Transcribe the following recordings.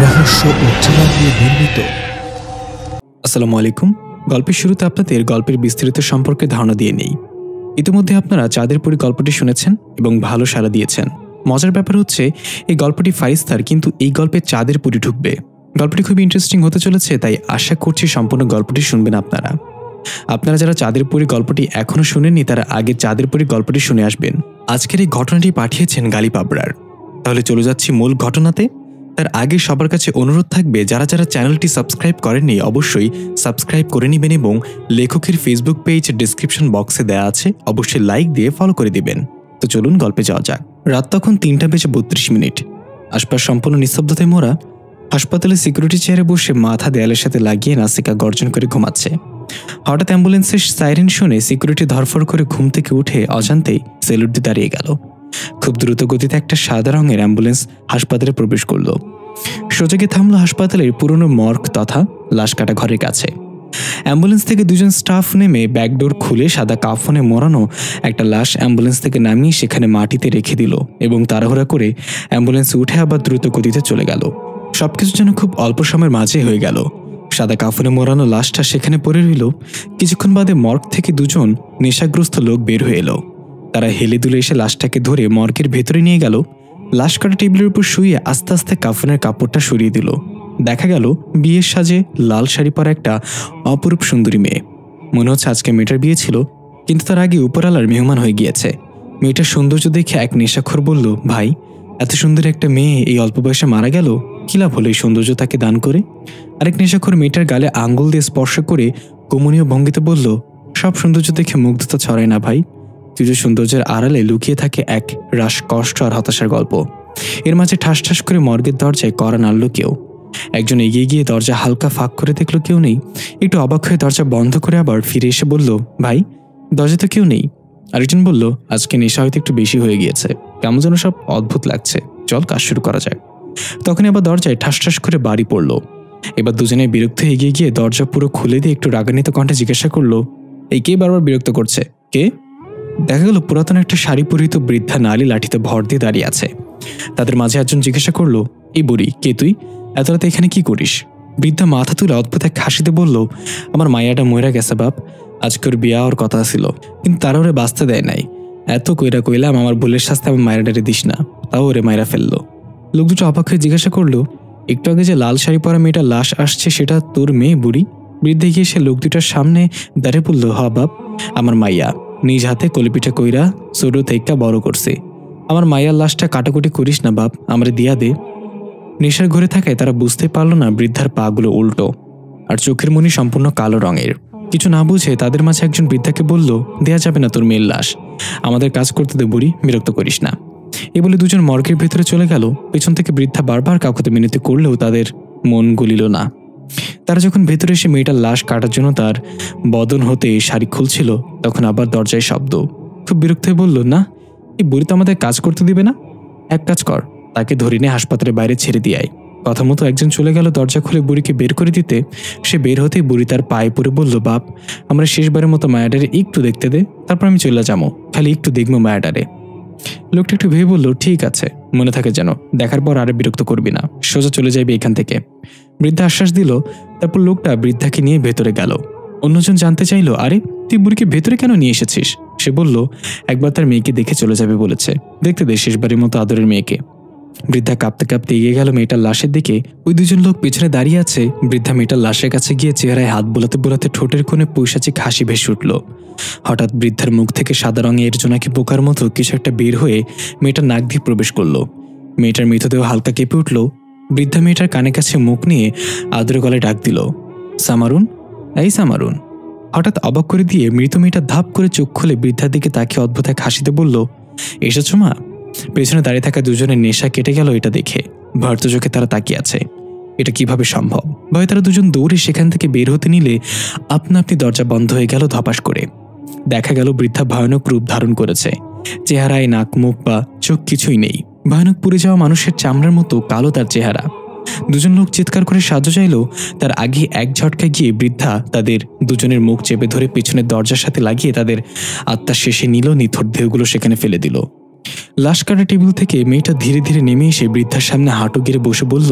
রহস্য ও থ্রিলার দিয়ে নির্মিত। আসসালামু আলাইকুম। গল্পের শুরুতে আপনাদের গল্পের বিস্তারিত সম্পর্কে ধারণা দিয়ে নেই। ইতিমধ্যে আপনারা চাঁদের পরী গল্পটি শুনেছেন এবং ভালো সাড়া দিয়েছেন। মজার ব্যাপার হচ্ছে এই গল্পটি ফারিস্তার, কিন্তু এই গল্পে চাঁদের পরী ঢুকবে। গল্পটি খুবই ইন্টারেস্টিং হতে চলেছে, তাই আশা করছি সম্পূর্ণ গল্পটি শুনবেন আপনারা যারা চাঁদের পরী গল্পটি এখনো শুনেননি তারা আগে চাঁদের পরী গল্পটি শুনে আসবেন। আজকের এই ঘটনাটি পাঠিয়েছেন গালিব আবরার। তাহলে চলে যাচ্ছি মূল ঘটনাতে। তার আগে সবার কাছে অনুরোধ থাকবে, যারা যারা চ্যানেলটি সাবস্ক্রাইব করেননি অবশ্যই সাবস্ক্রাইব করে নেবেন এবং লেখকের ফেসবুক পেজ ডেসক্রিপশন বক্সে দেওয়া আছে, অবশ্যই লাইক দিয়ে ফলো করে দিবেন। তো চলুন গল্পে যাওয়া যাক। রাত তখন ৩:৩২। আশপাশ সম্পূর্ণ নিস্তব্ধতায় মোড়া। হাসপাতালে সিকিউরিটি চেয়ারে বসে মাথা দেয়ালের সাথে লাগিয়ে নাসিকা গর্জন করে ঘুমাচ্ছে। হঠাৎ অ্যাম্বুলেন্সের সাইরেন শুনে সিকিউরিটি ধরফর করে ঘুম থেকে উঠে অজান্তেই সেলুট দিয়ে দাঁড়িয়ে গেল। খুব দ্রুত গতিতে একটা সাদা রঙের অ্যাম্বুলেন্স হাসপাতালে প্রবেশ করল। সোজা গিয়ে থামলো হাসপাতালের পুরনো মর্গ তথা লাশ কাটা ঘরের কাছে। অ্যাম্বুলেন্স থেকে দুজন স্টাফ নেমে ব্যাকডোর খুলে সাদা কাফনে মোড়ানো একটা লাশ অ্যাম্বুলেন্স থেকে নামিয়ে সেখানে মাটিতে রেখে দিল এবং তাড়াহুড়া করে অ্যাম্বুলেন্স উঠে আবার দ্রুত গতিতে চলে গেল। সবকিছু যেন খুব অল্প সময়ের মাঝে হয়ে গেল। সাদা কাফনে মোড়ানো লাশটা সেখানে পড়ে রইল। কিছুক্ষণ বাদে মর্গ থেকে দুজন নেশাগ্রস্ত লোক বের হয়ে এলো। তারা হেলে দুলে এসে লাশটাকে ধরে মর্গের ভেতরে নিয়ে গেল। লাশ কাটা টেবিলের উপর শুয়ে আস্তে আস্তে কাফনের কাপড়টা সরিয়ে দিল। দেখা গেল বিয়ের সাজে লাল শাড়ি পরা একটা অপরূপ সুন্দরী মেয়ে। মনে হচ্ছে আজকে মেয়েটার বিয়ে ছিল, কিন্তু তার আগে উপরালার মেহমান হয়ে গিয়েছে। মেয়েটার সৌন্দর্য দেখে এক নেশাখোর বলল, ভাই, এত সুন্দর একটা মেয়ে এই অল্প বয়সে মারা গেল, কি লাভ হলো এই সৌন্দর্য তাকে দান করে? আরেক নেশাখোর মেয়েটার গালে আঙ্গুল দিয়ে স্পর্শ করে কমনীয় ভঙ্গিতে বলল, সব সৌন্দর্য দেখে মুগ্ধতা ছড়ায় না ভাই, কিছু সৌন্দর্যের আড়ালে লুকিয়ে থাকে এক রাশ কষ্ট আর হতাশার গল্প। এর মাঝে ঠাস ঠাস করে মর্গের দরজায় কড়া নাড়ল কেউ। একজন এগিয়ে গিয়ে দরজা হালকা ফাঁক করে দেখলো কেউ নেই। একটু অবাক হয়ে দরজা বন্ধ করে আবার ফিরে এসে বলল, ভাই, দরজা তো কেউ নেই। আরেকজন বলল, আজকে নেশা হয়তো একটু বেশি হয়ে গিয়েছে, কেমন যেন সব অদ্ভুত লাগছে, চল কাজ শুরু করা যায়। তখনই আবার দরজায় ঠাস ঠাস করে বাড়ি পড়ল। এবার দুজনে বিরক্ত এগিয়ে গিয়ে দরজা পুরো খুলে দিয়ে একটু রাগান্বিত কণ্ঠে জিজ্ঞাসা করলো, এই কে বারবার বিরক্ত করছে, কে? দেখা গেল পুরাতন একটা শাড়ি পরিহিত বৃদ্ধা নালি লাঠিতে ভর দিয়ে দাঁড়িয়ে আছে। তাদের মাঝে একজন জিজ্ঞাসা করলো, এই বুড়ি, কে তুই? এত রাতে এখানে কি করিস? বৃদ্ধা মাথা তুলে অদ্ভুত এক হাসিতে বলল, আমার মায়াটা মইরা গেছে বাপ, আজকের বিয়া ওর কথা ছিল, কিন্তু তারা ওরে বাঁচতে দেয় নাই। এত কইরা কইলাম আমার ভুলের শাস্তি আমার মায়ের ডারে দিস না, তাও ওরে মায়েরা ফেললো। লোক দুটো অবাক হয়ে জিজ্ঞাসা করলো, একটু আগে যে লাল শাড়ি পরা মেয়েটা লাশ আসছে সেটা তোর মেয়ে বুড়ি? বৃদ্ধা গিয়ে সে লোক দুটার সামনে দাঁড়িয়ে বলল, হ বাপ, আমার মাইয়া নিজ হাতে কলিপিঠা কইরা ছোট থেকে বড় করছে। আমার মাইয়ার লাশটা কাটাকুটি করিস না বাপ, আমারে দিয়া দে। নেশার ঘরে থাকায় তারা বুঝতে পারল না বৃদ্ধার পাগুলো উল্টো আর চোখের মনি সম্পূর্ণ কালো রঙের। কিছু না বুঝে তাদের মাঝে একজন বৃদ্ধাকে বলল, দেয়া যাবে না তোর মেয়ের লাশ, আমাদের কাজ করতে দে বুড়ি, বিরক্ত করিস না। এ বলে দুজন মর্গের ভেতরে চলে গেল। পেছন থেকে বৃদ্ধা বারবার কাকুতে মিনতি করলেও তাদের মন গলিল না। তারা যখন ভেতরে এসে মেয়েটার লাশ কাটার জন্য তার বদন হতে শাড়ি খুলছিল, তখন আবার দরজায় শব্দ। খুব বিরক্ত হয়ে বলল, না, এই বুড়ি তো আমাদের কাজ করতে দিবে না। এক কাজ কর, তাকে ধরে নিয়ে হাসপাতালের বাইরে ছেড়ে দিয়ে আয়। কথা মতো একজন চলে গেল দরজা খুলে বুড়িকে বের করে দিতে। সে বের হতেই বুড়ি তার পায়ে পড়ে বলল, বাপ, আমরা শেষবারের মতো মায়াডারে একটু দেখতে দে, তারপর আমি চলে যাবো, খালি একটু দেখবো মায়াডারে। লোকটা একটু ভেবে বলল, ঠিক আছে, মনে থাকে যেন, দেখার পর আরে বিরক্ত করবি না, সোজা চলে যাবি এখান থেকে। বৃদ্ধা আশ্বাস দিল। তারপর লোকটা বৃদ্ধাকে নিয়ে ভেতরে গেল। অন্যজন জানতে চাইল, আরে তুই বুড়িকে ভেতরে কেন নিয়ে এসেছিস? সে বলল, একবার তার মেয়েকে দেখে চলে যাবে বলেছে, দেখতে দে শেষবারের মতো আদরের মেয়েকে। বৃদ্ধা কাঁপতে কাঁপতে এগিয়ে গেল মেয়েটার লাশের দিকে। ওই দুজন লোক পেছনে দাঁড়িয়ে আছে। বৃদ্ধা মেয়েটার লাশের কাছে গিয়ে চেহারায় হাত বোলাতে বোলাতে ঠোঁটের কোণে পৈশাচিক হাসি ভেসে উঠল। হঠাৎ বৃদ্ধার মুখ থেকে সাদা রঙের জোনাকি পোকার মতো কিছু একটা বের হয়ে মেয়েটার নাক দিয়ে প্রবেশ করলো। মেয়েটার মৃতদেহ হালকা কেঁপে উঠল। বৃদ্ধা মেয়েটার কানের কাছে মুখ নিয়ে আদরে গলায় ডাক দিল, সামারুন, এই সামারুন। হঠাৎ অবাক করে দিয়ে মৃত মেয়েটা ধাপ করে চোখ খুলে বৃদ্ধার দিকে তাকিয়ে অদ্ভুত এক হাসিতে বলল, এসেছো মা? পেছনে দাঁড়িয়ে থাকা দুজনের নেশা কেটে গেল এটা দেখে। ভয়ার্ত চোখে তারা তাকিয়ে আছে। এটা কিভাবে সম্ভব? ভয়ে তারা দুজন দৌড়ে সেখান থেকে বের হতে নিলে আপনা আপনি দরজা বন্ধ হয়ে গেল ধপাস করে। দেখা গেল বৃদ্ধা ভয়ানক রূপ ধারণ করেছে। চেহারায় নাক, মুখ বা চোখ কিছুই নেই। ভয়ানক পুড়ে যাওয়া মানুষের চামড়ার মতো কালো তার চেহারা। দুজন লোক চিৎকার করে সাহায্য চাইল, তার আগে এক ঝটকা গিয়ে বৃদ্ধা তাদের দুজনের মুখ চেপে ধরে পিছনের দরজার সাথে লাগিয়ে তাদের আত্মার শেষে নিল। নিথর দেহগুলো সেখানে ফেলে দিল। লাশ কাটা টেবিল থেকে মেয়েটা ধীরে ধীরে নেমে এসে বৃদ্ধার সামনে হাঁটু গেড়ে বসে বলল,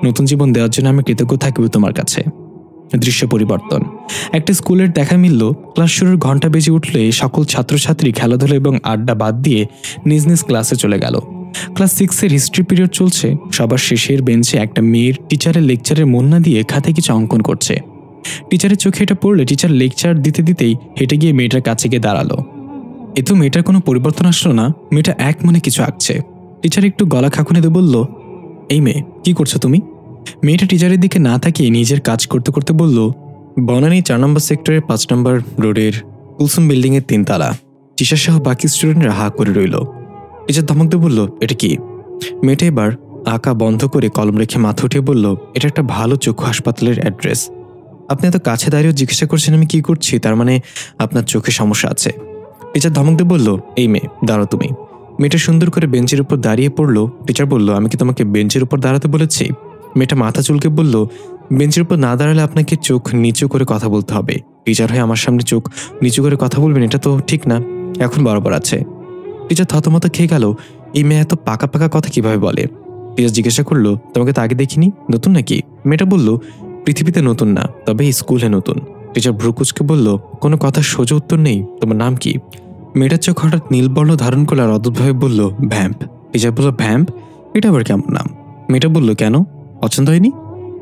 নতুন জীবন দেওয়ার জন্য আমি কৃতজ্ঞ থাকব তোমার কাছে। দৃশ্য পরিবর্তন। একটা স্কুলের দেখা মিলল। ক্লাস শুরুর ঘন্টা বেজে উঠলে সকল ছাত্রছাত্রী খেলাধুলা এবং আড্ডা বাদ দিয়ে নিজ নিজ ক্লাসে চলে গেল। ক্লাস 6-এর হিস্ট্রি পিরিয়ড চলছে। সবার শেষের বেঞ্চে একটা মেয়ের টিচারের লেকচারের মন না দিয়ে খাতে কিছু অঙ্কন করছে। টিচারের চোখে এটা পড়লে টিচার লেকচার দিতে দিতেই হেঁটে গিয়ে মেয়েটার কাছে গিয়ে দাঁড়ালো। এ তো মেয়েটার কোনো পরিবর্তন আসলো না। মেয়েটা এক মনে কিছু আঁকছে। টিচার একটু গলা খাকুনে দিয়ে বলল, এই মেয়ে, কি করছো তুমি? মেয়েটা টিচারের দিকে না তাকিয়ে নিজের কাজ করতে করতে বলল, বনানী 4 নম্বর সেক্টরের 5 নম্বর রোডের কুলসুম বিল্ডিংয়ের 3 তলা। টিচার সহ বাকি স্টুডেন্টরা হা করে রইল। টিচার ধমক দিয়ে বলল, এটা কি? মেয়েটা এবার আঁকা বন্ধ করে কলম রেখে মাথা উঠিয়ে বলল, এটা একটা ভালো চক্ষু হাসপাতালের অ্যাড্রেস। আপনি এত কাছে দাঁড়িয়েও জিজ্ঞাসা করছেন আমি কি করছি, তার মানে আপনার চোখে সমস্যা আছে। টিচার ধমক দিয়ে বলল, এই মেয়ে, দাঁড়াও তুমি। মেয়েটা সুন্দর করে বেঞ্চের উপর দাঁড়িয়ে পড়লো। টিচার বলল, আমি কি তোমাকে বেঞ্চের উপর দাঁড়াতে বলেছি? মেয়েটা মাথা চুলকে বলল, বেঞ্চের উপর না দাঁড়ালে আপনাকে চোখ নিচু করে কথা বলতে হবে। টিচার হয়ে আমার সামনে চোখ নিচু করে কথা বলবেন, এটা তো ঠিক না। এখন বরাবর আছে। টিচার থতমত খেয়ে গেল, এই মেয়ে এত পাকা পাকা কথা কিভাবে বলে? টিচার জিজ্ঞাসা করলো, তোমাকে তো আগে দেখিনি, নতুন নাকি? মেয়েটা বলল, পৃথিবীতে নতুন না, তবে স্কুলে নতুন। টিচার ভ্রুকুচকে বলল, কোনো কথা সোজা উত্তর নেই, তোমার নাম কি? মেয়েটার চোখ হঠাৎ নীলবর্ণ ধারণ করলে আর অদ্ভুতভাবে বলল, ভ্যাম্প। টিচার বলল, ভ্যাম্প? এটা আবার কেমন নাম? মেয়েটা বলল, কেন, পছন্দ হয়নি?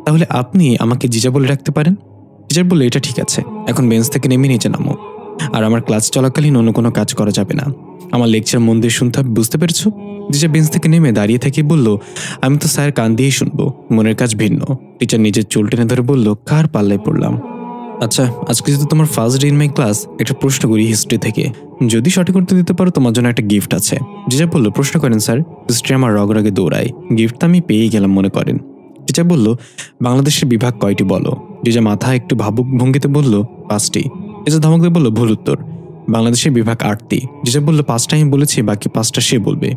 তাহলে আপনি আমাকে জিজা বলে রাখতে পারেন। টিচার বলল, এটা ঠিক আছে, এখন বেঞ্চ থেকে নেমে নিচে নামো। আর আমার ক্লাস চলাকালীন অন্য কোনো কাজ করা যাবে না। আমার লেকচার মন দিয়ে শুনতে হবে, বুঝতে পেরেছো? জিজা বেঞ্চ থেকে নেমে দাঁড়িয়ে থেকে বলল, আমি তো স্যার কান দিয়েই শুনবো, মনের কাজ ভিন্ন। টিচার নিজের চুল টেনে ধরে বলল, কার পাল্লায় পড়লাম? আচ্ছা, আজকে যেহেতু তোমার first day in my class, একটা প্রশ্ন করি হিস্ট্রি থেকে। যদি সঠিক উত্তর দিতে পারো তোমার জন্য একটা গিফট আছে। জিজা বলল, প্রশ্ন করেন স্যার। হিস্ট্রি আমার রগরাগে দৌড়ায়। গিফট তো আমি পেয়েই গেলাম মনে করেন। টিচার বলল, বাংলাদেশের বিভাগ কয়টি বলো? জিজা মাথা একটু ভাবুক ভঙ্গিতে বলল, 5টি। টিচার ধমক দিয়ে বলল, ভুল উত্তর, বাংলাদেশের বিভাগ 8টি। জিজা বলল, 5টা আমি বলেছি, বাকি 5টা সে বলবে।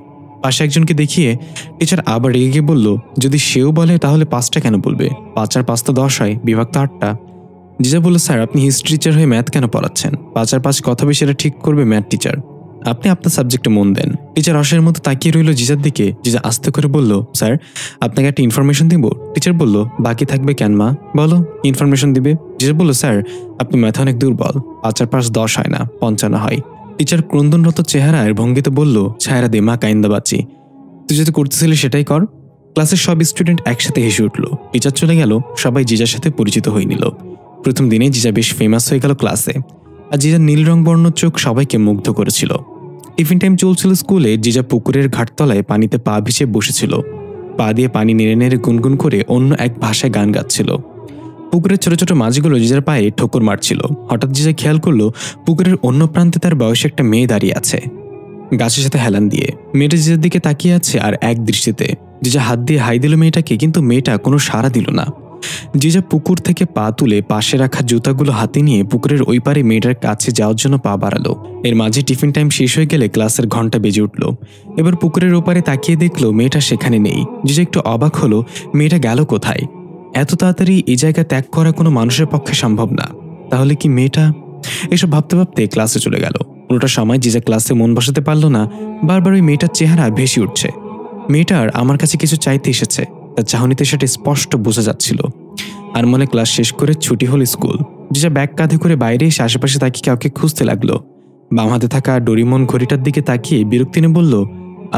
পাশে একজনকে দেখিয়ে টিচার আবার রেগে গিয়ে বলল, যদি সেও বলে তাহলে 5টা কেন বলবে? 5 আর 5 তো 10 হয়, বিভাগ তো 8টা। জিজা বলল, স্যার আপনি হিস্ট্রি টিচার হয়ে ম্যাথ কেন পড়াচ্ছেন? 5 আর 5 কত বেশি সেটা ঠিক করবে ম্যাথ টিচার। আপনি আপনার সাবজেক্টে মন দেন। টিচার অসহায়ের মতো তাকিয়ে রইল জিজার দিকে। জিজা আস্তে করে বলল, স্যার আপনাকে একটা ইনফরমেশন দিব। টিচার বলল, বাকি থাকবে কেন মা, বলো ইনফরমেশন দিবে। জিজা বলল, স্যার আপনি ম্যাথে অনেক দুর্বল, 5 আর 5 10 হয় না, 55 হয়। টিচার ক্রন্দনরত চেহারা আর ভঙ্গিতে বলল, ছায়রা দে মা, কাইন্দা বাঁচি, তুই যেটা করতেছিলি সেটাই কর। ক্লাসের সব স্টুডেন্ট একসাথে হেসে উঠল। টিচার চলে গেল, সবাই জিজার সাথে পরিচিত হয়ে নিল। প্রথম দিনে জিজা বেশ ফেমাস হয়ে গেল ক্লাসে। আর জিজার নীল রং বর্ণ চোখ সবাইকে মুগ্ধ করেছিল। টিফিন টাইম চলছিল স্কুলে। জিজা পুকুরের ঘাটতলায় পানিতে পা ভিজে বসেছিল। পা দিয়ে পানি নেড়ে নেড়ে গুনগুন করে অন্য এক ভাষায় গান গাচ্ছিল। পুকুরের ছোট ছোট মাছগুলো জিজার পায়ে ঠোকর মারছিল। হঠাৎ জিজা খেয়াল করলো পুকুরের অন্য প্রান্তে তার বয়সে একটা মেয়ে দাঁড়িয়ে আছে, গাছের সাথে হেলান দিয়ে। মেয়েটা জিজার দিকে তাকিয়ে আছে আর এক দৃষ্টিতে। জিজা হাত দিয়ে হাই দিল মেয়েটাকে, কিন্তু মেয়েটা কোনো সাড়া দিল না। জিজা পুকুর থেকে পা তুলে পাশে রাখা জুতাগুলো হাতে নিয়ে পুকুরের ওই পারে মেয়েটার কাছে যাওয়ার জন্য পা বাড়ালো। এর মাঝে টিফিন টাইম শেষ হয়ে গেলে ক্লাসের ঘন্টা বেজে উঠল। এবার পুকুরের ওপারে তাকিয়ে দেখলো মেয়েটা সেখানে নেই। জিজা একটু অবাক হলো, মেয়েটা গেল কোথায়? এত তাড়াতাড়ি এই জায়গা ত্যাগ করা কোনো মানুষের পক্ষে সম্ভব না। তাহলে কি মেয়েটা? এসব ভাবতে ভাবতে ক্লাসে চলে গেল। পুরোটা সময় জিজা ক্লাসে মন বসাতে পারলো না। বারবার ওই মেয়েটার চেহারা ভেসে উঠছে। মেয়েটার আমার কাছে কিছু চাইতে এসেছে, তার চাহনিতে সেটা স্পষ্ট বোঝা যাচ্ছিল। আর মনে ক্লাস শেষ করে ছুটি হল স্কুল। জিজা ব্যাগ কাঁধে করে বাইরে এসে আশেপাশে তাকিয়ে কাউকে খুঁজতে লাগলো। বাম হাতে থাকা ডোরিমন ঘড়িটার দিকে তাকিয়ে বিরক্তি নিয়ে বলল,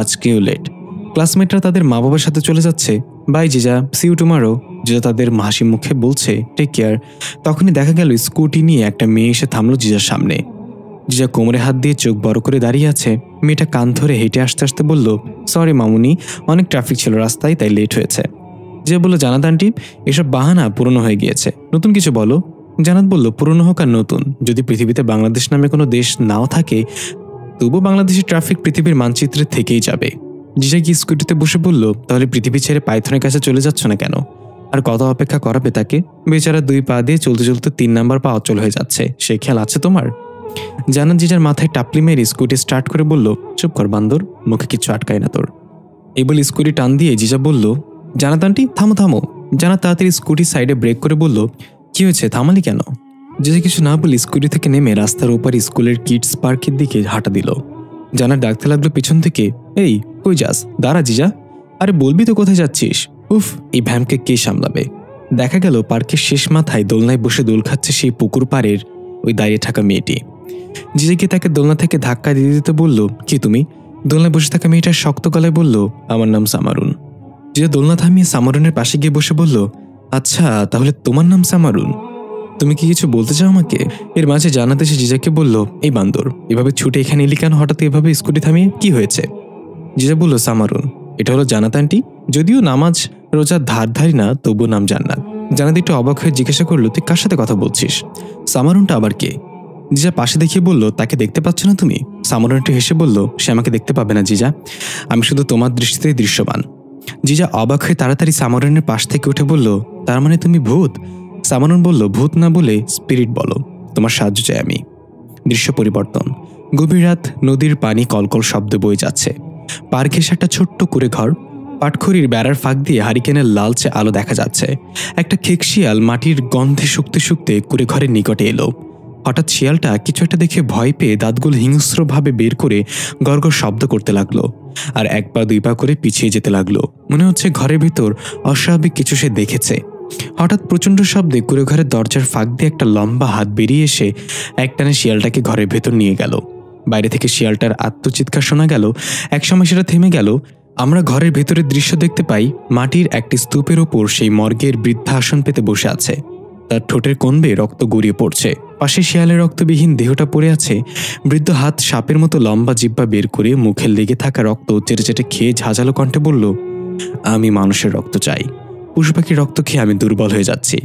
আজকেও লেট। ক্লাসমেটরা তাদের মা বাবার সাথে চলে যাচ্ছে। বাই জিজা, সি ইউ টুমারো। জিজা তাদের হাসি মুখে বলছে, টেক কেয়ার। তখনই দেখা গেল স্কুটি নিয়ে একটা মেয়ে এসে থামলো জিজার সামনে। জিজা কোমরে হাত দিয়ে চোখ বড় করে দাঁড়িয়ে আছে। মেয়েটা কান ধরে হেঁটে আসতে আসতে বলল, সরি মামুনি, অনেক ট্রাফিক ছিল রাস্তায়, তাই লেট হয়েছে। জিজা বলল, জানাত আন্টি, এসব বাহানা পুরনো হয়ে গিয়েছে, নতুন কিছু বলো। জানাত বলল, পুরনো হোক আর নতুন, যদি পৃথিবীতে বাংলাদেশ নামে কোনো দেশ নাও থাকে, তবুও বাংলাদেশের ট্রাফিক পৃথিবীর মানচিত্রে থেকেই যাবে। জিজা কি স্কুটিতে বসে বলল, তাহলে পৃথিবী ছেড়ে পাইথনের কাছে চলে যাচ্ছ না কেন? আর কত অপেক্ষা করাবে তাকে? বেচারা 2 পা দিয়ে চলতে চলতে 3 নাম্বার পা অচল হয়ে যাচ্ছে, সেই খেয়াল আছে তোমার? জানাত জিজার মাথায় টাপলি মেরে স্কুটি স্টার্ট করে বলল, চুপ কর বান্দর, মুখে কিছু আটকায় না তোর। এই বলে স্কুটি টান দিয়ে জিজা বলল, জানাত আন্টি থামো থামো। জানাত তাড়াতাড়ি স্কুটির সাইডে ব্রেক করে বলল, কি হয়েছে, থামালি কেন? জিজা কিছু না বলে স্কুটি থেকে নেমে রাস্তার ওপারে স্কুলের কিডস পার্কের দিকে হাঁটা দিল। জান্নাত ডাকতে লাগলো পিছন থেকে, এই কই যাস, দাঁড়া জিজা, আরে বলবি তো কোথায় যাচ্ছিস। উফ, এই ভ্যামকে কে সামলাবে। দেখা গেল পার্কের শেষ মাথায় দোলনায় বসে দোল খাচ্ছে সেই পুকুর পাড়ের ওই দাঁড়িয়ে থাকা মেয়েটি। জিজাকে তাকে দোলনা থেকে ধাক্কা দিতে দিতে বলল, কি তুমি? দোলনায় বসে থাকা মেয়েটার শক্ত গলায় বলল, আমার নাম সামারুন। জিজা দোলনা থামিয়ে সামারুনের পাশে গিয়ে বসে বলল, আচ্ছা তাহলে তোমার নাম সামারুন, তুমি কি কিছু বলতে চাও আমাকে? এর মাঝে জান্নাত এসে জিজাকে বলল, এই বান্দর, এভাবে ছুটে এখানে এলি কেন হঠাৎ এভাবে স্কুটি থামিয়ে, কি হয়েছে? জিজা বলল, সামারুন, এটা হলো জান্নাত আন্টি, যদিও নামাজ রোজার ধারধারি না, তবুও নাম জান্নাত। জান্নাত একটু অবাক হয়ে জিজ্ঞাসা করলো, তুই কার সাথে কথা বলছিস? সামারুনটা আবার কে? জিজা পাশে দেখিয়ে বলল, তাকে দেখতে পাচ্ছ না তুমি? সামারুন একটু হেসে বলল, সে আমাকে দেখতে পাবে না জিজা, আমি শুধু তোমার দৃষ্টিতেই দৃশ্যমান। জিজা অবাক হয়ে তাড়াতাড়ি সামারুনের পাশ থেকে উঠে বলল, তার মানে তুমি ভূত? সামারুন বলল, ভূত না বলে স্পিরিট বলো, তোমার সাহায্য চাই আমি। দৃশ্য পরিবর্তন। গভীর রাত, নদীর পানি কলকল শব্দ বয়ে যাচ্ছে। পার ঘেঁষে একটা ছোট্ট কুড়ে ঘর, পাটখড়ির বেড়ার ফাঁক দিয়ে হারিকেনের লালচে আলো দেখা যাচ্ছে। একটা খেক শিয়াল মাটির গন্ধে শুকতে শুকতে কুড়ে ঘরের নিকটে এলো। হঠাৎ শিয়ালটা কিছু একটা দেখে ভয় পেয়ে দাঁতগুলো হিংস্রভাবে বের করে গড়গড় শব্দ করতে লাগলো, আর এক পা দুই পা করে পিছিয়ে যেতে লাগলো। মনে হচ্ছে ঘরের ভেতর অস্বাভাবিক কিছু সে দেখেছে। হঠাৎ প্রচণ্ড শব্দে কুড়ে ঘরের দরজার ফাঁক দিয়ে একটা লম্বা হাত বেরিয়ে এসে একটানে শিয়ালটাকে ঘরের ভেতর নিয়ে গেল। বাইরে থেকে শিয়ালটার আত্মচিৎকার শোনা গেল। একসময় সেটা থেমে গেল। আমরা ঘরের ভেতরের দৃশ্য দেখতে পাই, মাটির একটি স্তূপের ওপর সেই মর্গের বৃদ্ধা আসন পেতে বসে আছে। তার ঠোঁটের কোণবে রক্ত গড়িয়ে পড়ছে। পাশে শিয়ালের রক্তবিহীন দেহটা পড়ে আছে। বৃদ্ধ হাত সাপের মতো লম্বা জিহ্বা বের করে মুখে লেগে থাকা রক্ত চেটে চেটে খেয়ে ঝাঁঝালো কণ্ঠে বলল, আমি মানুষের রক্ত চাই, পশু পাখির রক্ত খেয়ে আমি দুর্বল হয়ে যাচ্ছি।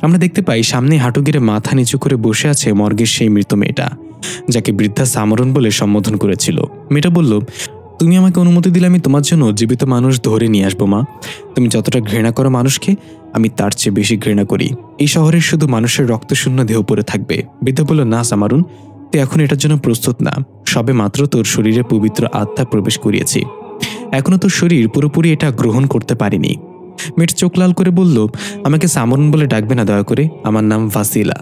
আমরা দেখতে পাই সামনে হাঁটু গেড়ে মাথা নিচু করে বসে আছে মর্গের সেই মৃত মেয়েটা, যাকে বৃদ্ধা সামারুন বলে সম্বোধন করেছিল। মেয়েটা বলল, তুমি আমাকে অনুমতি দিলে আমি তোমার জন্য জীবিত মানুষ ধরে নিয়ে আসবো মা। তুমি যতটা ঘৃণা করো মানুষকে, আমি তার চেয়ে বেশি ঘৃণা করি। এই শহরের শুধু মানুষের রক্তশূন্য দেহ পড়ে থাকবে। বৃদ্ধা বলল, না সামারুন, তুই এখন এটার জন্য প্রস্তুত না। সবে মাত্র তোর শরীরে পবিত্র আত্মা প্রবেশ করিয়েছি, এখনো তোর শরীর পুরোপুরি এটা গ্রহণ করতে পারিনি। মেয়েটা চোখ লাল করে বলল, আমাকে সামারুন বলে ডাকবে না দয়া করে, আমার নাম ভাসিলা।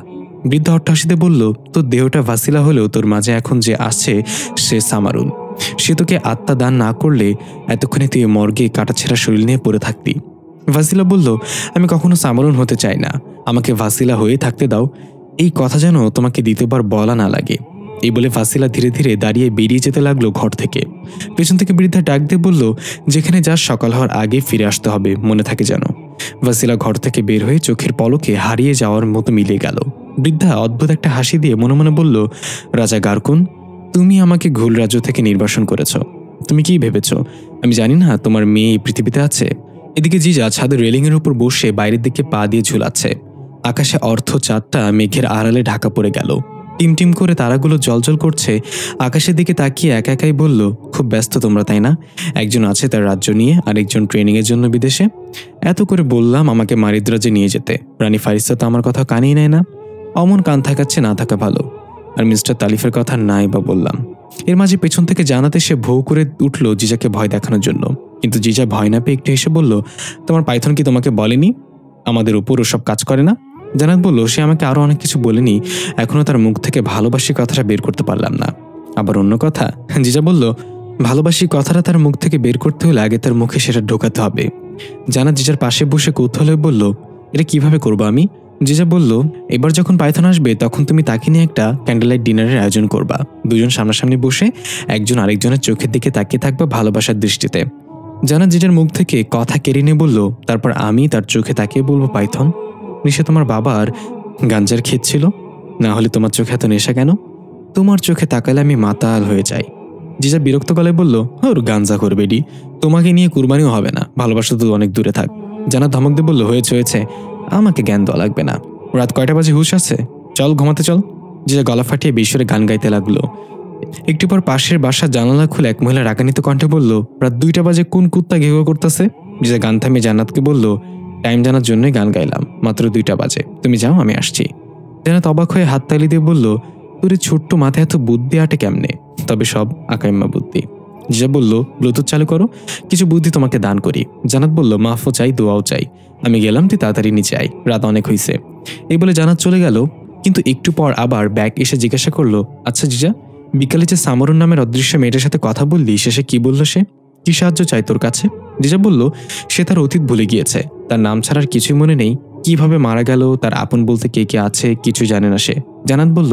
বৃদ্ধা অট্টহাসিতে বলল, তোর দেহটা ভাসিলা হলেও তোর মাঝে এখন যে আসছে সে সামারুন। সে তোকে আত্মা দান না করলে এতক্ষণে তুই মর্গে কাটাছেঁড়া শরীর নিয়ে পড়ে থাকতি। ভাসিলা বলল, আমি কখনো সামারুন হতে চাই না, আমাকে ভাসিলা হয়ে থাকতে দাও। এই কথা যেন তোমাকে দ্বিতীয়বার বলা না লাগে। এই বলে ভাসিলা ধীরে ধীরে দাঁড়িয়ে বেরিয়ে যেতে লাগলো ঘর থেকে। পেছন থেকে বৃদ্ধা ডাক দিয়ে বলল, যেখানে যার সকাল হওয়ার আগে ফিরে আসতে হবে, মনে থাকে যেন। ভাসিলা ঘর থেকে বের হয়ে চোখের পলকে হারিয়ে যাওয়ার মতো মিলে গেল। বৃদ্ধা অদ্ভুত একটা হাসি দিয়ে মনে মনে বলল, রাজা গারকুন, তুমি আমাকে ঘুল রাজ্য থেকে নির্বাসন করেছ। তুমি কি ভেবেছ আমি জানি না তোমার মেয়ে এই পৃথিবীতে আছে? এদিকে জিজা ছাদের রেলিংয়ের উপর বসে বাইরের দিকে পা দিয়ে ঝুলাচ্ছে। আকাশে অর্ধ চাঁদটা মেঘের আড়ালে ঢাকা পড়ে গেল। টিমটিম করে তারাগুলো জ্বলজ্বল করছে। আকাশের দিকে তাকিয়ে একা একাই বলল, খুব ব্যস্ত তোমরা তাই না? একজন আছে তার রাজ্য নিয়ে, আর একজন ট্রেনিংয়ের জন্য বিদেশে। এত করে বললাম আমাকে মারিদ্রাজে নিয়ে যেতে, রানী ফারিস্তা তো আমার কথা কানেই নেয় না। অমন কান থাকাচ্ছে না থাকা ভালো। আর মিস্টার তালিফের কথা নাই বা বললাম। এর মাঝে পেছন থেকে জানাতে সে ভৌ করে উঠল জিজাকে ভয় দেখানোর জন্য, কিন্তু জিজা ভয় না পেয়ে একটু হেসে বলল, তোমার পাইথন কি তোমাকে বলেনি আমাদের উপর ওসব কাজ করে না? জানাত বলল, সে আমাকে আরো অনেক কিছু বলেনি, এখনো তার মুখ থেকে ভালোবাসি কথাটা বের করতে পারলাম না। আবার অন্য কথা, জিজা বলল, ভালোবাসি কথাটা তার মুখ থেকে বের করতে হলে আগে তার মুখে সেটা ঢোকাতে হবে। জানাত জিজার পাশে বসে কৌতূহল হয়ে বলল, এটা কিভাবে করবো আমি? জিজা বলল, এবার যখন পাইথন আসবে তখন তুমি তাকে নিয়ে একটা ক্যান্ডেললাইট ডিনারের আয়োজন করবা। দুজন সামনাসামনি বসে একজন আরেকজনের চোখের দিকে তাকিয়ে থাকবা ভালোবাসার দৃষ্টিতে। জানাত জিজার মুখ থেকে কথা কেড়ে নিয়ে বলল, তারপর আমি তার চোখে তাকিয়ে বলবো, পাইথন, নিশে তোমার বাবার গাঞ্জার ক্ষেত ছিল, না হলে তোমার চোখে এত নেশা কেন? তোমার চোখে তাকালে আমি মাতাল হয়ে যাই। জিজা বিরক্ত গলায় বলল, ওর গাঞ্জা করবে ডি, তোমাকে নিয়ে কুরবানিও হবে না, ভালোবাসা তো অনেক দূরে থাক। জানাত ধমক দিয়ে বলল, হয়েছে হয়েছে, আমাকে জ্ঞান দেওয়া লাগবে না। রাত কয়টা বাজে হুঁশ আছে? চল ঘুমাতে চল। জিজা গলা ফাটিয়ে বিশ্বরে গান গাইতে লাগলো। একটু পর পাশের বাসার জানালা খুলে এক মহিলা রাগান্বিত কণ্ঠে বলল, রাত 2টা বাজে কোন কুত্তা ঘেউ করতেছে? জিজা গান থামিয়ে জান্নাতকে বলল, টাইম জানার জন্যই গান গাইলাম, মাত্র 2টা বাজে, তুমি যাও আমি আসছি। জান্নাত অবাক হয়ে হাততালি দিয়ে বলল, তোর ছোট্ট মাথায় এত বুদ্ধি আটে কেমনে? তবে সব আকাইম্মা বুদ্ধি। জিজা বলল, ব্লুটুথ চালু করো, কিছু বুদ্ধি তোমাকে দান করি। জান্নাত বলল, মাফও চাই দোয়াও চাই, আমি গেলাম, তুই তাড়াতাড়ি নিচে আয়, রাত অনেক হয়েছে। এই বলে জান্নাত চলে গেল। কিন্তু একটু পর আবার ব্যাগ এসে জিজ্ঞাসা করলো, আচ্ছা জিজা, বিকালে যে সামরুন নামের অদৃশ্য মেয়েটার সাথে কথা বললি, শেষে কি বলল সে? কি সাহায্য চাই তোর কাছে? জিজা বলল সে তার অতীত ভুলে গিয়েছে, তার নাম ছাড়ার কিছুই মনে নেই, কিভাবে মারা গেল, তার আপন বলতে কে কে আছে কিছু জানে না সে। জানাত বলল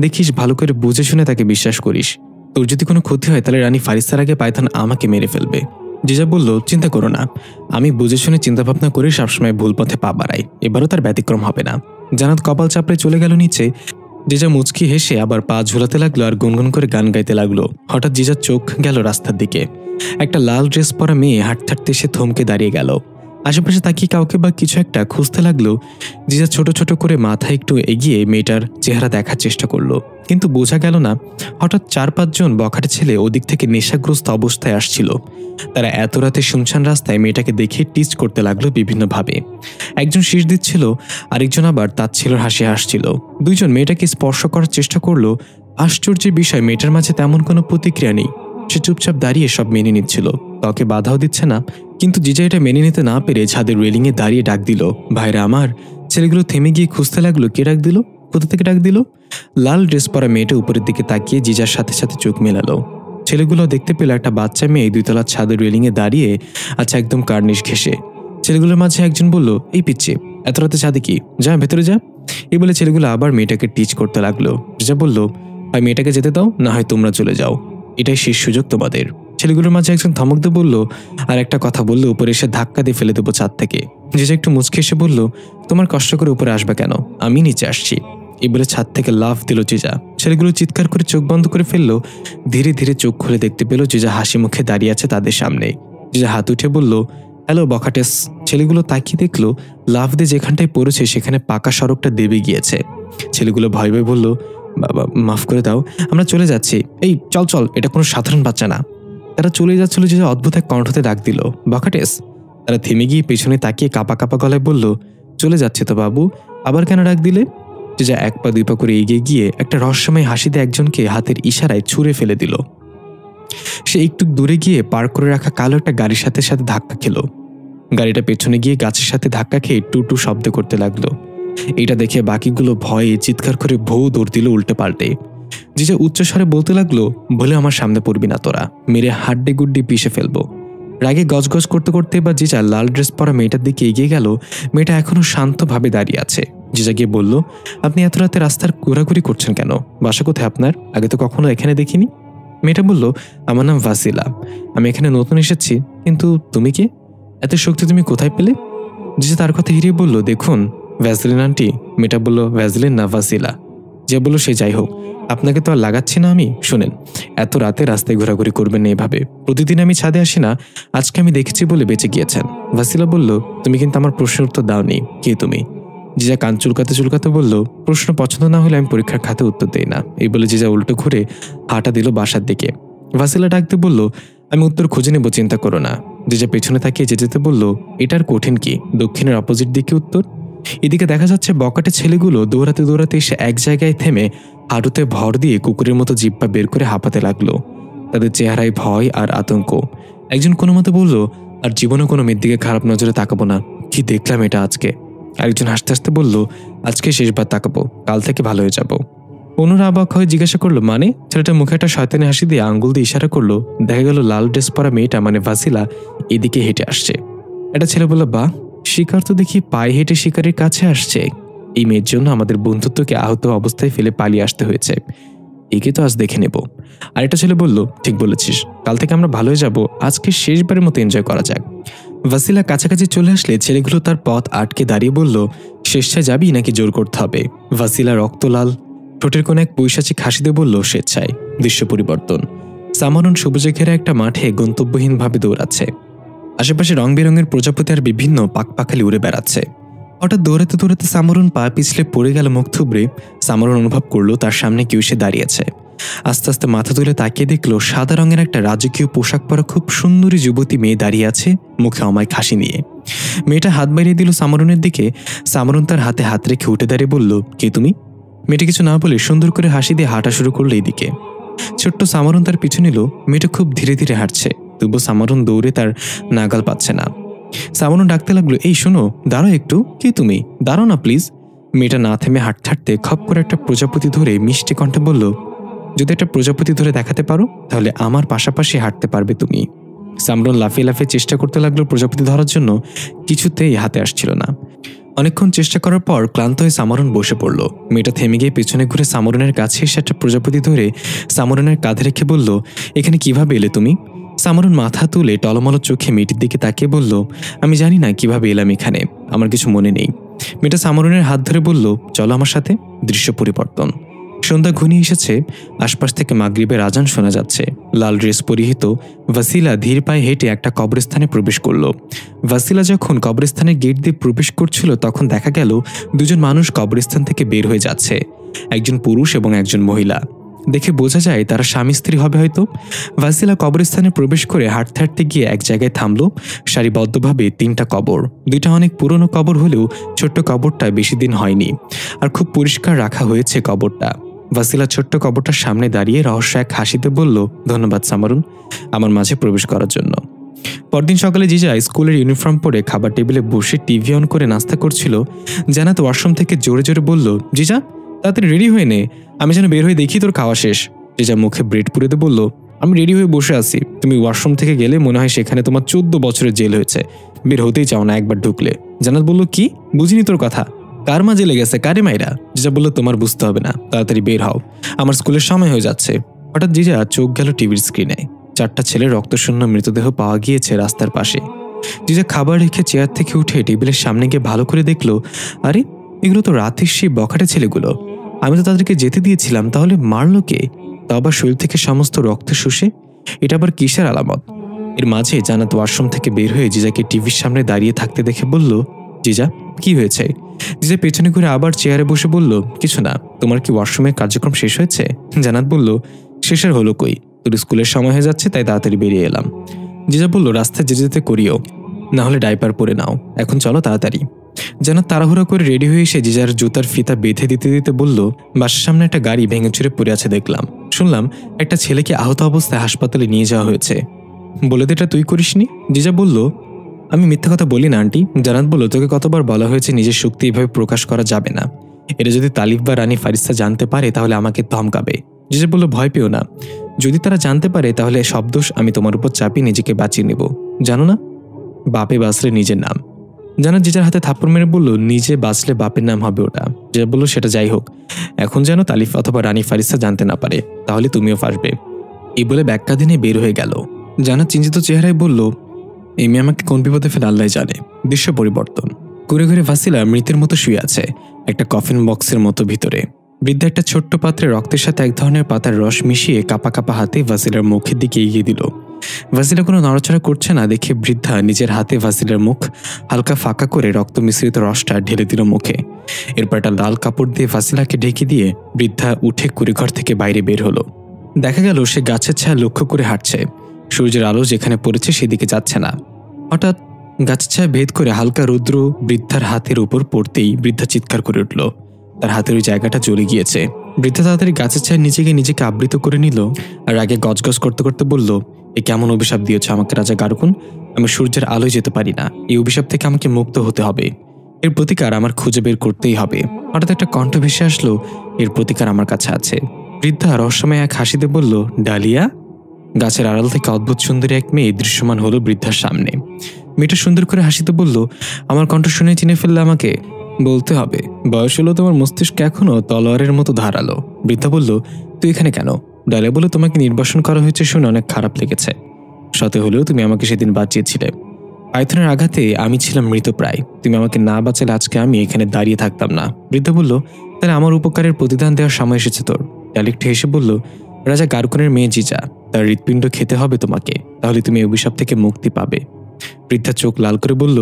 দেখিস, ভালো করে বুঝে শুনে তাকে বিশ্বাস করিস। তোর যদি কোনো ক্ষতি হয় তাহলে রানী ফারিস্তার আগে পাইথন আমাকে মেরে ফেলবে। জিজা বলল চিন্তা করো না, আমি বুঝে শুনে চিন্তাভাবনা করে সবসময় ভুল পথে পা বাড়াই, এবারও তার ব্যতিক্রম হবে না। জানাত কপাল চাপড়ে চলে গেল নিচে। জিজা মুচকি হেসে আবার পা ঝুলাতে লাগলো আর গুনগুন করে গান গাইতে লাগলো। হঠাৎ জিজার চোখ গেল রাস্তার দিকে। একটা লাল ড্রেস পরা মেয়ে হাঁটতে হাঁটতে সে থমকে দাঁড়িয়ে গেল। আশেপাশে তাকিয়ে কাউকে বা কিছু একটা খুঁজতে লাগলো। জিজা ছোট ছোট করে মাথা একটু এগিয়ে মেয়েটার চেহারা দেখার চেষ্টা করলো, কিন্তু বোঝা গেল না। হঠাৎ 4-5 জন বখাটে ছেলে ওদিক থেকে নেশাগ্রস্ত অবস্থায় আসছিল। তারা এত রাতে শুনশান রাস্তায় মেয়েটাকে দেখে টিচ করতে লাগলো বিভিন্নভাবে। একজন শীষ দিচ্ছিল, আরেকজন আবার তাচ্ছিল্যের হাসি হাসছিল। দুইজন মেয়েটাকে স্পর্শ করার চেষ্টা করলো। আশ্চর্যের বিষয়, মেয়েটার মাঝে তেমন কোনো প্রতিক্রিয়া নেই। সে চুপচাপ দাঁড়িয়ে সব মেনে নিচ্ছিল, কাউকে বাধাও দিচ্ছে না। কিন্তু জিজা এটা মেনে নিতে না পেরে ছাদের রেলিংয়ে দাঁড়িয়ে ডাক দিল, ভাইরা আমার। ছেলেগুলো থেমে গিয়ে খুঁজতে লাগলো কে ডাক দিল, কোথা থেকে ডাক দিল। লাল ড্রেস পরা মেয়েটা উপরের দিকে তাকিয়ে জিজার সাথে সাথে চোখ মেলালো। ছেলেগুলো দেখতে পেল একটা বাচ্চা মেয়ে 2 তলার ছাদের রেলিংয়ে দাঁড়িয়ে আছে, একদম কার্নিশ ঘেঁষে। ছেলেগুলোর মাঝে একজন বলল, এই পিচ্ছি, এত রাতে ছাদে কি, যা ভেতরে যা। এই বলে ছেলেগুলো আবার মেয়েটাকে টিচ করতে লাগলো। জিজা বলল, ভাই মেয়েটাকে যেতে দাও, না হয় তোমরা চলে যাও, এটাই শেষ সুযোগ তোমাদের। ছেলেগুলোর মাঝে একজন ধমক দিয়ে বলল, আর একটা কথা বললে উপরে এসে ধাক্কা দিয়ে ফেলে দেবো ছাদ থেকে। জিজা একটু মুচকে এসে বলল, তোমার কষ্ট করে উপরে আসবে কেন, আমি নিচে আসছি। এই বলে ছাদ থেকে লাফ দিল জিজা। ছেলেগুলো চিৎকার করে চোখ বন্ধ করে ফেললো। ধীরে ধীরে চোখ খুলে দেখতে পেল জিজা হাসি মুখে দাঁড়িয়ে আছে তাদের সামনে। জিজা হাত উঠে বলল, হ্যালো বখাটেস। ছেলেগুলো তাকিয়ে দেখলো লাফ দিয়ে যেখানটায় পড়েছে সেখানে পাকা সড়কটা দেবে গিয়েছে। ছেলেগুলো ভয় ভয় বলল, বাবা মাফ করে দাও, আমরা চলে যাচ্ছি। এই চল চল, এটা কোনো সাধারণ বাচ্চা না। তারা চলে যাচ্ছিল, যে অদ্ভুত এক কণ্ঠতে ডাক দিল, বখাটেস। তারা থেমে গিয়ে পেছনে তাকিয়ে কাপা কাপা গলায় বলল, চলে যাচ্ছে তো বাবু, আবার কেন ডাক দিলে? যে 1 পা 2 পা করে এগিয়ে গিয়ে একটা রহস্যময় হাসিতে একজনকে হাতের ইশারায় ছুঁড়ে ফেলে দিল। সে একটু দূরে গিয়ে পার্ক করে রাখা কালো একটা গাড়ির সাথে সাথে ধাক্কা খেল। গাড়িটা পেছনে গিয়ে গাছের সাথে ধাক্কা খেয়ে টু টু শব্দ করতে লাগলো। এটা দেখে বাকিগুলো ভয়ে চিৎকার করে ভৌ দৌড় দিল উল্টে পাল্টে। জিজা উচ্চস্বরে বলতে লাগলো, বলে আমার সামনে পড়বি না তোরা, মেরে হাড্ডি গুড্ডি পিষে ফেলবো। রাগে গজগজ করতে করতে এবার জিজা লাল ড্রেস পরা মেয়েটার দিকে এগিয়ে গেল। মেয়েটা এখনো শান্তভাবে দাঁড়িয়ে আছে। জিজা গিয়ে বলল, আপনি এত রাতে রাস্তার ঘোরাঘুরি করছেন কেন, বাসা কোথায় আপনার, আগে তো কখনো এখানে দেখিনি। মেয়েটা বলল, আমার নাম ভাসিলা, আমি এখানে নতুন এসেছি। কিন্তু তুমি কে, এত শক্তি তুমি কোথায় পেলে? জিজা তার কথা হিরিয়ে বলল, দেখুন ভ্যাসলিন আন্টি। মেয়েটা বলল, ভ্যাসলিন না ভাসিলা। যে বলল সে যাই হোক, আপনাকে তো আর লাগাচ্ছি না আমি। শোনেন, এত রাতে রাস্তায় ঘোরাঘুরি করবেন না এভাবে, প্রতিদিন আমি ছাদে আসি না, আজকে আমি দেখেছি বলে বেঁচে গিয়েছেন। ভাসিলা বলল, তুমি কিন্তু আমার প্রশ্নের উত্তর দাওনি, কে তুমি? জিজা কান চুলকাতে চুলকাতে বলল, প্রশ্ন পছন্দ না হলে আমি পরীক্ষার খাতে উত্তর দেই না। এই বলে জিজা উল্টো ঘুরে হাঁটা দিল বাসার দিকে। ভাসিলা ডাকতে বলল, আমি উত্তর খুঁজে নেব, চিন্তা করো না। জিজা পেছনে তাকিয়ে যেতে বলল, এটার কঠিন কি, দক্ষিণের অপোজিট দিকে উত্তর। এদিকে দেখা যাচ্ছে বকাটে ছেলেগুলো দৌড়াতে দৌড়াতে এসে এক জায়গায় থেমে হাঁটুতে ভর দিয়ে কুকুরের মতো জিব্বা বের করে হাঁপাতে লাগলো। তাদের চেহারায় ভয় আর আতঙ্ক। একজন কোনো মতে বলল, আর জীবনে কোনো মেয়ের দিকে খারাপ নজরে তাকাবো না, কি দেখলাম এটা আজকে। আরেকজন হাসতে হাসতে বলল, আজকে শেষবার তাকাবো, কাল থেকে ভালো হয়ে যাব। অন্যরা অবাক হয়ে জিজ্ঞাসা করলো, মানে? ছেলেটা মুখে একটা শয়তানি হাসি দিয়ে আঙ্গুল দিয়ে ইশারা করলো। দেখা গেল লাল ড্রেস পরা মেয়েটা মানে ভাসিলা এদিকে হেঁটে আসছে। একটা ছেলে বলল, বাহ, শিকার তো দেখি পায়ে হেঁটে শিকারের কাছে আসছে। এই মেয়ের জন্য আমাদের বন্ধুত্বকে আহত অবস্থায় ফেলে পালিয়ে আসতে হয়েছে, একে তো আজ দেখে নেব। আরেকটা ছেলে বলল, ঠিক বলেছিস, কাল থেকে আমরা ভালো হয়ে যাব, আজকে শেষবারের মতো এনজয় করা যাক। ভাসিলা কাছাকাছি চলে আসলে ছেলেগুলো তার পথ আটকে দাঁড়িয়ে বলল, স্বেচ্ছায় যাবি নাকি জোর করতে হবে? ভাসিলা রক্তলাল ঠোঁটের কোন এক পৈশাচিক হাসি দিয়ে বলল, স্বেচ্ছায়। দৃশ্য পরিবর্তন। সামারুন সবুজে ঘেরা একটা মাঠে গন্তব্যহীনভাবে দৌড়াচ্ছে। আশেপাশে রং বেরঙের প্রজাপতি আর বিভিন্ন পাকপাখালি উড়ে বেড়াচ্ছে। হঠাৎ দৌড়াতে দৌড়াতে সামারুন পা পিছলে পড়ে গেল মুখ থুবড়ে। সামারুন অনুভব করলো তার সামনে কেউ এসে দাঁড়িয়েছে। আস্তে আস্তে মাথা তুলে তাকিয়ে দেখলো সাদা রঙের একটা রাজকীয় পোশাক পরা খুব সুন্দরী যুবতী মেয়ে দাঁড়িয়ে আছে, মুখে অমায়িক হাসি নিয়ে। মেয়েটা হাত বাড়িয়ে দিল সামারুনের দিকে। সামারুন তার হাতে হাত রেখে উঠে দাঁড়িয়ে বলল, কে তুমি? মেয়েটা কিছু না বলে সুন্দর করে হাসি দিয়ে হাঁটা শুরু করলো এইদিকে। ছোট্ট সামারুন তার পিছু নিল। মেয়েটা খুব ধীরে ধীরে হাঁটছে, তবুও সামারুন দৌড়ে তার নাগাল পাচ্ছে না। সামারুন ডাকতে লাগলো, এই শোনো, দাঁড়াও একটু, কে তুমি? দাঁড়াও না প্লিজ। মেয়েটা না থেমে হাঁটতে হাঁটতে খপ করে একটা প্রজাপতি ধরে মিষ্টি কণ্ঠে বলল, যদি একটা প্রজাপতি ধরে দেখাতে পারো তাহলে আমার পাশাপাশি হাঁটতে পারবে তুমি। সামরুন লাফিয়ে লাফিয়ে চেষ্টা করতে লাগলো প্রজাপতি ধরার জন্য, কিছুতেই হাতে আসছিল না। অনেকক্ষণ চেষ্টা করার পর ক্লান্ত হয়ে সামরুন বসে পড়ল। মেয়েটা থেমে গিয়ে পেছনে ঘুরে সামরুনের কাছে এসে একটা প্রজাপতি ধরে সামরুনের কাঁধে রেখে বলল, এখানে কিভাবে এলে তুমি? সামরুন মাথা তুলে টলমল চোখে মেয়েটির দিকে তাকিয়ে বলল, আমি জানি না কিভাবে এলাম এখানে, আমার কিছু মনে নেই। মেয়েটা সামরুনের হাত ধরে বলল, চলো আমার সাথে। দৃশ্য পরিবর্তন। সন্ধ্যা ঘনিয়ে এসেছে। আশপাশ থেকে মাগরিবের আজান শোনা যাচ্ছে। লাল ড্রেস পরিহিত ভাসিলা ধীর পায়ে হেঁটে একটা কবরস্থানে প্রবেশ করল। ভাসিলা যখন কবরস্থানের গেট দিয়ে প্রবেশ করছিল তখন দেখা গেল দুজন মানুষ কবরস্থান থেকে বের হয়ে যাচ্ছে, একজন পুরুষ এবং একজন মহিলা। দেখে বোঝা যায় তারা স্বামী স্ত্রী হবে হয়তো। ভাসিলা কবরস্থানে প্রবেশ করে হাঁটতে হাঁটতে গিয়ে এক জায়গায় থামল। সারিবদ্ধভাবে 3টা কবর। 2টা অনেক পুরনো কবর হলেও ছোট্ট কবরটা বেশি দিন হয়নি, আর খুব পরিষ্কার রাখা হয়েছে কবরটা। ভাসিলা ছোট্ট কবরটার সামনে দাঁড়িয়ে রহস্য এক হাসিতে বলল, ধন্যবাদ সামরুন আমার মাঝে প্রবেশ করার জন্য। পরদিন সকালে জিজা স্কুলের ইউনিফর্ম পরে খাবার টেবিলে বসে টিভি অন করে নাস্তা করছিল। জান্নাত ওয়াশরুম থেকে জোরে জোরে বলল, জিজা তাড়াতাড়ি রেডি হয়ে নে, আমি যেন বের হয়ে দেখি তোর খাওয়া শেষ। জিজা মুখে ব্রেড পুরেতে বলল, আমি রেডি হয়ে বসে আছি, তুমি ওয়াশরুম থেকে গেলে মনে হয় সেখানে তোমার 14 বছরের জেল হয়েছে, বের হতেই চাও না একবার ঢুকলে। জান্নাত বলল, কি বুঝিনি তোর কথা, কার মাঝে লেগেছে, কারে মাইরা? জিজা বলল, তোমার বুঝতে হবে না, তাড়াতাড়ি বের হও, আমার স্কুলের সময় হয়ে যাচ্ছে। হঠাৎ জিজা চোখ গেল টিভির স্ক্রিনে। 4টা ছেলের রক্তশূন্য মৃতদেহ পাওয়া গিয়েছে রাস্তার পাশে। জিজা খাবার রেখে চেয়ার থেকে উঠে টেবিলের সামনে গিয়ে ভালো করে দেখলো, আরে এগুলো তো রাতের সেই বখাটে ছেলেগুলো, আমি তো তাদেরকে যেতে দিয়েছিলাম, তাহলে মারলো কে? তা আবার শরীর থেকে সমস্ত রক্ত শুষে, এটা আবার কিসের আলামত? এর মাঝে জান্নাত ওয়াশরুম থেকে বের হয়ে জিজাকে টিভির সামনে দাঁড়িয়ে থাকতে দেখে বলল, জিজা কি হয়েছে? জিজা পেছনে ঘুরে আবার চেয়ারে বসে বলল, কিছু না, তোমার কি ওয়াশরুমের কার্যক্রম শেষ হয়েছে? জান্নাত বলল, শেষের হলো কই, তোর স্কুলের সময় হয়ে যাচ্ছে তাই তাড়াতাড়ি বেরিয়ে এলাম। জিজা বলল, রাস্তায় যেতে যেতে করিও, না হলে ডাইপার পরে নাও, এখন চলো তাড়াতাড়ি। জান্নাত তাড়াহুড়া করে রেডি হয়ে এসে জিজার জুতার ফিতা বেঁধে দিতে দিতে বলল, বাসার সামনে একটা গাড়ি ভেঙে চুরে পড়ে আছে দেখলাম, শুনলাম একটা ছেলেকে আহত অবস্থায় হাসপাতালে নিয়ে যাওয়া হয়েছে। বলে দে এটা তুই করিসনি? জিজা বলল, আমি মিথ্যা কথা বলি না আন্টি। জান্নাত বলল, তোকে কতবার বলা হয়েছে নিজের শক্তি এভাবে প্রকাশ করা যাবে না, এটা যদি তালিফ বা রানী ফারিস্তা জানতে পারে তাহলে আমাকে ধমকাবে। জিজা বলল, ভয় পেও না, যদি তারা জানতে পারে তাহলে সব দোষ আমি তোমার উপর চাপিয়ে নিজেকে বাঁচিয়ে নেব, জানো না, বাপে বাঁচলে নিজের নাম। জান্নাত জিজার হাতে থাপ্পড় মেরে বলল, নিজে বাঁচলে বাপের নাম হবে ওটা। জিজা বলল, সেটা যাই হোক, এখন যেন তালিফ অথবা রানী ফারিস্তা জানতে না পারে, তাহলে তুমিও ফাঁসবে। এই বলে ব্যাগটা দিনে বের হয়ে গেল। জান্নাত চিন্তিত চেহারায় বলল, এই মেয়ে আমাকে কোন বিপদে ফেলে আল্লাহ জানে। দৃশ্য পরিবর্তন। ঘুরে ঘুরে ভাসিলা মৃতের মতো শুয়ে আছে একটা কফিন বক্সের মতো ভিতরে। বৃদ্ধা একটা ছোট্ট পাত্রে রক্তের সাথে এক ধরনের পাতার রস মিশিয়ে কাপা কাপা হাতে ভাসিলার মুখের দিকে এগিয়ে দিল। ভাসিলা কোনো নড়াচড়া করছে না দেখে বৃদ্ধা নিজের হাতে ভাসিলার মুখ হালকা ফাঁকা করে রক্ত মিশ্রিত রসটা ঢেলে দিল মুখে। এরপর একটা লাল কাপড় দিয়ে ভাসিলাকে ঢেকে দিয়ে বৃদ্ধা উঠে কুড়িঘর থেকে বাইরে বের হলো। দেখা গেল সে গাছের ছায়া লক্ষ্য করে হাঁটছে। সূর্যের আলো যেখানে পড়েছে সেদিকে যাচ্ছে না। হঠাৎ গাছের ছায়া ভেদ করে হালকা রৌদ্র বৃদ্ধার হাতের উপর পড়তেই বৃদ্ধা চিৎকার করে উঠল। তার হাতের ওই জায়গাটা জ্বলে গিয়েছে। বৃদ্ধা তাড়াতাড়ি গাছের ছায়া নিচে গিয়ে নিজেকে আবৃত করে নিল আর আগে গজগজ করতে করতে বলল, এ কেমন অভিশাপ দিয়েছ আমাকে রাজা গারকুন? আমি সূর্যের আলোয় যেতে পারি না, এই অভিশাপ থেকে আমাকে মুক্ত হতে হবে, এর প্রতিকার আমার খুঁজে বের করতেই হবে। হঠাৎ একটা কণ্ঠ ভেসে আসলো, এর প্রতিকার আমার কাছে আছে। বৃদ্ধা রহস্যময় এক হাসিতে বলল, ডালিয়া। গাছের আড়াল থেকে অদ্ভুত সুন্দরী এক মেয়ে দৃশ্যমান হলো বৃদ্ধার সামনে। মেয়েটা সুন্দর করে হাসিতে বলল, আমার কণ্ঠ শুনে চিনে ফেললে আমাকে? বলতে হবে, বয়স হলো তোমার মস্তিষ্ক এখনো তলোয়ারের মতো ধারালো। বৃদ্ধা বলল, তুই এখানে কেন? ডালিয়া বলে, তোমাকে নির্বাসন করা হয়েছে শুনে অনেক খারাপ লেগেছে। সতে হলেও তুমি আমাকে সেদিন বাঁচিয়েছিলে। পাইথনের আঘাতে আমি ছিলাম মৃতপ্রায়, তুমি আমাকে না বাঁচালে আজকে আমি এখানে দাঁড়িয়ে থাকতাম না। বৃদ্ধা বলল, তাহলে আমার উপকারের প্রতিদান দেওয়ার সময় এসেছে তোর। ডালিয়া একটু হেসে বলল, রাজা গারকুনের মেয়ে জিজা, তার হৃৎপিণ্ড খেতে হবে তোমাকে, তাহলে তুমি অভিশাপ থেকে মুক্তি পাবে। বৃদ্ধা চোখ লাল করে বলল,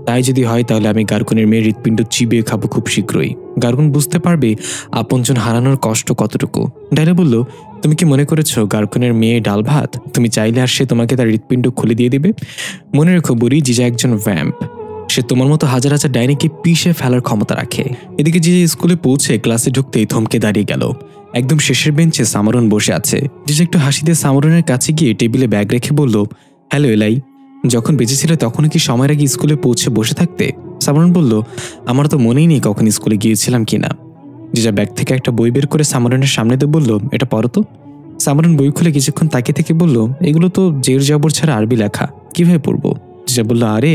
তাই যদি হয় তাহলে আমি গারকুনের মেয়ের হৃৎপিণ্ড চিবিয়ে খাবো খুব শীঘ্রই। গারকুন বুঝতে পারবে আপনজন হারানোর কষ্ট কতটুকু। ডালিয়া বলল, তুমি কি মনে করেছো গারকুনের মেয়ে ডাল ভাত? তুমি চাইলে আর সে তোমাকে তার হৃৎপিণ্ড খুলে দিয়ে দিবে? মনে রেখো বুড়ি, জিজা একজন ভ্যাম্প, সে তোমার মতো হাজার হাজার ডাইনিকে পিষে ফেলার ক্ষমতা রাখে। এদিকে জিজা স্কুলে পৌঁছে ক্লাসে ঢুকতেই থমকে দাঁড়িয়ে গেল। একদম শেষের বেঞ্চে সামরন বসে আছে। জিজা একটু হাসি দিয়ে সামরনের কাছে গিয়ে টেবিলে ব্যাগ রেখে বলল, হ্যালো এলাই, যখন বেঁচে ছিল তখন কি সময়ের আগে স্কুলে পৌঁছে বসে থাকতে? সামরন বলল, আমার তো মনেই নেই কখন স্কুলে গিয়েছিলাম কিনা। জিজা ব্যাগ থেকে একটা বই বের করে সামরনের সামনে দিয়ে বলল, এটা পড়ো তো। সামরন বই খুলে কিছুক্ষণ তাকিয়ে থেকে বলল, এগুলো তো জের জবর ছাড়া আরবি লেখা, কিভাবে পড়বো? জিজা বলল, আরে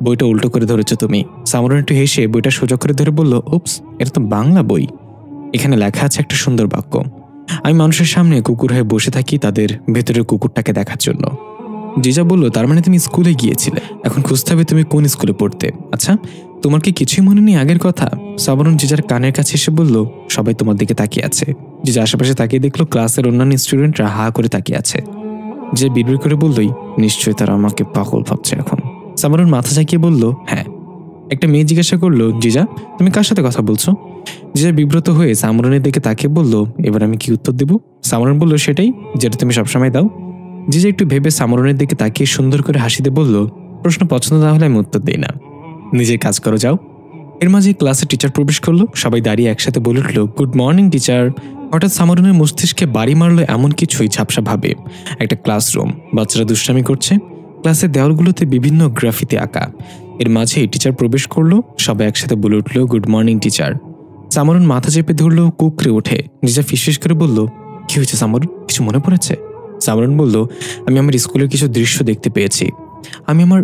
বইটা উল্টো করে ধরেছো তুমি। সামরন একটু হেসে বইটা সোজা করে ধরে বলল, উপস, এটা তো বাংলা বই। এখানে লেখা আছে একটা সুন্দর বাক্য, আমি মানুষের সামনে কুকুর হয়ে বসে থাকি তাদের ভেতরের কুকুরটাকে দেখার জন্য। জিজা বলল, তার মানে তুমি স্কুলে গিয়েছিলে, এখন খুঁজতে হবে তুমি কোন স্কুলে পড়তে। আচ্ছা, তোমার কি কিছুই মনে নেই আগের কথা? সামরন জিজার কানের কাছে এসে বলল, সবাই তোমার দিকে তাকিয়ে আছে। জিজা আশেপাশে তাকিয়ে দেখলো ক্লাসের অন্যান্য স্টুডেন্টরা হা করে তাকিয়ে আছে। যে বিড়বিড় করে বললই, নিশ্চয়ই তারা আমাকে পাগল ভাবছে এখন। সামরন মাথা ঝাঁকিয়ে বলল, হ্যাঁ। একটা মেয়ে জিজ্ঞাসা করলো, জিজা তুমি কার সাথে কথা বলছো? জিজা বিব্রত হয়ে সামরনের দিকে তাকিয়ে বলল, এবার আমি কি উত্তর দেব? সামরন বলল, সেটাই যেটা তুমি সবসময় দাও। জিজা একটু ভেবে সামরনের দিকে তাকিয়ে সুন্দর করে হাসিতে বলল, প্রশ্ন পছন্দ না হলে আমি উত্তর দিই না, নিজের কাজ করো যাও। এর মাঝে ক্লাসে টিচার প্রবেশ করলো। সবাই দাঁড়িয়ে একসাথে বলে উঠল, গুড মর্নিং টিচার। হঠাৎ সামরনের মস্তিষ্কে বাড়ি মারলো এমন কিছুই ঝাপসা ভাবে। একটা ক্লাসরুম, বাচ্চারা দুষ্টামি করছে, ক্লাসের দেওয়ালগুলোতে বিভিন্ন গ্রাফিতে আঁকা। এর মাঝে টিচার প্রবেশ করলো। সবাই একসাথে বলে উঠল, গুড মর্নিং টিচার। সামরন মাথা চেপে ধরলো, কুকড়ে ওঠে। জিজা ফিসফিস করে বলল, কি হয়েছে সামরন, কিছু মনে পড়েছে? সামরন বলল, আমি আমার স্কুলের কিছু দৃশ্য দেখতে পেয়েছি, আমি আমার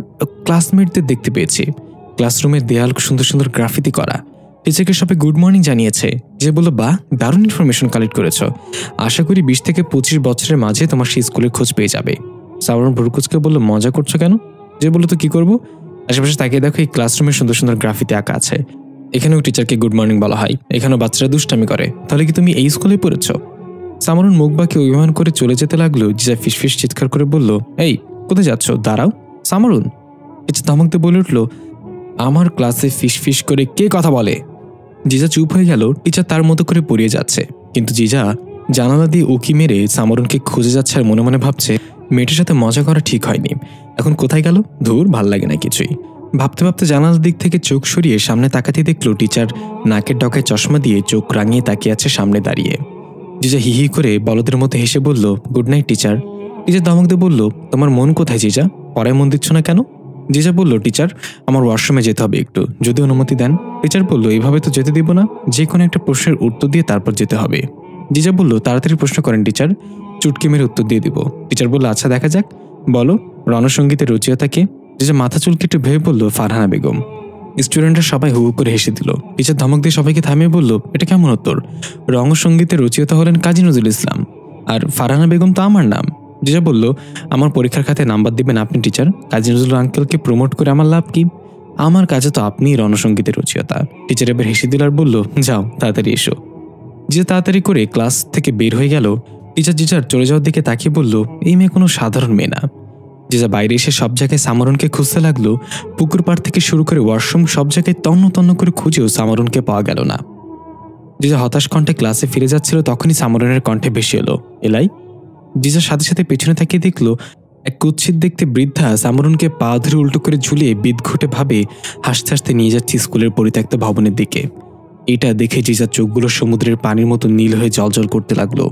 ক্লাসমেটদের দেখতে পেয়েছি। ক্লাসরুমের দেয়াল সুন্দর সুন্দর গ্রাফিতি করা। টিচারকে সবাই গুড মর্নিং জানিয়েছে। যে বলল, বাহ, দারুণ ইনফরমেশন কালেক্ট করেছ, আশা করি 20 থেকে 25 বছরের মাঝে তোমার সেই স্কুলের খোঁজ পেয়ে যাবে। সামরন ভুরকুচকে বলল, মজা করছো কেন? যে বলল, তো কি করবো, আশেপাশে তাকিয়ে দেখো এই ক্লাসরুমে সুন্দর সুন্দর গ্রাফিতি আঁকা আছে, এখানেও টিচারকে গুড মর্নিং বলা হয়, এখানেও বাচ্চারা দুষ্টামি করে, তাহলে কি তুমি এই স্কুলে পড়েছ? সামরন মুখ বাঁকিয়ে অভিমান করে চলে যেতে লাগলো। জিজা ফিসফিস চিৎকার করে বলল, এই কোথায় যাচ্ছ, দাঁড়াও। সামরন কিছু ধমক দিয়ে বলে উঠল, আমার ক্লাসে ফিসফিস করে কে কথা বলে? জিজা চুপ হয়ে গেল। টিচার তার মতো করে পড়িয়ে যাচ্ছে, কিন্তু জিজা জানালা দিয়ে উকি মেরে সামরনকে খুঁজে যাচ্ছে আর মনে মনে ভাবছে, মেয়েটার সাথে মজা করা ঠিক হয়নি, এখন কোথায় গেল, ধুর, ভাল লাগে না কিছুই। ভাবতে ভাবতে জানালার দিক থেকে চোখ সরিয়ে সামনে তাকাতে দেখলো টিচার নাকের ডগায় চশমা দিয়ে চোখ রাঙিয়ে তাকিয়ে আছে সামনে দাঁড়িয়ে। জিজা হি হি করে বলদের মতো হেসে বলল, গুড নাইট টিচার। টিচার ধমক দিয়ে বলল, তোমার মন কোথায় জিজা, পড়ায় মন দিচ্ছ না কেন? জিজা বলল, টিচার আমার ওয়াশরুমে যেতে হবে একটু, যদি অনুমতি দেন। টিচার বলল, এইভাবে তো যেতে দিব না, যে কোনো একটা প্রশ্নের উত্তর দিয়ে তারপর যেতে হবে। জিজা বলল, তাড়াতাড়ি প্রশ্ন করেন টিচার, চুটকি মেরে উত্তর দিয়ে দিব। টিচার বলল, আচ্ছা দেখা যাক, বলো রণসঙ্গীতের রচয়িতা কে? জিজা মাথা চুলকে একটু ভেবে বলল, ফারহানা বেগম। স্টুডেন্টরা সবাই হু হু করে হেসে দিল। টিচার ধমক দিয়ে সবাইকে থামিয়ে বলল, এটা কেমন উত্তর? রণসঙ্গীতের রচয়িতা হলেন কাজী নজরুল ইসলাম, আর ফারহানা বেগম তো আমার নাম। জিজা বলল, আমার পরীক্ষার খাতায় নাম্বার দিবেন আপনি টিচার, কাজী নজরুল আঙ্কেলকে প্রমোট করে আমার লাভ কি? আমার কাজে তো আপনিই রণসঙ্গীতের রচয়িতা। টিচার এবার হেসে দিল আর বলল, যাও তাড়াতাড়ি এসো। জিজা তাড়াতাড়ি করে ক্লাস থেকে বের হয়ে গেল। টিচার জিজার চলে যাওয়ার দিকে তাকিয়ে বলল, এই মেয়ে কোনো সাধারণ মেয়ে না। জিজা বাইরে এসে সব জায়গায় সামরনকে খুঁজতে লাগলো। পুকুর পাড় থেকে শুরু করে ওয়াশরুম, সব জায়গায় তন্ন তন্ন করে খুঁজেও সামরনকে পাওয়া গেল না। জিজা হতাশ কণ্ঠে ক্লাসে ফিরে যাচ্ছিল, তখনই সামরনের কণ্ঠে ভেসে এলো, এলাই। জিজার সাথে সাথে পেছনে তাকিয়ে দেখলো এক কুৎসিত দেখতে বৃদ্ধা সামরনকে পা ধরে উল্টো করে ঝুলিয়ে বিদঘুটে ভাবে হাসতে হাসতে নিয়ে যাচ্ছে স্কুলের পরিত্যক্ত ভবনের দিকে। এটা দেখে জিজার চোখগুলো সমুদ্রের পানির মতো নীল হয়ে জলজল করতে লাগলো।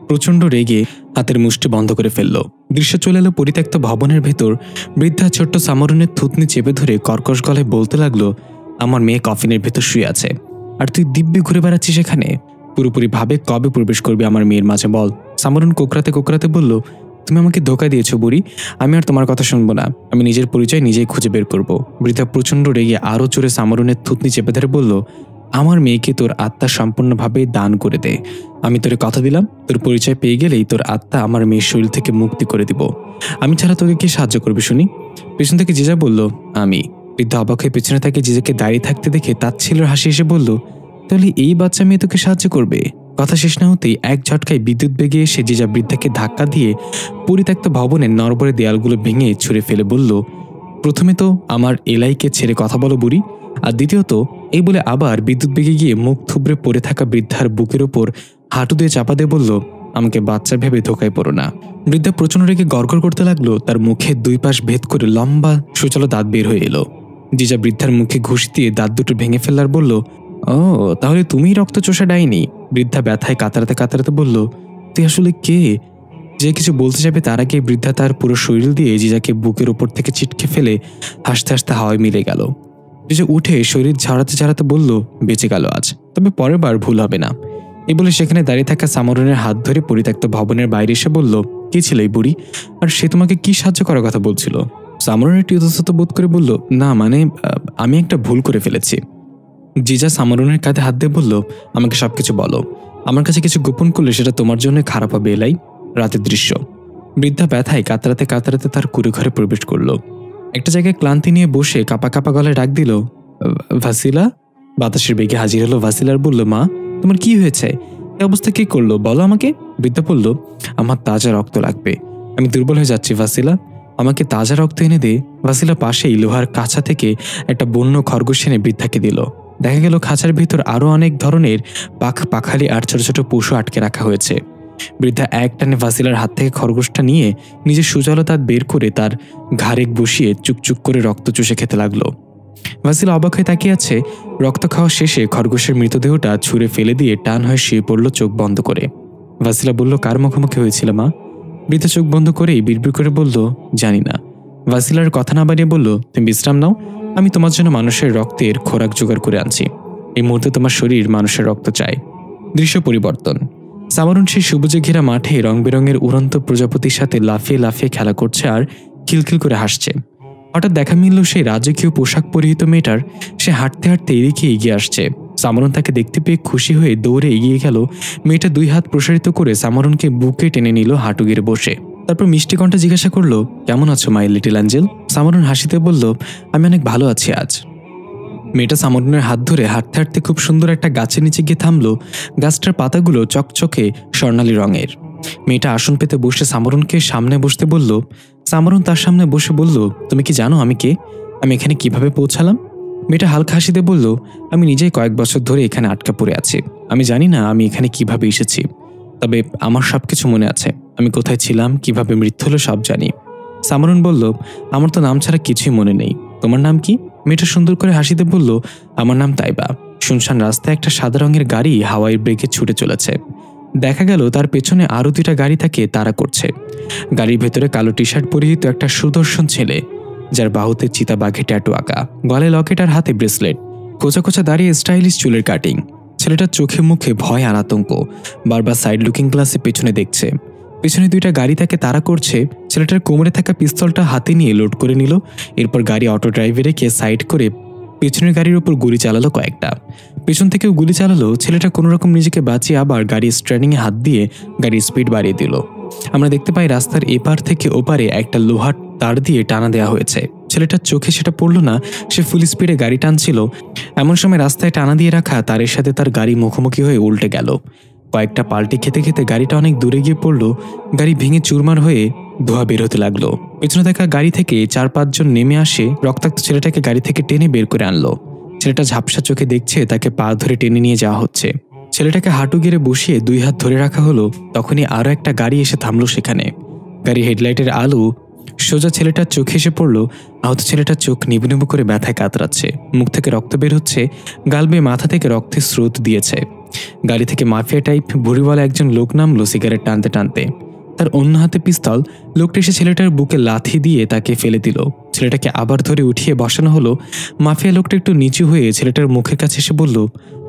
প্রচণ্ড রেগে হাতের মুষ্টি বন্ধ করে ফেলল। দৃশ্য চলে এলো পরিত্যক্ত ভবনের ভেতর। বৃদ্ধা ছোট্ট সামরনের থুতনি চেপে ধরে কর্কশ গলায় বলতে লাগলো, আমার মেয়ে কফিনের ভেতর শুয়ে আছে, আর তুই দিব্যি ঘুরে বেড়াচ্ছিস এখানে। পুরোপুরি ভাবে কবে প্রবেশ করবি আমার মেয়ের মাঝে বল? সামরন কোকড়াতে কোকড়াতে বলল, তুমি আমাকে ধোকা দিয়েছো বুড়ি, আমি আর তোমার কথা শুনবো না, আমি নিজের পরিচয় নিজেই খুঁজে বের করব। বৃদ্ধা প্রচণ্ড রেগে আরও জোরে সামরনের থুতনি চেপে ধরে বলল, আমার মেয়েকে তোর আত্মা সম্পূর্ণভাবে দান করে দে। আমি তোরে কথা দিলাম, তোর পরিচয় পেয়ে গেলেই তোর আত্মা আমার মেয়ের শরীর থেকে মুক্তি করে দিব। আমি ছাড়া তোকে কি সাহায্য করবে শুনি? পেছন থেকে জিজা বলল, আমি। বৃদ্ধা অবাক হয়ে পেছনে তাকে জিজাকে দাঁড়িয়ে থাকতে দেখে তাচ্ছিল্যের হাসি এসে বলল, তাহলে এই বাচ্চা মেয়ে তোকে সাহায্য করবে? কথা শেষ না হতেই এক ঝটকায় বিদ্যুৎ বেগে এসে জিজা বৃদ্ধাকে ধাক্কা দিয়ে পরিত্যক্ত ভবনের নড়বড়ে দেয়ালগুলো ভেঙে ছুঁড়ে ফেলে বলল, প্রথমে তো আমার এলাইকে ছেড়ে কথা বলো বুড়ি, আর দ্বিতীয়ত এই বলে আবার বিদ্যুৎ বেগে গিয়ে মুখ থুবড়ে পড়ে থাকা বৃদ্ধার বুকের ওপর হাঁটু দিয়ে চাপা দিয়ে বলল, আমাকে বাচ্চা ভেবে ধোকায় পড়ো না। বৃদ্ধা প্রচণ্ড রেগে গড়গড় করতে লাগলো। তার মুখের দুই পাশ ভেদ করে লম্বা সুচালো দাঁত বের হয়ে এলো। জিজা বৃদ্ধার মুখে ঘুষ দিয়ে দাঁত দুটো ভেঙে ফেললার বলল, ও তাহলে তুমিই রক্ত চোষা ডাইনি। বৃদ্ধা ব্যথায় কাতরাতে কাতরাতে বলল, তুই আসলে কে? যে কিছু বলতে যাবে তার আগে বৃদ্ধা তার পুরো শরীর দিয়ে জিজাকে বুকের উপর থেকে ছিটকে ফেলে হাসতে হাসতে হাওয়ায় মিলে গেল। যে উঠে শরীর ঝাড়াতে ঝাড়াতে বলল, বেঁচে গেল আজ, তবে পরের বার ভুল হবে না। এই বলে সেখানে দাঁড়িয়ে থাকা সামরনের হাত ধরে পরিত্যক্ত ভবনের বাইরে এসে বলল, কে ছিল এই বুড়ি, আর সে তোমাকে কি সাহায্য করার কথা বলছিল? সামরন একটু ইতস্তত বোধ করে বলল, না মানে আমি একটা ভুল করে ফেলেছি। জিজা সামরনের কাঁধে হাত দিয়ে বলল, আমাকে সবকিছু বলো, আমার কাছে কিছু গোপন করলে সেটা তোমার জন্য খারাপ হবে। এলাই রাতের দৃশ্য। বৃদ্ধা ব্যথায় কাতরাতে কাতরাতে তার কুড়ে ঘরে প্রবেশ করলো। একটা জায়গায় ক্লান্তি নিয়ে বসে কাপা কাপা গলায় ডাক দিল, ভাসিলা। বাতাসের বেগে হাজির হলো ভাসিলার, বলল, মা তোমার কি হয়েছে? এই অবস্থা কি করলো বলো আমাকে। বৃদ্ধা বলল, আমার তাজা রক্ত লাগবে, আমি দুর্বল হয়ে যাচ্ছি ভাসিলা, আমাকে তাজা রক্ত এনে দে। ভাসিলা পাশেই লোহার কাছা থেকে একটা বন্য খরগোশ এনে বৃদ্ধাকে দিল। দেখা গেল খাঁচার ভিতর আরো অনেক ধরনের পাখালি আর ছোট ছোট পশু আটকে রাখা হয়েছে। বৃদ্ধা এক টানে ভাসিলার হাত থেকে খরগোশটা নিয়ে নিজের সুজলা দাঁত বের করে তার ঘাড়ে বসিয়ে চুকচুক করে রক্ত চুষে খেতে লাগলো। ভাসিলা অবাক হয়ে তাকিয়ে আছে। রক্ত খাওয়া শেষে খরগোশের মৃতদেহটা ছুঁড়ে ফেলে দিয়ে টান হয়ে শুয়ে পড়ল চোখ বন্ধ করে। ভাসিলা বলল, কার মুখোমুখি হয়েছিল মা? বৃদ্ধা চোখ বন্ধ করেই বিড়বিড় করে বলল, জানি না। ভাসিলার কথা না বাড়িয়ে বলল, তুমি বিশ্রাম নাও, আমি তোমার জন্য মানুষের রক্তের খোরাক জোগাড় করে আনছি। এই মুহূর্তে তোমার শরীর মানুষের রক্ত চায়। দৃশ্য পরিবর্তন। সামরন সেই সবুজে ঘেরা মাঠে রং বেরঙের উড়ন্ত প্রজাপতির সাথে লাফিয়ে লাফিয়ে খেলা করছে আর খিলখিল করে হাসছে। হঠাৎ দেখা মিলল সেই রাজকীয় পোশাক পরিহিত মেয়েটার। সে হাঁটতে হাঁটতে এদিকে এগিয়ে আসছে। সামরন তাকে দেখতে পেয়ে খুশি হয়ে দৌড়ে এগিয়ে গেল। মেয়েটা দুই হাত প্রসারিত করে সামরনকে বুকে টেনে নিল হাঁটু গেড়ে বসে। তারপর মিষ্টি কণ্ঠে জিজ্ঞাসা করলো, কেমন আছো মাই লিটল অ্যাঞ্জেল? সামরন হাসিতে বলল, আমি অনেক ভালো আছি আজ। মেয়েটা সামরনের হাত ধরে হাঁটতে হাঁটতে খুব সুন্দর একটা গাছের নিচে গিয়ে থামলো। গাছটার পাতাগুলো চকচকে স্বর্ণালী রঙের। মেয়েটা আসন পেতে বসে সামরনকে সামনে বসতে বলল। সামরন তার সামনে বসে বলল, তুমি কি জানো আমি কে? আমি এখানে কিভাবে পৌঁছালাম? মেয়েটা হালকা হাসিতে বলল, আমি নিজেই কয়েক বছর ধরে এখানে আটকা পড়ে আছি। আমি জানি না আমি এখানে কিভাবে এসেছি, তবে আমার সবকিছু মনে আছে। আমি কোথায় ছিলাম, কিভাবে মৃত্যু হলো সব জানি। সামরন বলল, আমার তো নাম ছাড়া কিছুই মনে নেই। তোমার নাম কি? মেয়েটা সুন্দর করে হাসিতে বলল, আমার নাম তাইবা। শুনশান রাস্তায় একটা সাদা রঙের গাড়ি হাওয়াই ব্রেকে ছুটে চলেছে। দেখা গেল তার পেছনে আরো দুইটা গাড়ি তাকে তাড়া করছে। গাড়ির ভেতরে কালো টি শার্ট পরিহিত একটা সুদর্শন ছেলে, যার বাহুতে চিতাবাঘে ট্যাটু আঁকা, গলায় লকেট আর হাতে ব্রেসলেট, কোচা কোচা দাঁড়িয়ে স্টাইলিশ চুলের কাটিং। ছেলেটার চোখে মুখে ভয় আর আতঙ্ক। বারবার সাইড লুকিং গ্লাসে পেছনে দেখছে। পেছনে দুইটা গাড়ি তাকে তাড়া করছে। ছেলেটার কোমরে থাকা পিস্তলটা হাতে নিয়ে লোড করে নিল। এরপর গাড়ি অটো ড্রাইভে রেখে সাইড করে পেছনের গাড়ির উপর গুলি চালালো কয়েকটা। পেছন থেকেও গুলি চালালো। ছেলেটা কোনোরকম নিজেকে বাঁচিয়ে আবার গাড়ির স্ট্যান্ডিংয়ে হাত দিয়ে গাড়ির স্পিড বাড়িয়ে দিল। আমরা দেখতে পাই রাস্তার এপার থেকে ওপারে একটা লোহার তার দিয়ে টানা দেওয়া হয়েছে। ছেলেটার চোখে সেটা পড়ল না, সে ফুল স্পিডে গাড়ি টানছিল। এমন সময় রাস্তায় টানা দিয়ে রাখা তারের সাথে তার গাড়ি মুখোমুখি হয়ে উল্টে গেল। কয়েকটা পাল্টি খেতে খেতে গাড়িটা অনেক দূরে গিয়ে পড়ল। গাড়ি ভেঙে চুরমার হয়ে ধোঁয়া বের হতে লাগলো। পেছনে থাকা গাড়ি থেকে 4-5 জন নেমে আসে, রক্তাক্ত ছেলেটাকে গাড়ি থেকে টেনে বের করে আনলো। ছেলেটা ঝাপসা চোখে দেখছে তাকে পা ধরে টেনে নিয়ে যাওয়া হচ্ছে। ছেলেটাকে হাঁটু গেড়ে বসিয়ে 2 হাত ধরে রাখা হলো। তখনই আরো একটা গাড়ি এসে থামলো সেখানে। গাড়ি হেডলাইটের আলো সোজা ছেলেটার চোখে এসে পড়ল। আহত ছেলেটার চোখ নিবু নিবু করে ব্যথায় কাতরাচ্ছে, মুখ থেকে রক্ত বের হচ্ছে, গাল বেয়ে মাথা থেকে রক্তের স্রোত দিয়েছে। গাড়ি থেকে মাফিয়া টাইপ ভুড়িওয়ালা একজন লোক নামলো সিগারেট টানতে টানতে। তার অন্য হাতে পিস্তল। লোকটা এসে ছেলেটার বুকে লাথি দিয়ে তাকে ফেলে দিল। ছেলেটাকে আবার ধরে উঠিয়ে বসানো হলো। মাফিয়া লোকটা একটু নিচু হয়ে ছেলেটার মুখের কাছে এসে বলল,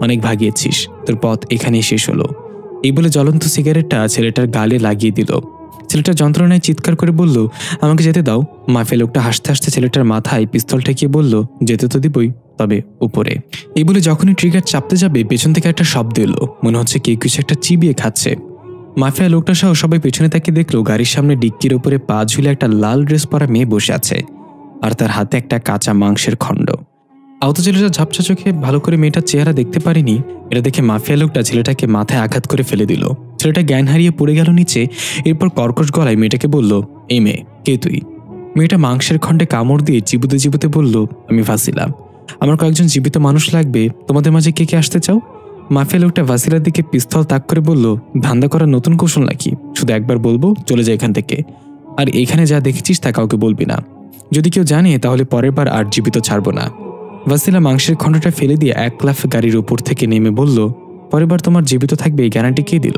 অনেক ভাগিয়েছিস, তোর পথ এখানেই শেষ হলো। এই বলে জ্বলন্ত সিগারেটটা ছেলেটার গালে লাগিয়ে দিল। ছেলেটা যন্ত্রণায় চিৎকার করে বলল, আমাকে যেতে দাও। মাফিয়া লোকটা হাসতে হাসতে ছেলেটার মাথায় পিস্তল ঠেকিয়ে বলল, যেতে তো দিবই, তবে উপরে। এই বলে যখনই ট্রিগার চাপতে যাবে পেছন থেকে একটা শব্দ এলো। মনে হচ্ছে কেউ কিছু একটা চিবিয়ে খাচ্ছে। মাফিয়া লোকটা সহ সবাই পেছনে তাকে দেখলো গাড়ির সামনে ডিক্কির উপরে পা ঝুলে একটা লাল ড্রেস পরা মেয়ে বসে আছে, আর তার হাতে একটা কাঁচা মাংসের খণ্ড। আহত ছেলেটা ঝাপসা চোখে ভালো করে মেয়েটার চেহারা দেখতে পারেনি। এটা দেখে মাফিয়া লোকটা ছেলেটাকে মাথায় আঘাত করে ফেলে দিল। ছেলেটা জ্ঞান হারিয়ে পড়ে গেল নিচে। এরপর কর্কশ গলায় মেয়েটাকে বলল, এই মেয়ে, কে তুই? মেয়েটা মাংসের খণ্ডে কামড় দিয়ে চিবুতে চিবুতে বলল, আমি ভাসিলা। আমার কয়েকজন জীবিত মানুষ লাগবে, তোমাদের মাঝে কে কে আসতে চাও? মাফিয়া লোকটা ভাসিলার দিকে পিস্তল তাক করে বলল, ধান্দা করার নতুন কৌশল নাকি? শুধু একবার বলবো, চলে যায় এখান থেকে। আর এখানে যা দেখেছিস তা কাউকে বলবি না। যদি কেউ জানে তাহলে পরের বার আর জীবিত ছাড়বো না। ভাসিলা মাংসের খণ্ডটা ফেলে দিয়ে এক লাফ গাড়ির উপর থেকে নেমে বলল, পরের বার তোমার জীবিত থাকবে এই গ্যারান্টি কে দিল?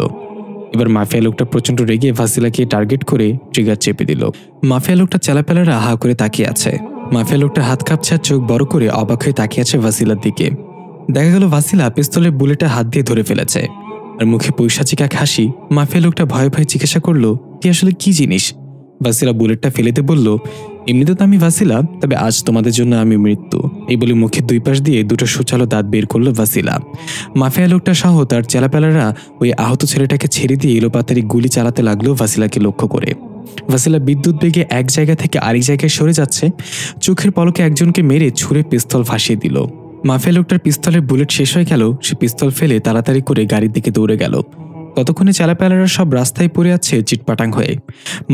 এবার মাফিয়া লোকটা প্রচন্ড রেগে ভাসিলাকে টার্গেট করে ট্রিগার চেপে দিল। মাফিয়া লোকটা চেলাপেলারা হা করে তাকিয়ে আছে। মাফিয়া লোকটার হাত কাঁপছে আর চোখ বড় করে অবাক হয়ে তাকিয়ে আছে ভাসিলার দিকে। দেখা গেল ভাসিলা পিস্তলের বুলেটটা হাত দিয়ে ধরে ফেলেছে আর মুখে পৈশাচিক এক হাসি। মাফিয়া লোকটা ভয়ে ভয়ে জিজ্ঞাসা করলো, কি আসলে কি জিনিস? ভাসিলা বুলেটটা ফেলেতে বলল, এমনিতে তো আমি ভাসিলা, তবে আজ তোমাদের জন্য আমি মৃত্যু। এই বলে মুখের দুই পাশ দিয়ে দুটো সুচালো দাঁত বের করলো ভাসিলা। মাফিয়া লোকটা সহ তার চেলাপেলারা ওই আহত ছেলেটাকে ছেড়ে দিয়ে এলোপাতাড়ি গুলি চালাতে লাগলো ভাসিলাকে লক্ষ্য করে। ভাসিলা বিদ্যুৎ বেগে এক জায়গা থেকে আরেক জায়গায় সরে যাচ্ছে। চোখের পলকে একজনকে মেরে ছুঁড়ে পিস্তল ফাঁসিয়ে দিল। মাফিয়া লোকটার পিস্তলের বুলেট শেষ হয়ে গেল। সে পিস্তল ফেলে তাড়াতাড়ি করে গাড়ির দিকে দৌড়ে গেল। ততক্ষণে চেলাপেলারা সব রাস্তায় পড়ে আছে চিটপাটাং হয়ে।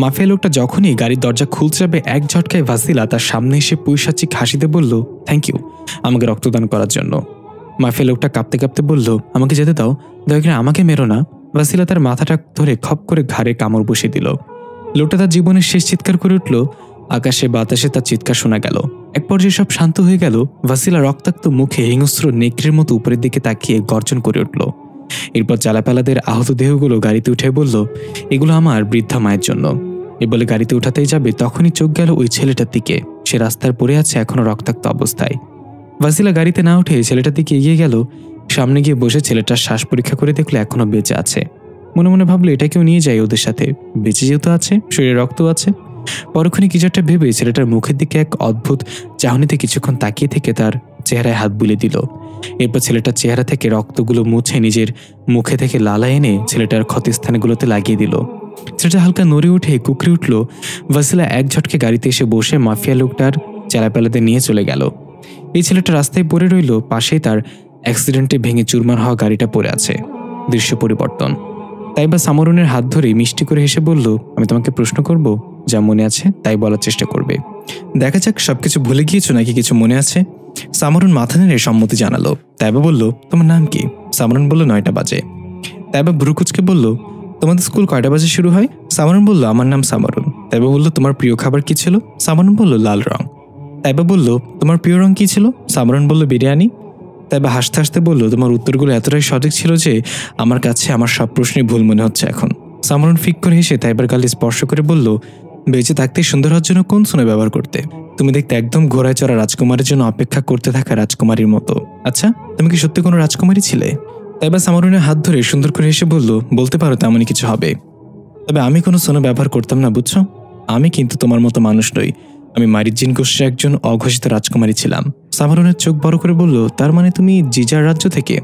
মাফিয়া লোকটা যখনই গাড়ির দরজা খুলতে যাবে এক ঝটকায় ভাসিলা তার সামনে এসে পৈশাচিক হাসিতে বলল, থ্যাংক ইউ আমাকে রক্তদান করার জন্য। মাফিয়া লোকটা কাঁপতে কাঁপতে বলল, আমাকে যেতে দাও, দয়া করে আমাকে মেরো না। ভাসিলা তার মাথাটা ধরে খপ করে ঘাড়ে কামড় বসিয়ে দিল। লোকটা তার জীবনের শেষ চিৎকার করে উঠল। আকাশে বাতাসে তার চিৎকার শোনা গেল। এক পর্যায়ে সব শান্ত হয়ে গেল। ভাসিলা রক্তাক্ত মুখে হিংস্র নেকড়ের মতো উপরের দিকে তাকিয়ে গর্জন করে উঠল। এরপর চালাপালাদের আহত দেহগুলো গাড়িতে উঠে বলল, এগুলো আমার বৃদ্ধা মায়ের জন্য। এ বলে গাড়িতে উঠাতেই যাবে তখনই চোখ গেল ওই ছেলেটার দিকে। সে রাস্তায় পড়ে আছে এখনো রক্তাক্ত অবস্থায়। ভাসিলা গাড়িতে না উঠে ছেলেটার দিকে এগিয়ে গেল। সামনে গিয়ে বসে ছেলেটার শ্বাস পরীক্ষা করে দেখলো এখনো বেঁচে আছে। মনে মনে ভাবলো এটাকেও নিয়ে যায় ওদের সাথে, বেঁচে যেহেতু আছে, শরীরে রক্ত আছে। পরক্ষণে কিছু একটা ভেবে ছেলেটার মুখের দিকে এক অদ্ভুত চাহনিতে কিছুক্ষণ তাকিয়ে থেকে তার চেহারায় হাত বুলিয়ে দিল। এরপর ছেলেটার চেহারা থেকে রক্তগুলো মুছে নিজের মুখে থেকে লালা এনে ছেলেটার ক্ষতস্থানগুলোতে লাগিয়ে দিল। ছেলেটা হালকা নড়ে উঠে কুকড়ে উঠল। ভাসিলা এক ঝটকে গাড়িতে এসে বসে মাফিয়া লোকটার চেলাপেলাদের নিয়ে চলে গেল। এই ছেলেটা রাস্তায় পড়ে রইল। পাশেই তার অ্যাক্সিডেন্টে ভেঙে চুরমার হওয়া গাড়িটা পড়ে আছে। দৃশ্য পরিবর্তন। তাইবা সামরুনের হাত ধরে মিষ্টি করে হেসে বলল, আমি তোমাকে প্রশ্ন করব, যা মনে আছে তাই বলার চেষ্টা করবে। দেখা যাক সবকিছু ভুলে গিয়েছো নাকি কিছু মনে আছে। সামরুন মাথা নেড়ে সম্মতি জানালো। তাইবা বলল, তোমার নাম কি? সামরুন বলল, 9টা বাজে। তাইবা ভ্রুকুচকে বলল, তোমাদের স্কুল কয়টা বাজে শুরু হয়? সামরুন বলল, আমার নাম সামরুন। তাইবা বলল, তোমার প্রিয় খাবার কি ছিল? সামরুন বলল, লাল রং। তাইবা বলল, তোমার প্রিয় রং কি ছিল? সামরুন বলল, বিরিয়ানি। তাইবা হাসতে হাসতে বলল, তোমার উত্তরগুলো এতটাই সঠিক ছিল যে আমার কাছে আমার সব প্রশ্নই ভুল মনে হচ্ছে এখন। সামরুন ফিক করে হেসে তাইবার গালে স্পর্শ করে বলল, বেঁচে থাকতে সুন্দর হওয়ার জন্য কোন সোনা ব্যবহার করতে? তুমি দেখতে একদম ঘোড়ায় চড়া রাজকুমারের জন্য অপেক্ষা করতে থাকা রাজকুমারীর মতো। আচ্ছা, তুমি কি সত্যি কোনো রাজকুমারী ছিলে? তাইবা সামরুনের হাত ধরে সুন্দর করে হেসে বলল, বলতে পারো তেমনই কিছু হবে। তবে আমি কোনো সোনা ব্যবহার করতাম না, বুঝছো? আমি কিন্তু তোমার মতো মানুষ নই। আমি মারিজিন গোষ্ঠীর একজন অঘোষিত রাজকুমারী ছিলাম। সামরুনের চোখ বড় করে বলল, তার মানে তুমি জিজার রাজ্য থেকে?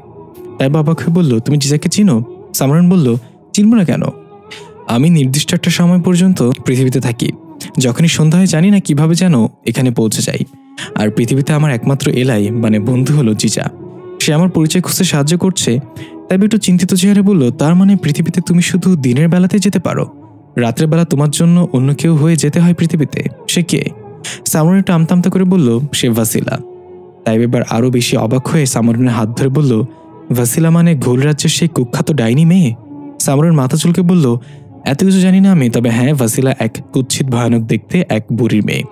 তাইবা অবাক হয়ে বলল, তুমি জিজাকে চিনো? সামরুন বলল, চিনব না কেন? আমি নির্দিষ্ট একটা সময় পর্যন্ত পৃথিবীতে থাকি। যখনই সন্ধ্যা হয় জানি না কিভাবে যেন এখানে পৌঁছে যাই। আর পৃথিবীতে আমার একমাত্র এলাই মানে বন্ধু হলো জিজা। সে আমার পরিচয় খুঁজতে সাহায্য করছে। তাই একটু চিন্তিত চেহারা বলল, তার মানে পৃথিবীতে তুমি শুধু দিনের বেলাতে যেতে পারো, রাতের বেলা তোমার জন্য অন্য কেউ হয়ে যেতে হয় পৃথিবীতে? সে কে? সামরুন একটু আমতামতা করে বলল, সে ভাসিলা। তাই এবার আরো বেশি অবাক হয়ে সামরুনের হাত ধরে বলল, ভাসিলা মানে ঘোল রাজ্যের সেই কুখ্যাত ডাইনি মেয়ে? সামরুন মাথা চুলকে বলল, এত কিছু জানি না আমি, তবে হ্যাঁ, ভাসিলা এক কুৎসিত ভয়ানক দেখতে এক বুড়ির মেয়ে।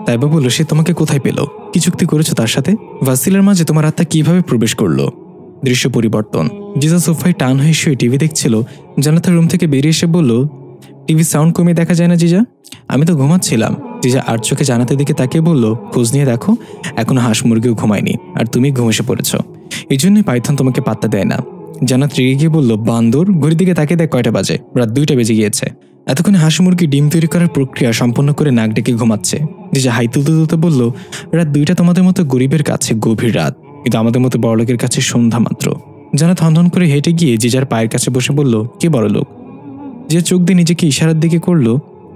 তাইবা বলল, সে তোমাকে কোথায় পেল? কি চুক্তি করেছো তার সাথে? ভাসিলার মাঝে তোমার আত্মা কিভাবে প্রবেশ করলো? দৃশ্য পরিবর্তন। জিজা সোফায় টান হয়ে শুয়ে টিভি দেখছিল। জানাতার রুম থেকে বেরিয়ে এসে বলল, টিভি সাউন্ড কমিয়ে দেখা যায় না জিজা? আমি তো ঘুমাচ্ছিলাম। জিজা আর চোখে জানাতের দিকে তাকিয়ে বলল, খোঁজ নিয়ে দেখো, এখনো হাঁস মুরগিও ঘুমায়নি আর তুমি ঘুম এসে পড়েছ। এই জন্যই পাইথন তোমাকে পাত্তা দেয় না। জানাত রেগে গিয়ে বলল, বান্দর, ঘড়ির দিকে তাকিয়ে দেখ কয়টা বাজে, রাত 2টা বেজে গিয়েছে। এতক্ষণে হাঁস মুরগি ডিম তৈরি করার প্রক্রিয়া সম্পন্ন করে নাক ডেকে ঘুমাচ্ছে। জিজা হাই তুলতে তুলতে বলল, রাত 2টা তোমাদের মতো গরিবের কাছে গভীর রাত, কিন্তু আমাদের মতো বড়লোকের কাছে সন্ধ্যা মাত্র। জানাত হনহন করে হেঁটে গিয়ে জিজার পায়ের কাছে বসে বলল, কে বড়লোক? যে চোখ দিয়ে নিজেকে ইশারার দিকে করলো।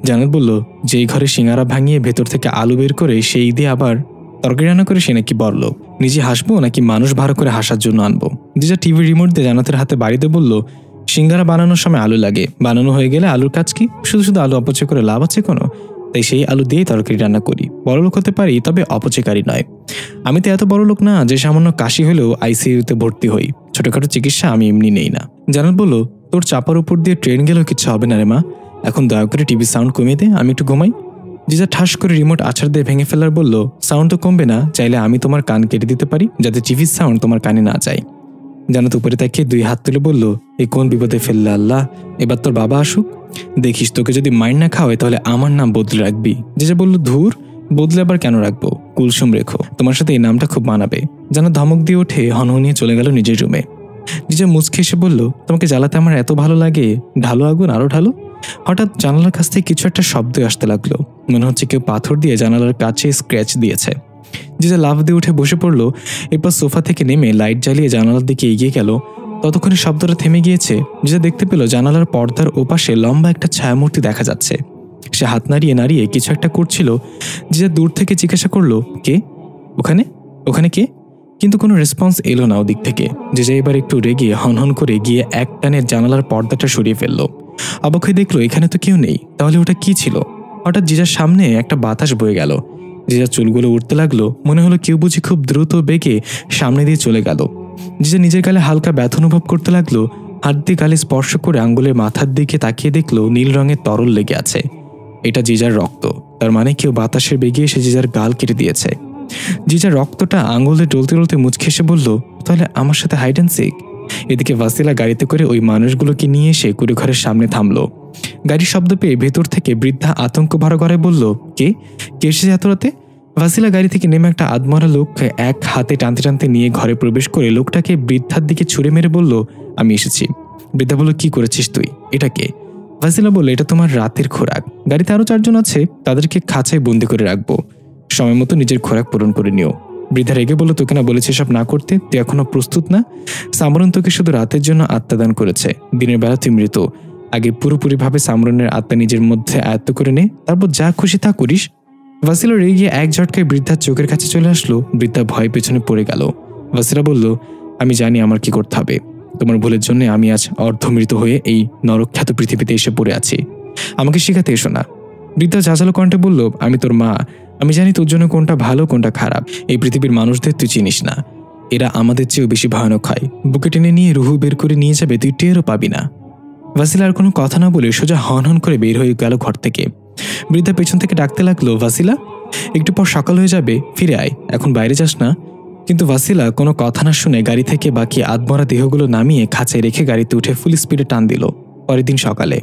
জানাত বলল, যেই ঘরে সিঙ্গারা ভাঙিয়ে ভেতর থেকে আলু বের করে সেই দিয়ে আবার তরকারি রান্না করে সে নাকি বড়লোক। নিজে হাসবো নাকি মানুষ ভাড়া করে হাসার জন্য আনবো? জিজা টিভি রিমোট দিয়ে জানাতের হাতে বাড়িতে বলল, সিঙ্গারা বানানোর সময় আলু লাগে, বানানো হয়ে গেলে আলুর কাজ কি? শুধু শুধু আলু অপচয় করে লাভ আছে কোনো? তাই সেই আলু দিয়েই তরকারি রান্না করি। বড়লোক হতে পারি, তবে অপচয়কারী নয়। আমি তো এত বড় লোক না যে সামান্য কাশি হলেও আইসিইউতে ভর্তি হই। ছোটখাটো চিকিৎসা আমি এমনি নেই না। জানাত বলল, তোর চাপার উপর দিয়ে ট্রেন গেলেও কিচ্ছু হবে না রে মা, এখন দয়া করে টিভি সাউন্ড কমিয়ে দে, আমি একটু ঘুমাই। জিজা ঠাস করে রিমোট আছাড় দিয়ে ভেঙে ফেলার বলল, সাউন্ড তো কমবে না, চাইলে আমি তোমার কান কেটে দিতে পারি যাতে টিভির সাউন্ড তোমার কানে না যায়। জানাত উপরে তাকিয়ে 2 হাত তুলে বলল, এই কোন বিপদে ফেললে আল্লাহ, এবার তোর বাবা আসুক, দেখিস তোকে যদি মাইন্ড না খাওয়ায় তাহলে আমার নাম বদলে রাখবি। জিজা বলল, ধুর, বদলে আবার কেন রাখবো, কুলসুম রেখো, তোমার সাথে এই নামটা খুব মানাবে। জান্নাত ধমক দিয়ে উঠে হনহনিয়ে চলে গেল নিজের রুমে। জিজা মুচকে এসে বলল, তোমাকে জ্বালাতে আমার এত ভালো লাগে, ঢালো আগুন, আরো ঢালো। হঠাৎ জানালার কাছ থেকে কিছু একটা শব্দ আসতে লাগলো, মনে হচ্ছে কেউ পাথর দিয়ে জানালার কাছে স্ক্র্যাচ দিয়েছে। জিজা লাফ দিয়ে উঠে বসে পড়লো। এরপর সোফা থেকে নেমে লাইট জ্বালিয়ে জানালার দিকে এগিয়ে গেল। ততক্ষণে শব্দটা থেমে গিয়েছে। জিজা দেখতে পেল জানালার পর্দার ওপাশে লম্বা একটা ছায়ামূর্তি দেখা যাচ্ছে। সে হাত নাড়িয়ে নাড়িয়ে কিছু একটা করছিল। জিজা দূর থেকে জিজ্ঞাসা করলো, কে ওখানে, ওখানে কে? কিন্তু কোনো রেসপন্স এলো না ওদিক থেকে। জিজা এবার একটু রেগে হনহন করে গিয়ে এক টানে জানালার পর্দাটা সরিয়ে ফেললো। অবাক হয়ে দেখলো এখানে তো কেউ নেই, তাহলে ওটা কি ছিল? হঠাৎ জিজার সামনে একটা বাতাস বয়ে গেল। জিজার চুলগুলো উঠতে লাগলো, মনে হলো কেউ বুঝি খুব দ্রুত বেগে সামনে দিয়ে চলে গেল। জিজা নিজের গালে হালকা ব্যথা অনুভব করতে লাগলো। হাত দিয়ে গালে স্পর্শ করে আঙ্গুলের মাথার দিকে তাকিয়ে দেখলো নীল রঙের তরল লেগে আছে। এটা জিজার রক্ত, তার মানে কেউ বাতাসের বেগে এসে জিজার গাল কেটে দিয়েছে। জিজার রক্তটা আঙ্গুলে ডলতে ডলতে মুচকে এসে বলল, তাহলে আমার সাথে হাইড অ্যান্ড সিক। এদিকে ওয়াসিলা গাড়িতে করে ওই মানুষগুলোকে নিয়ে এসে কুড়িঘরের সামনে থামলো। গাড়ির শব্দ পেয়ে ভেতর থেকে বৃদ্ধা আতঙ্ক ভরা গলায় বলল, কে কে এসেছে এত রাতে? ওয়াসিলা গাড়ি থেকে নেমে একটা আদমরা লোককে এক হাতে টানতে টানতে নিয়ে ঘরে প্রবেশ করে লোকটাকে বৃদ্ধার দিকে ছুঁড়ে মেরে বলল, আমি এসেছি। বৃদ্ধা বলল, কি করেছিস তুই? এটা কে? ওয়াসিলা বলল, এটা তোমার রাতের খোরাক। গাড়িতে আরো 4 জন আছে, তাদেরকে খাঁচায় বন্দি করে রাখবো, সময় মতো নিজের খোরাক পূরণ করে নিও। বৃদ্ধা রেগে বলল, তোকে না বলেছে সব না করতে? তুই এখনো প্রস্তুত না? সামরন তোকে শুধু রাতের জন্য আত্মাদান করেছে, দিনের বেলা তুই মৃত। আগে পুরোপুরিভাবে সামরনের আত্মা নিজের মধ্যে আয়ত্ত করে নে, তারপর যা খুশি তা করিস। ওয়াসিলা রেগে গিয়ে এক ঝটকায় বৃদ্ধার চোখের কাছে চলে আসলো। বৃদ্ধা ভয় পেছনে পড়ে গেল। ওয়াসিলা বলল, আমি জানি আমার কি করতে হবে। তোমার ভুলের জন্য আমি আজ অর্ধমৃত হয়ে এই নরকখ্যাত পৃথিবীতে এসে পড়ে আছি। আমাকে শেখাতে এসো না। বৃদ্ধা ঝাঁঝালো কণ্ঠে বলল, আমি তোর মা, আমি জানি তোর জন্য কোনটা ভালো কোনটা খারাপ। এই পৃথিবীর মানুষদের তুই চিনিস না, এরা আমাদের চেয়েও বেশি ভয়ানক হয়। বুকে টেনে নিয়ে রুহু বের করে নিয়ে যাবে, তুই টেরও পাবি না। ওয়াসিলা আর কোনো কথা না বলে সোজা হন হন করে বের হয়ে গেল ঘর থেকে। বৃদ্ধা পেছন থেকে ডাকতে লাগলো, ওয়াসিলা, একটু পর সকাল হয়ে যাবে, ফিরে আয়, এখন বাইরে যাস না। কিন্তু ওয়াসিলা কোনো কথা না শুনে গাড়ি থেকে বাকি আধমরা দেহগুলো নামিয়ে খাঁচায় রেখে গাড়িতে উঠে ফুল স্পিডে টান দিল। পরের দিন সকালে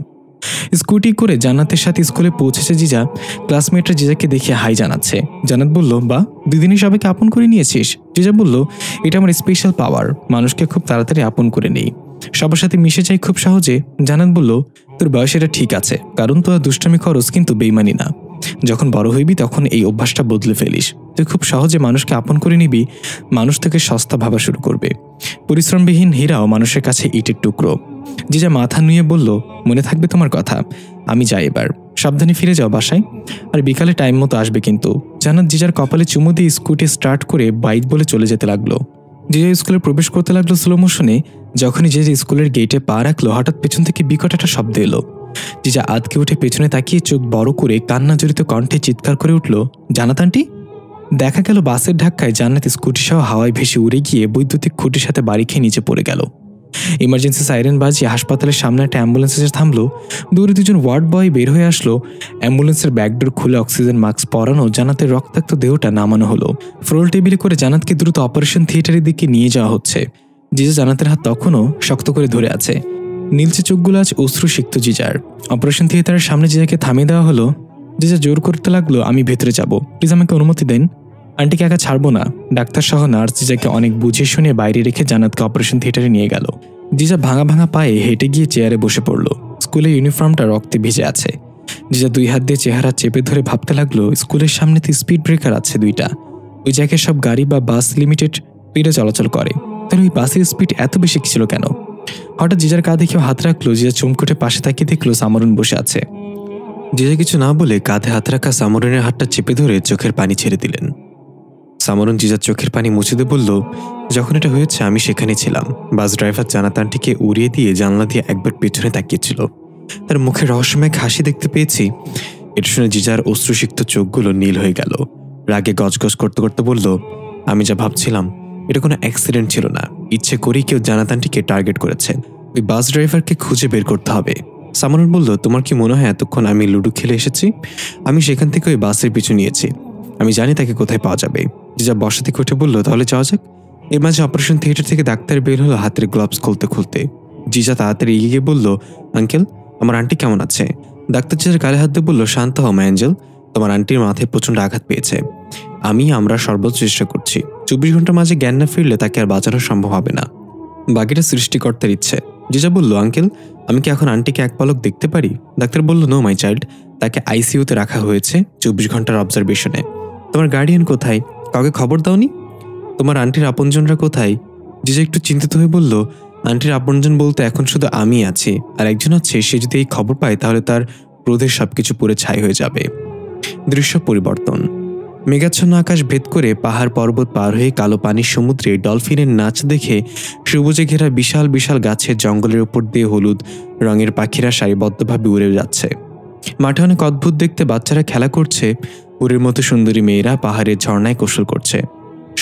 স্কুটি করে জান্নাতের সাথে স্কুলে পৌঁছেছে জিজা। ক্লাসমেটরা জিজাকে দেখে হাই জানাচ্ছে। জান্নাত বলল, বা 2 দিনই সবাইকে আপন করে নিয়েছিস? জিজা বলল, এটা আমার স্পেশাল পাওয়ার, মানুষকে খুব তাড়াতাড়ি আপন করে নেই, সবার সাথে মিশে যাই খুব সহজে। জান্নাত বলল, তোর বয়স এটা ঠিক আছে, কারণ তোর দুষ্টামি খরচ, কিন্তু বেইমানি না। যখন বড় হইবি তখন এই অভ্যাসটা বদলে ফেলিস, তুই খুব সহজে মানুষকে আপন করে নিবি, মানুষ থেকে সস্তা ভাবা শুরু করবে। পরিশ্রমবিহীন হীরাও মানুষের কাছে ইটের টুকরো। জিজা মাথা নুয়ে বলল, মনে থাকবে তোমার কথা, আমি যাই এবার, সাবধানে ফিরে যাও বাসায়, আর বিকালে টাইম মতো আসবে কিন্তু। জান্নাত জিজার কপালে চুমু দিয়ে স্কুটি স্টার্ট করে বাইক বলে চলে যেতে লাগলো। জিজা স্কুলে প্রবেশ করতে লাগলো স্লো মোশনে। যখনই জিজা স্কুলের গেটে পা রাখলো, হঠাৎ পেছন থেকে বিকট একটা শব্দ এলো। জিজা আতকে উঠে পেছনে তাকিয়ে চোখ বড় করে কান্না জড়িত কণ্ঠে চিৎকার করে উঠল, জান্নাত আন্টি। দেখা গেল বাসের ধাক্কায় জান্নাত স্কুটি সহ হাওয়ায় ভেসে উড়ে গিয়ে বৈদ্যুতিক খুঁটির সাথে বাড়ি খেয়ে নিচে পড়ে গেল। ইমার্জেন্সি সাইরেন বাজিয়ে হাসপাতালের সামনে একটা অ্যাম্বুলেন্স এসে থামলো। দূরে 2জন ওয়ার্ড বয় বের হয়ে আসলো। অ্যাম্বুলেন্সের ব্যাকডোর খুলে অক্সিজেন মাস্ক পরানো জান্নাতের রক্তাক্ত দেহটা নামানো হলো। ফ্লোর টেবিলে করে জান্নাতকে দ্রুত অপারেশন থিয়েটারের দিকে নিয়ে যাওয়া হচ্ছে। জিজা জান্নাতের হাত তখনও শক্ত করে ধরে আছে। নীলচে চোখগুলো আজ অশ্রু সিক্ত জিজার। অপারেশন থিয়েটারের সামনে জিজাকে থামিয়ে দেওয়া হলো। জিজা জোর করতে লাগলো, আমি ভেতরে যাব, প্লিজ আমাকে অনুমতি দেন। আন্টিকে একা ছাড়বো না। ডাক্তার সহ নার্স জিজাকে অনেক বুঝিয়ে শুনে বাইরে রেখে জান্নাতকে অপারেশন থিয়েটারে নিয়ে গেল। জিজা ভাঙা ভাঙা পায়ে হেঁটে গিয়ে চেয়ারে বসে পড়ল। স্কুলের ইউনিফর্মটা রক্তে ভিজে আছে। জিজা 2 হাত দিয়ে চেহারা চেপে ধরে ভাবতে লাগলো, স্কুলের সামনে তো স্পিড ব্রেকার আছে 2টা, ওই জায়গায় সব গাড়ি বা বাস লিমিটেড স্পিডে চলাচল করে, তাহলে ওই বাসের স্পিড এত বেশি ছিল কেন? হঠাৎ জিজার কাঁধে কেউ হাত রাখলো। জিজা চমকুটে পাশে তাকিয়ে দেখলো সামরন বসে আছে। জিজা কিছু না বলে কাঁধে হাত রাখা সামরনের হাতটা চেপে ধরে চোখের পানি ছেড়ে দিলেন। সামরন জিজার চোখের পানি মুছে দিয়ে বলল, যখন এটা হয়েছে আমি সেখানে ছিলাম। বাস ড্রাইভার জান্নাত আন্টিকে উড়িয়ে দিয়ে জানলা দিয়ে একবার পেছনে তাকিয়েছিল, তার মুখে রহস্যময় হাসি দেখতে পেয়েছি। এটা শুনে জিজার অশ্রুসিক্ত চোখগুলো নীল হয়ে গেল। রাগে গজগজ করতে করতে বলল, আমি যা ভাবছিলাম এটা কোনো অ্যাক্সিডেন্ট ছিল না, ইচ্ছে করেই কেউ জান্নাত আন্টিকে টার্গেট করেছে। ওই বাস ড্রাইভারকে খুঁজে বের করতে হবে। সামরন বলল, তোমার কি মনে হয় এতক্ষণ আমি লুডো খেলে এসেছি? আমি সেখান থেকে ওই বাসের পিছু নিয়েছি, আমি জানি তাকে কোথায় পাওয়া যাবে। জিজা বসা থেকে উঠে বলল, তাহলে যাওয়া যাক। এর মাঝে অপারেশন থিয়েটার থেকে ডাক্তার বের হলো হাতের গ্লাভস খুলতে খুলতে। জিজা তাড়াতাড়ি এগিয়ে গিয়ে বলল, আঙ্কেল আমার আন্টি কেমন আছে? ডাক্তার জিজার গালে হাত দিয়ে বলল, শান্ত হও মা অ্যাঞ্জেল, তোমার আন্টির মাথায় প্রচণ্ড আঘাত পেয়েছে। আমরা সর্বোচ্চ চেষ্টা করছি। 24 ঘন্টার মাঝে জ্ঞান না ফিরলে তাকে আর বাঁচানো সম্ভব হবে না। বাকিটা সৃষ্টিকর্তার ইচ্ছে। জিজা বলল, আঙ্কেল, আমি কি এখন আন্টিকে এক পলক দেখতে পারি? ডাক্তার বলল, নো মাই চাইল্ড, তাকে আইসিইউতে রাখা হয়েছে 24 ঘন্টার অবজারভেশনে। তোমার গার্ডিয়ান কোথায়? কাউকে খবর দাওনি? তোমার আন্টির আপনজনরা কোথায়? জিজা একটু চিন্তিত হয়ে বলল, আন্টির আপনজন বলতে এখন শুধু আমি আছি, আর একজন আছে, সে যদি এই খবর পায় তাহলে তার ক্রোধের সবকিছু পুরো ছাই হয়ে যাবে। দৃশ্য পরিবর্তন। মেঘাচ্ছন্ন আকাশ ভেদ করে পাহাড় পর্বত পার হয়ে কালো পানির সমুদ্রে ডলফিনের নাচ দেখে সবুজে ঘেরা বিশাল বিশাল গাছের জঙ্গলের উপর দিয়ে হলুদ রঙের পাখিরা সারিবদ্ধভাবে উড়ে যাচ্ছে। মাঠে অনেক অদ্ভুত দেখতে বাচ্চারা খেলা করছে, উড়ের মতো সুন্দরী মেয়েরা পাহাড়ের ঝর্ণায় কৌশল করছে।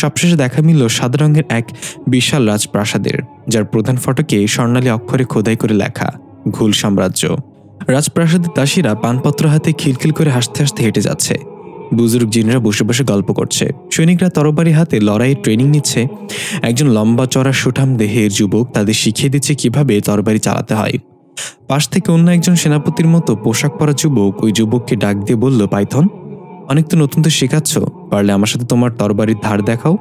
সবশেষে দেখা মিলল সাদা রঙের এক বিশাল রাজপ্রাসাদের, যার প্রধান ফটকে স্বর্ণালী অক্ষরে খোদাই করে লেখা ঘুল সাম্রাজ্য। রাজপ্রাসাদের দাসীরা পানপত্র হাতে খিলখিল করে হাসতে হাসতে হেঁটে যাচ্ছে। বুজুর্গ জিনরা বসে বসে গল্প করছে। সৈনিকরা তরবারি হাতে লড়াইয়ের ট্রেনিং নিচ্ছে। একজন লম্বা চড়া সুঠাম দেহের যুবক তাদের শিখিয়ে দিচ্ছে কিভাবে তরবারি চালাতে হয়। পাশ থেকে অন্য একজন সেনাপতির মতো পোশাক পরা যুবক ওই যুবককে ডাক দিয়ে বলল, পাইথন, অনেক তো নতুন তো শেখাচ্ছ, পারলে আমার সাথে তোমার তরবারির ধার দেখাও।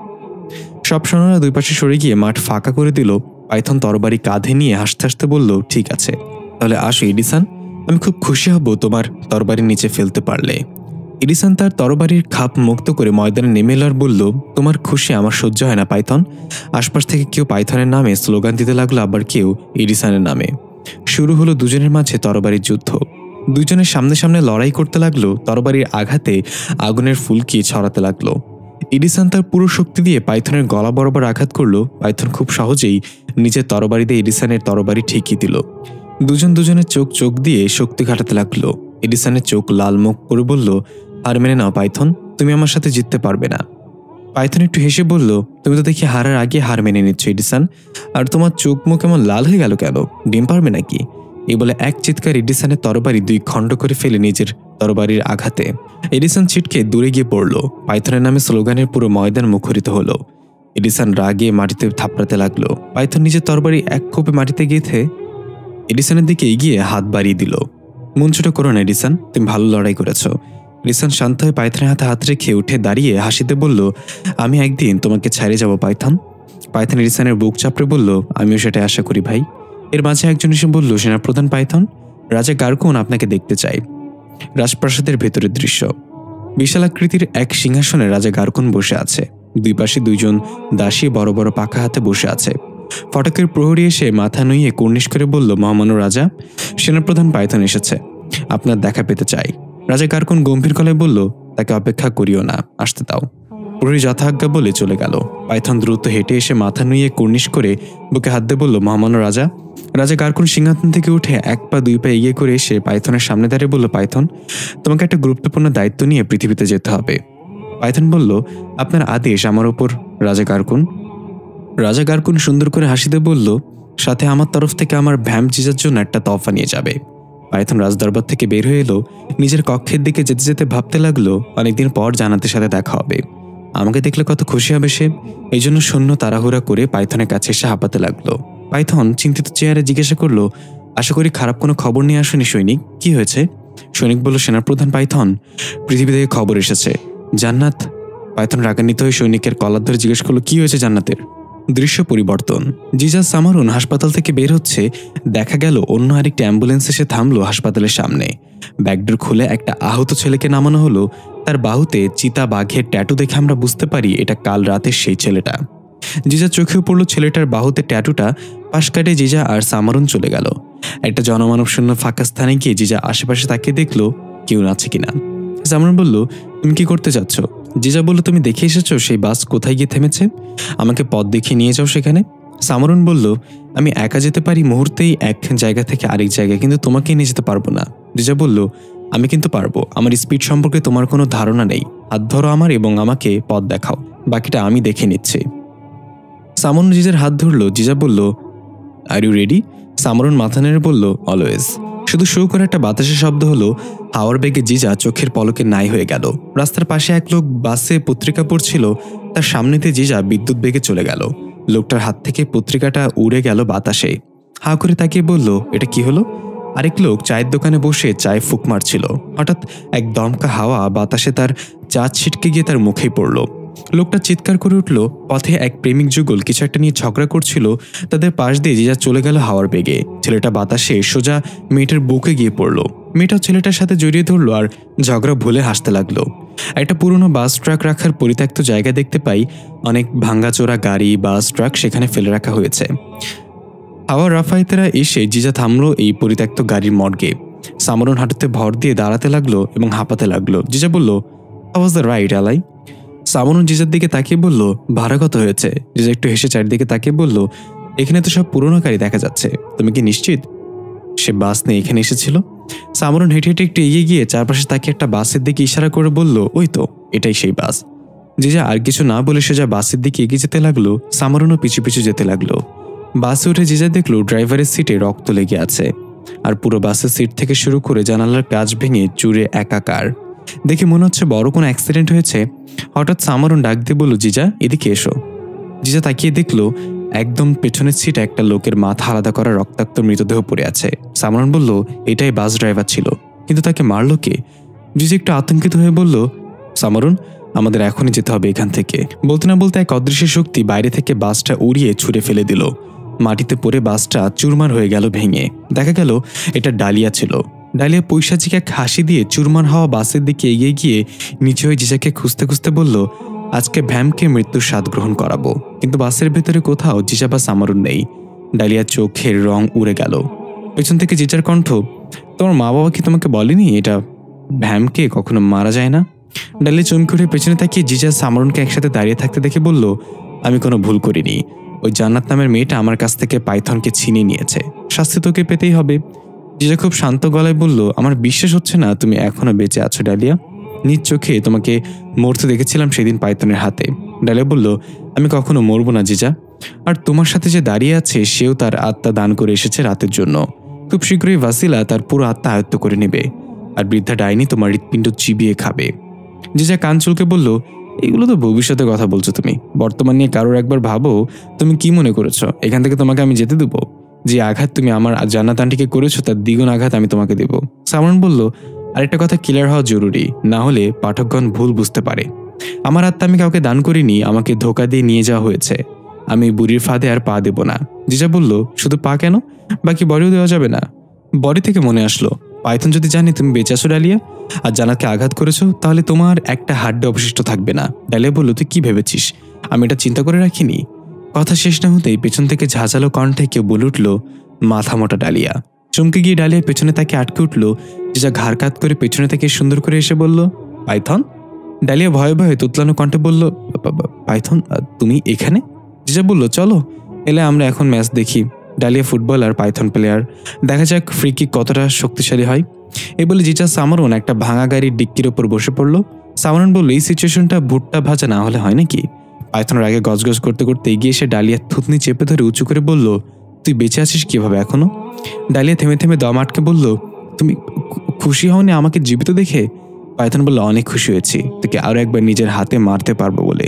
সব সৈন্যরা দুই পাশে সরে গিয়ে মাঠ ফাঁকা করে দিল। পাইথন তরবারি কাঁধে নিয়ে হাসতে হাসতে বলল, ঠিক আছে, তাহলে আসো এডিসন, আমি খুব খুশি হব তোমার তরবারির নিচে ফেলতে পারলে। এডিসন তার তরবারির খাপ মুক্ত করে ময়দানে নেমে এল আর বলল, তোমার খুশি আমার সহ্য হয় না পাইথন। আশপাশ থেকে কেউ পাইথনের নামে স্লোগান দিতে লাগলো, আবার কেউ এডিসনের নামে। শুরু হলো দুজনের মাঝে তরবারির যুদ্ধ। দুজনের সামনে সামনে লড়াই করতে লাগলো। তরবারির আঘাতে আগুনের ফুলকি ছড়াতে লাগলো। এডিসন তার পুরো শক্তি দিয়ে পাইথনের গলা বরাবর আঘাত করলো। পাইথন খুব সহজেই নিজের তরবারি দিয়ে এডিসনের তরবারি ঠিকিয়ে দিল। দুজনের চোখ দিয়ে শক্তি খাটাতে লাগলো। এডিসনের চোখ লাল মুখ করে বলল, হার মেনে নাও পাইথন, তুমি আমার সাথে জিততে পারবে না। পাইথন একটু হেসে বলল, তুমি তো দেখি হারার আগে হার মেনে নিচ্ছ এডিসন, আর তোমার চোখ মুখ এমন লাল হয়ে গেল কেন? ডিম পারবে নাকি? এই বলে এক চিৎকার এডিসনের তরবারি 2 খণ্ড করে ফেলে নিজের তরবারির আঘাতে এডিসন ছিটকে দূরে গিয়ে পড়ল। পাইথনের নামে স্লোগানের পুরো ময়দান মুখরিত হলো। এডিসন রাগে মাটিতে থাপড়াতে লাগলো। পাইথন নিজের তরবারি এক কোপে মাটিতে গেঁথে এডিসনের দিকে এগিয়ে হাত বাড়িয়ে দিল। মন ছোট করো না এডিসন, তুমি ভালো লড়াই করেছো। এডিসন শান্ত হয়ে পাইথনের হাতে হাত রেখে উঠে দাঁড়িয়ে হাসিতে বলল, আমি একদিন তোমাকে ছাড়ে যাব পাইথন। পাইথন এডিসনের বুক চাপড়ে বলল, আমিও সেটা আশা করি ভাই। এর মাঝে একজন এসে বলল, সেনাপ্রধান পাইথন, রাজা গার্কুন আপনাকে দেখতে চাই। রাজপ্রাসাদের ভেতরের দৃশ্য। বিশাল আকৃতির এক সিংহাসনে রাজা গার্কুন বসে আছে। দুই পাশে 2 জন দাসী বড় বড় পাখা হাতে বসে আছে। ফটকের প্রহরী এসে মাথা নুইয়ে কুর্নিশ করে বলল, মহামান্য রাজা, সেনাপ্রধান পাইথন এসেছে, আপনার দেখা পেতে চাই। রাজা গার্কুন গম্ভীর গলায় বলল, তাকে অপেক্ষা করিও না, আসতে দাও। প্রহরী যথাজ্ঞা বলে চলে গেল। পাইথন দ্রুত হেঁটে এসে মাথা নুইয়ে কুর্নিশ করে বুকে হাত দিয়ে বলল, মহামান্য রাজা। রাজা গার্কুন সিংহাসন থেকে উঠে 1 পা 2 পা এগিয়ে করে এসে পাইথনের সামনে দাঁড়িয়ে বলল, পাইথন, তোমাকে একটা গুরুত্বপূর্ণ দায়িত্ব নিয়ে পৃথিবীতে যেতে হবে। পাইথন বলল, আপনার আদেশ আমার ওপর রাজা গার্কুন। রাজা গার্কুন সুন্দর করে হাসিতে বলল, সাথে আমার তরফ থেকে আমার ভ্যাম্প জিজার জন্য একটা তহফা নিয়ে যাবে। পাইথন রাজদরবার থেকে বের হয়ে এলো। নিজের কক্ষের দিকে যেতে যেতে ভাবতে লাগলো, অনেকদিন পর জান্নাতের সাথে দেখা হবে। আমাকে দেখলে কত খুশি হবে সে। এই জন্য সৈন্য তাড়াহুড়া করে পাইথনের কাছে এসে হাঁপাতে লাগলো। পাইথন চিন্তিত চেহারে জিজ্ঞাসা করলো, আশা করি খারাপ কোনো খবর নিয়ে আসেনি সৈনিক, কি হয়েছে? সৈনিক বলল, সেনাপ্রধান পাইথন, পৃথিবী থেকে খবর এসেছে, জান্নাত। পাইথন রাগান্বিত হয়ে সৈনিকের কলার ধরে জিজ্ঞেস করলো, কি হয়েছে জান্নাতের? দৃশ্য পরিবর্তন। জিজাজ সামারুন হাসপাতাল থেকে বের হচ্ছে। দেখা গেল অন্য আরেকটি অ্যাম্বুলেন্স এসে থামলো হাসপাতালের সামনে। ব্যাগডোর খুলে একটা আহত ছেলেকে নামানো হলো। তার বাহুতে চিতা বাঘের ট্যাটু দেখে আমরা বুঝতে পারি এটা কাল রাতের সেই ছেলেটা। জিজা চোখেও পড়ল ছেলেটার বাহুতে ট্যাটুটা। পাশ কাটে জিজা আর সামারুন চলে গেল। একটা জনমানব শূন্য ফাঁকা স্থানে গিয়ে জিজা আশেপাশে তাকিয়ে দেখলো কেউ আছে কিনা। সামারুন বলল, তুমি কি করতে যাচ্ছ? জিজা বলল, তুমি দেখে এসেছো সেই বাস কোথায় গিয়ে থেমেছে? আমাকে পথ দেখিয়ে নিয়ে যাও সেখানে। সামারুন বলল, আমি একা যেতে পারি মুহূর্তেই এক জায়গা থেকে আরেক জায়গায়, কিন্তু তোমাকে নিয়ে যেতে পারবো না। জিজা বলল, আমি কিন্তু পারবো, আমার স্পিড সম্পর্কে তোমার কোনো ধারণা নেই। হাত ধরো আমার এবং আমাকে পথ দেখাও, বাকিটা আমি দেখে নিচ্ছি। সামারুন জিজার হাত ধরল। জিজা বলল, আর ইউ রেডি? সামারুন মাথা নেড়ে বলল, অলওয়েজ। শুধু শো করে একটা বাতাসের শব্দ হলো। হাওয়ার বেগে জিজা চোখের পলকে নাই হয়ে গেল। রাস্তার পাশে এক লোক বাসে পত্রিকা পড়ছিল। তার সামনেতে জিজা বিদ্যুৎ বেগে চলে গেল। লোকটার হাত থেকে পত্রিকাটা উড়ে গেল বাতাসে। হা করে তাকিয়ে বলল, এটা কি হলো? আরেক লোক চায়ের দোকানে বসে চায়ে ফুক মারছিল। হঠাৎ এক দমকা হাওয়া বাতাসে তার চা ছিটকে গিয়ে তার মুখেই পড়ল। লোকটা চিৎকার করে উঠল। পথে এক প্রেমিক যুগল কিছু একটা নিয়ে ঝগড়া করছিল। তাদের পাশ দিয়ে জিজা চলে গেল হাওয়ার বেগে। ছেলেটা বাতাসে সোজা মেয়েটার বুকে গিয়ে পড়ল। মেয়েটাও ছেলেটার সাথে জড়িয়ে ধরলো আর ঝগড়া ভুলে হাসতে লাগলো। একটা পুরনো বাস ট্রাক রাখার পরিত্যক্ত জায়গা দেখতে পাই। অনেক ভাঙ্গাচোরা গাড়ি, বাস, ট্রাক সেখানে ফেলে রাখা হয়েছে। হাওয়ার রাফায়েতেরা এসে জিজা থামলো এই পরিত্যক্ত গাড়ির মর্গে। সামরন হাঁটুতে ভর দিয়ে দাঁড়াতে লাগলো এবং হাঁপাতে লাগলো। জিজা বলল, হাউ ওয়াজ দ্য রাইড আলাই? সামরন জিজার দিকে তাকিয়ে বলল, ভাড়া কত হয়েছে? জিজা একটু হেসে চারিদিকে তাকিয়ে বলল, এখানে তো সব পুরনো গাড়ি দেখা যাচ্ছে, তুমি কি নিশ্চিত সে বাস নিয়ে এখানে এসেছিল? সামরন হেঁটে হেঁটে একটু এগিয়ে গিয়ে চারপাশে তাকিয়ে একটা বাসের দিকে ইশারা করে বলল, ওই তো, এটাই সেই বাস। জিজা আর কিছু না বলে সোজা বাসের দিকে এগিয়ে যেতে লাগলো। সামরনও পিছু পিছু যেতে লাগলো। বাসে উঠে জিজা দেখলো ড্রাইভারের সিটে রক্ত লেগে আছে, আর পুরো বাসের সিট থেকে শুরু করে জানালার কাঁচ ভেঙে চুরে একাকার। দেখে মনে হচ্ছে বড় কোনো অ্যাক্সিডেন্ট হয়েছে। হঠাৎ সামরন ডাক দিয়ে বলল, জিজা এদিকে এসো। জিজা তাকিয়ে দেখলো একদম পেছনের সিটে একটা লোকের মাথা আলাদা করা রক্তাক্ত মৃতদেহ পড়ে আছে। সামরন বলল, এটাই বাস ড্রাইভার ছিল, কিন্তু তাকে মারলো কে? জিজা একটু আতঙ্কিত হয়ে বলল, সামরন, আমাদের এখনই যেতে হবে এখান থেকে। বলতে না বলতে এক অদৃশ্য শক্তি বাইরে থেকে বাসটা উড়িয়ে ছুঁড়ে ফেলে দিল। মাটিতে পড়ে বাসটা চুরমার হয়ে গেল ভেঙে। দেখা গেল এটা ডালিয়া ছিল। ডালিয়া পৈশাচিক এক হাসি দিয়ে চুরমার হওয়া বাসের দিকে এগিয়ে গিয়ে নিচে হয়ে জিজাকে খুঁজতে খুঁজতে বলল, আজকে ভ্যামকে মৃত্যুর স্বাদ গ্রহণ করাবো। কিন্তু বাসের ভেতরে কোথাও জিজা বা সামরন নেই। ডালিয়ার চোখের রং উড়ে গেল। পেছন থেকে জিজার কণ্ঠ, তোমার মা বাবা কি তোমাকে বলেনি এটা ভ্যামকে কখনো মারা যায় না? ডালিয়া চমকে উঠে পেছনে তাকিয়ে জিজা সামরনকে একসাথে দাঁড়িয়ে থাকতে দেখে বলল, আমি কোনো ভুল করিনি। ওই জান্নাত নামের মেয়েটা আমার কাছ থেকে পাইথনকে ছিনিয়ে নিয়েছে, শাস্তি তোকে পেতেই হবে। জিজা খুব শান্ত গলায় বলল, আমার বিশ্বাস হচ্ছে না তুমি এখনো বেঁচে আছো ডালিয়া। নিজ চোখে তোমাকে মরতে দেখেছিলাম সেদিন পাইথনের হাতে। ডালিয়া বলল, আমি কখনো মরবো না জিজা। আর তোমার সাথে যে দাঁড়িয়ে আছে সেও তার আত্মা দান করে এসেছে রাতের জন্য। খুব শীঘ্রই ভাসিলা তার পুরো আত্মা আয়ত্ত করে নেবে, আর বৃদ্ধা ডাইনি তোমার হৃৎপিণ্ড চিবিয়ে খাবে। জিজা কান চুলকে বলল, এগুলো তো ভবিষ্যতের কথা বলছো তুমি, বর্তমান নিয়ে কারোর একবার ভাবো। তুমি কি মনে করেছো এখান থেকে তোমাকে আমি যেতে দেবো? যে আঘাত তুমি আমার জান্নাত আন্টিকে করেছো তার দ্বিগুণ আঘাত আমি তোমাকে দেব। সামরন বলল, আরেকটা কথা ক্লিয়ার হওয়া জরুরি, না হলে পাঠকগণ ভুল বুঝতে পারে। আমার আত্মা আমি কাউকে দান করিনি, আমাকে ধোকা দিয়ে নিয়ে যাওয়া হয়েছে। আমি বুড়ির ফাঁদে আর পা দেব না। জিজা বলল, শুধু পা কেন, বাকি বডিও দেওয়া যাবে না? বডি থেকে মনে আসলো, পাইথন যদি জানে তুমি বেঁচে আছো ডালিয়া আর জান্নাতকে আঘাত করেছো, তাহলে তোমার একটা হাড্ডি অবশিষ্ট থাকবে না। ডালিয়া বলল, তুই কি ভেবেছিস আমি এটা চিন্তা করে রাখিনি? কথা শেষ না হতেই পেছন থেকে ঝাঁঝালো কণ্ঠে কেউ বলে উঠল, মাথা মোটা ডালিয়া। চমকে গিয়ে ডালিয়া পেছনে তাকে আটকে উঠল। জিজা ঘাড় কাত করে পেছনে তাকে সুন্দর করে এসে বলল, পাইথন। ডালিয়া ভয়ে ভয়ে তোতলানো কণ্ঠে বলল, পাইথন তুমি এখানে? জিজা বলল, চলো এলে আমরা এখন ম্যাচ দেখি। ডালিয়া ফুটবল আর পাইথন প্লেয়ার, দেখা যাক ফ্রি কিক কতটা শক্তিশালী হয়। এই বলে জিজা সামরন একটা ভাঙা গাড়ির ডিক্কির ওপর বসে পড়ল। সামরন বলল, এই সিচুয়েশনটা ভুট্টা ভাজা না হলে হয় নাকি? পাইথনের আগে গজগজ করতে করতে এগিয়ে এসে ডালিয়ার থুতনি চেপে ধরে উঁচু করে বলল, তুই বেঁচে আছিস কিভাবে এখনো? ডালিয়া থেমে থেমে দম আটকে বলল, তুমি খুশি হওনি আমাকে জীবিত দেখে? পাইথন বলল, অনেক খুশি হয়েছি তোকে আরো একবার নিজের হাতে মারতে পারবো বলে।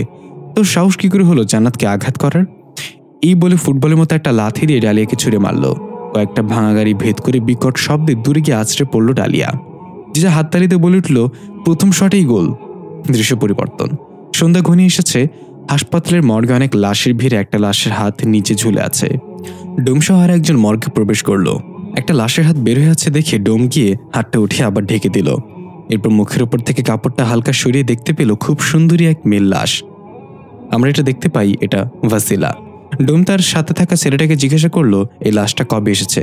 তোর সাহস কি করে হলো জান্নাতকে আঘাত করার? এই বলে ফুটবলের মতো একটা লাথি দিয়ে ডালিয়াকে ছুঁড়ে মারল। কয়েকটা ভাঙা গাড়ি ভেদ করে বিকট শব্দে দূরে গিয়ে আছড়ে পড়ল ডালিয়া। জিজা হাততালিতে বলে উঠল, প্রথম শটেই গোল। দৃশ্য পরিবর্তন। সন্ধ্যা ঘনিয়ে এসেছে। হাসপাতালের মর্গে অনেক লাশের ভিড়ে একটা লাশের হাত নিচে ঝুলে আছে। ডোমসহ আর একজন মর্গে প্রবেশ করলো। একটা লাশের হাত বের হয়ে আছে দেখে ডোম গিয়ে হাতটা উঠিয়ে আবার ঢেকে দিল। এরপর মুখের উপর থেকে কাপড়টা হালকা সরিয়ে দেখতে পেল খুব সুন্দরী এক মেয়ের লাশ। আমরা এটা দেখতে পাই এটা ভাসিলা। ডোম তার সাথে থাকা ছেলেটাকে জিজ্ঞাসা করলো, এই লাশটা কবে এসেছে?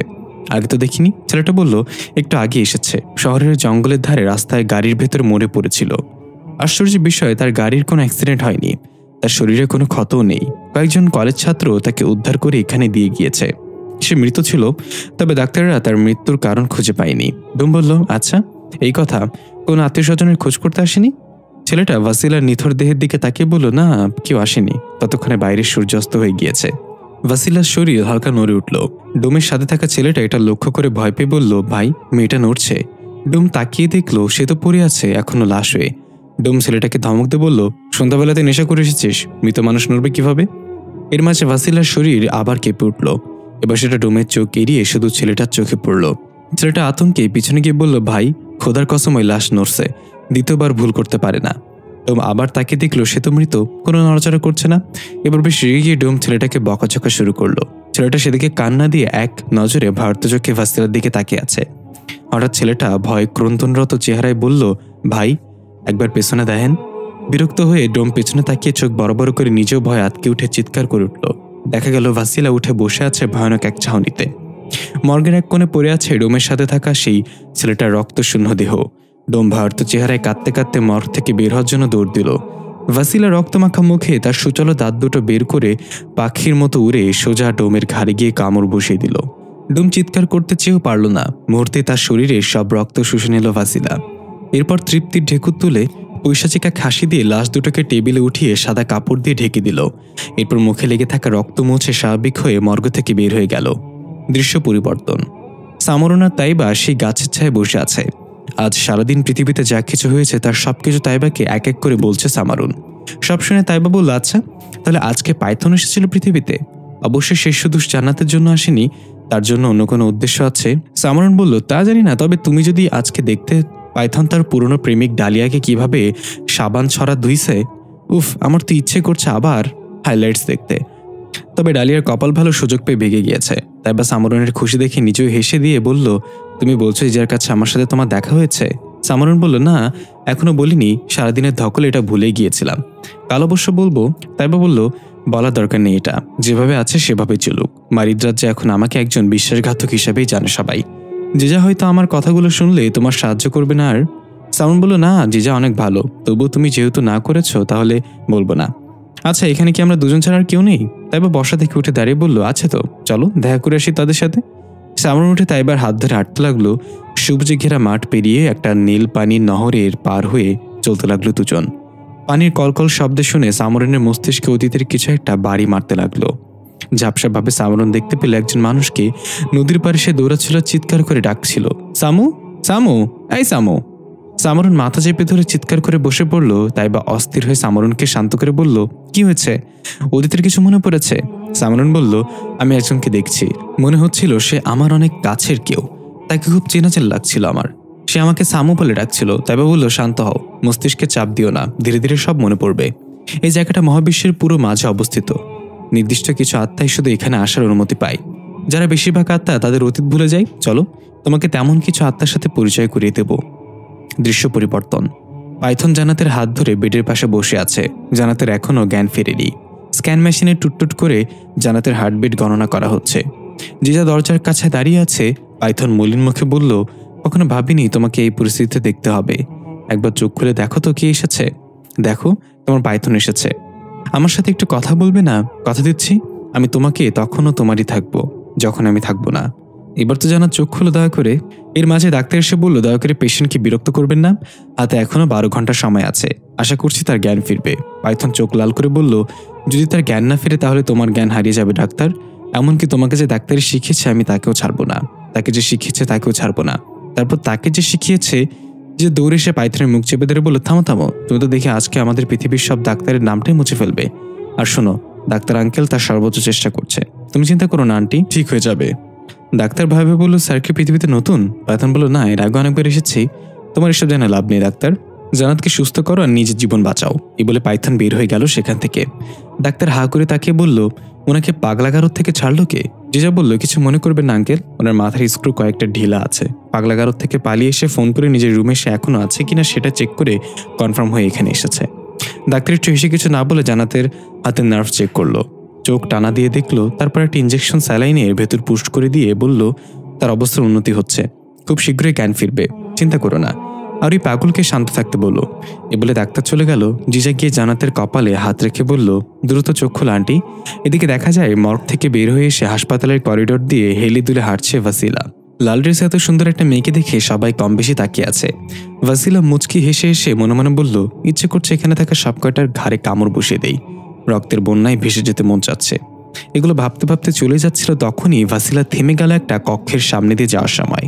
আগে তো দেখিনি। ছেলেটা বলল, একটু আগে এসেছে। শহরের জঙ্গলের ধারে রাস্তায় গাড়ির ভেতর মরে পড়েছিল। আশ্চর্যের বিষয়, তার গাড়ির কোনো অ্যাক্সিডেন্ট হয়নি, তার শরীরে কোনো ক্ষতও নেই। কয়েকজন কলেজ ছাত্র তাকে উদ্ধার করে এখানে দিয়ে গিয়েছে। সে মৃত ছিল, তবে ডাক্তাররা তার মৃত্যুর কারণ খুঁজে পায়নি। ডোম বলল, আচ্ছা এই কথা, কোন আত্মীয় স্বজনের খোঁজ করতে আসেনি? ছেলেটা ভাসিলার নিথর দেহের দিকে তাকিয়ে বলল, না কেউ আসেনি, ততক্ষণে বাইরে সূর্যাস্ত হয়ে গিয়েছে। ভাসিলার শরীর হালকা নড়ে উঠল। ডোমের সাথে থাকা ছেলেটা এটা লক্ষ্য করে ভয় পেয়ে বলল, ভাই মেয়েটা নড়ছে। ডোম তাকিয়ে দেখলো সে তো পড়ে আছে এখনো লাশ হয়ে। ডোম ছেলেটাকে ধমক দিয়ে বলল, সন্ধ্যাবেলাতে নেশা করে এসেছিস, মৃত মানুষ নড়বে কিভাবে? এর মাঝে ভাসিলার শরীর আবার কেঁপে উঠল। এবার সেটা ডোমের চোখ এড়িয়ে শুধু ছেলেটার চোখে পড়ল। ছেলেটা আতঙ্কে পিছনে গিয়ে বলল, ভাই খোদার কসম ওই লাশ নড়ছে, দ্বিতীয়বার ভুল করতে পারে না। ডোম আবার তাকে দেখলো সে তো মৃত, কোনো নড়াচড়া করছে না। এবার বেশ রেগে গিয়ে ডোম ছেলেটাকে বকাঝকা শুরু করলো। ছেলেটা সেদিকে কান্না দিয়ে এক নজরে ভারত চোখে ভাসিলার দিকে তাকিয়ে আছে। হঠাৎ ছেলেটা ভয় ক্রন্দনরত চেহারায় বলল, ভাই একবার পেছনে দেখেন। বিরক্ত হয়ে ডোম পেছনে তাকিয়ে চোখ বড় বড় করে নিজেও ভয় আটকে উঠে চিৎকার করে উঠল। দেখা গেল ভাসিলা উঠে বসে আছে ভয়ানক এক ছাউনিতে। মর্গের এক কোণে পড়ে আছে ডোমের সাথে থাকা সেই ছেলেটার রক্তশূন্য দেহ। ডোম ভারত চেহারায় কাঁদতে কাঁদতে মর্গ থেকে বের হওয়ার জন্য দৌড় দিল। ভাসিলা রক্তমাখা মুখে তার সুচল দাঁত দুটো বের করে পাখির মতো উড়ে সোজা ডোমের ঘাড়ে গিয়ে কামড় বসিয়ে দিল। ডোম চিৎকার করতে চেয়েও পারল না। মুহূর্তে তার শরীরে সব রক্ত শুষে নিল ভাসিলা। এরপর তৃপ্তির ঢেকুর তুলে পৈশাচিকা খাসি দিয়ে লাশ দুটোকে টেবিলে উঠিয়ে সাদা কাপড় দিয়ে ঢেকে দিল। এরপর মুখে লেগে থাকা রক্ত মুছে স্বাভাবিক হয়ে মর্গ থেকে বের হয়ে গেল। দৃশ্য পরিবর্তন। সামরন আর তাইবা সেই গাছের ছায় বসে আছে। আজ সারাদিন পৃথিবীতে যা কিছু হয়েছে তার সবকিছু তাইবাকে এক এক করে বলছে সামারুন। সব শুনে তাইবা বলল, আচ্ছা তাহলে আজকে পাইথন এসেছিল পৃথিবীতে? অবশ্যই সে শুধু জান্নাতের জন্য আসেনি, তার জন্য অন্য কোনো উদ্দেশ্য আছে। সামারুন বলল, তা জানি না, তবে তুমি যদি আজকে দেখতে পাইথন তার পুরনো প্রেমিক ডালিয়াকে কিভাবে সাবান ছড়া ধুইছে, উফ, আমার তো ইচ্ছে করছে আবার হাইলাইটস দেখতে। তবে ডালিয়ার কপাল ভালো, সুযোগ পেয়ে ভেগে গিয়েছে। তাইবা সামরনের খুশি দেখে নিজেও হেসে দিয়ে বলল, তুমি বলছো যার কাছে আমার সাথে তোমার দেখা হয়েছে? সামরন বলল, না এখনো বলিনি, সারাদিনের ধকল এটা ভুলে গিয়েছিলাম, কাল অবশ্য বলবো। তাইবা বলল, বলার দরকার নেই, এটা যেভাবে আছে সেভাবে চলুক। মারিদ রাজ্যে এখন আমাকে একজন বিশ্বাসঘাতক হিসেবেই জানে সবাই। জিজা হয়তো আমার কথাগুলো শুনলে তোমার সাহায্য করবে না। আর সামরন বলল, না জিজা অনেক ভালো, তবুও তুমি যেহেতু না করেছো তাহলে বলবো না। আচ্ছা এখানে কি আমরা দুজন ছাড়া আর কেউ নেই? তাইবা বসা থেকে উঠে দাঁড়িয়ে বলল, আছে তো, চলো দেখা করে আসি তাদের সাথে। সামরন উঠে তাইবার হাত ধরে হাঁটতে লাগলো। সবুজে ঘেরা মাঠ পেরিয়ে একটা নীল পানির নহরের পার হয়ে চলতে লাগলো দুজন। পানির কলকল শব্দে শুনে সামরনের মস্তিষ্কে অতীতের কিছু একটা বাড়ি মারতে লাগলো। ঝাপসাভাবে সামরন দেখতে পেলে একজন মানুষকে নদীর পাড়ে সে দৌড়াচ্ছিল, চিৎকার করে ডাকছিল, সামু সামু, এই সামু। সামরন মাথা চেপে ধরে চিৎকার করে বসে পড়ল। তাইবা অস্থির হয়ে সামরনকে শান্ত করে বলল, কি হয়েছে? অতীতের কিছু মনে পড়েছে? সামরন বলল, আমি একজনকে দেখছি, মনে হচ্ছিল সে আমার অনেক কাছের কেউ, তাকে খুব চেনাচেন লাগছিল আমার, সে আমাকে সামু বলে ডাকছিল। তাইবা বলল, শান্ত হও, মস্তিষ্কে চাপ দিও না, ধীরে ধীরে সব মনে পড়বে। এই জায়গাটা মহাবিশ্বের পুরো মাঝে অবস্থিত। নির্দিষ্ট কিছু আত্মাই শুধু এখানে আসার অনুমতি পায়। যারা বেশিরভাগ আত্মা তাদের অতীত ভুলে যায়। চলো তোমাকে তেমন কিছু আত্মার সাথে পরিচয় করিয়ে দেব। দৃশ্য পরিবর্তন। পাইথন জান্নাতের হাত ধরে বেডের পাশে বসে আছে। জান্নাতের এখনও জ্ঞান ফেরেনি। স্ক্যান মেশিনে টুটটুট করে জান্নাতের হার্টবিট গণনা করা হচ্ছে। জিজা দরজার কাছে দাঁড়িয়ে আছে। পাইথন মলিন মুখে বলল, কখনো ভাবিনি তোমাকে এই পরিস্থিতিতে দেখতে হবে। একবার চোখ খুলে দেখো তো কে এসেছে। দেখো তোমার পাইথন এসেছে। আমার সাথে একটু কথা বলবে না? কথা দিচ্ছি আমি তোমাকে তখনও তোমারই থাকবো যখন আমি থাকবো না। এবার তো জানা চোখ খুলে দয়া করে। এর মাঝে ডাক্তার এসে বলল, দয়া করে পেশেন্টকে বিরক্ত করবেন না, হাতে এখনো 12 ঘন্টা সময় আছে, আশা করছি তার জ্ঞান ফিরবে। পাইথন চোখ লাল করে বলল, যদি তার জ্ঞান না ফিরে তাহলে তোমার জ্ঞান হারিয়ে যাবে ডাক্তার। এমনকি তোমাকে যে ডাক্তারি শিখিয়েছে আমি তাকেও ছাড়বো না, তাকে যে শিখিয়েছে তাকেও ছাড়বো না। তারপর তাকে যে শিখিয়েছে, যে দৌড়ে এসে পাইথনের মুখ চেপে ধরে বলল, থামো থামো, তুমি তো দেখি আজকে আমাদের পৃথিবীর সব ডাক্তারের নামটাই মুছে ফেলবে। আর শোনো, ডাক্তার আঙ্কেল তার সর্বোচ্চ চেষ্টা করছে, তুমি চিন্তা করো না আন্টি, ঠিক হয়ে যাবে। ডাক্তার ভাবে বলল, স্যার কি পৃথিবীতে নতুন? পাইথন বলল, না, এর আগে অনেকবার এসেছি, তোমার এসব জানা লাভ নেই ডাক্তার, জান্নাতকে সুস্থ করো আর নিজের জীবন বাঁচাও। এই বলে পাইথন বের হয়ে গেল সেখান থেকে। ডাক্তার হা করে তাকিয়ে বলল, ওনাকে পাগলাগারদ থেকে ছাড়লো কে? জিজা বলল, কিছু মনে করবেন না আঙ্কেল, ওনার মাথার স্ক্রু কয়েকটা ঢিলা আছে। পাগলাগারদ থেকে পালিয়ে এসে ফোন করে নিজের রুমে সে এখনো আছে কিনা সেটা চেক করে কনফার্ম হয়ে এখানে এসেছে। ডাক্তার একটু হেসে কিছু না বলে জান্নাতের হাতের নার্ভ চেক করলো, চোখ টানা দিয়ে দেখলো, তারপর একটা ইঞ্জেকশন স্যালাইনের ভেতর পুশ করে দিয়ে বলল, তার অবস্থার উন্নতি হচ্ছে, খুব শীঘ্রই জ্ঞান ফিরবে, চিন্তা করো না। আর ওই পাগলকে শান্ত থাকতে বলল। এ বলে ডাক্তার চলে গেল। জিজা গিয়ে জান্নাতের কপালে হাত রেখে বলল, দ্রুত চোখ খোলা আন্টি। এদিকে দেখা যায় মর্গ থেকে বের হয়ে এসে হাসপাতালের করিডোর দিয়ে হেলে দুলে হাঁটছে ভাসিলা। লাল ড্রেসে এত সুন্দর একটা মেয়েকে দেখে সবাই কম বেশি তাকিয়ে আছে। ভাসিলা মুচকি হেসে হেসে মনে মনে বলল, ইচ্ছে করছে এখানে থাকা সব কয়টার ঘাড়ে কামড় বসিয়ে দেই, রক্তের বন্যায় ভেসে যেতে মন চাচ্ছে। এগুলো ভাবতে ভাবতে চলে যাচ্ছিল, তখনই ভাসিলা থেমে গেল একটা কক্ষের সামনে দিয়ে যাওয়ার সময়।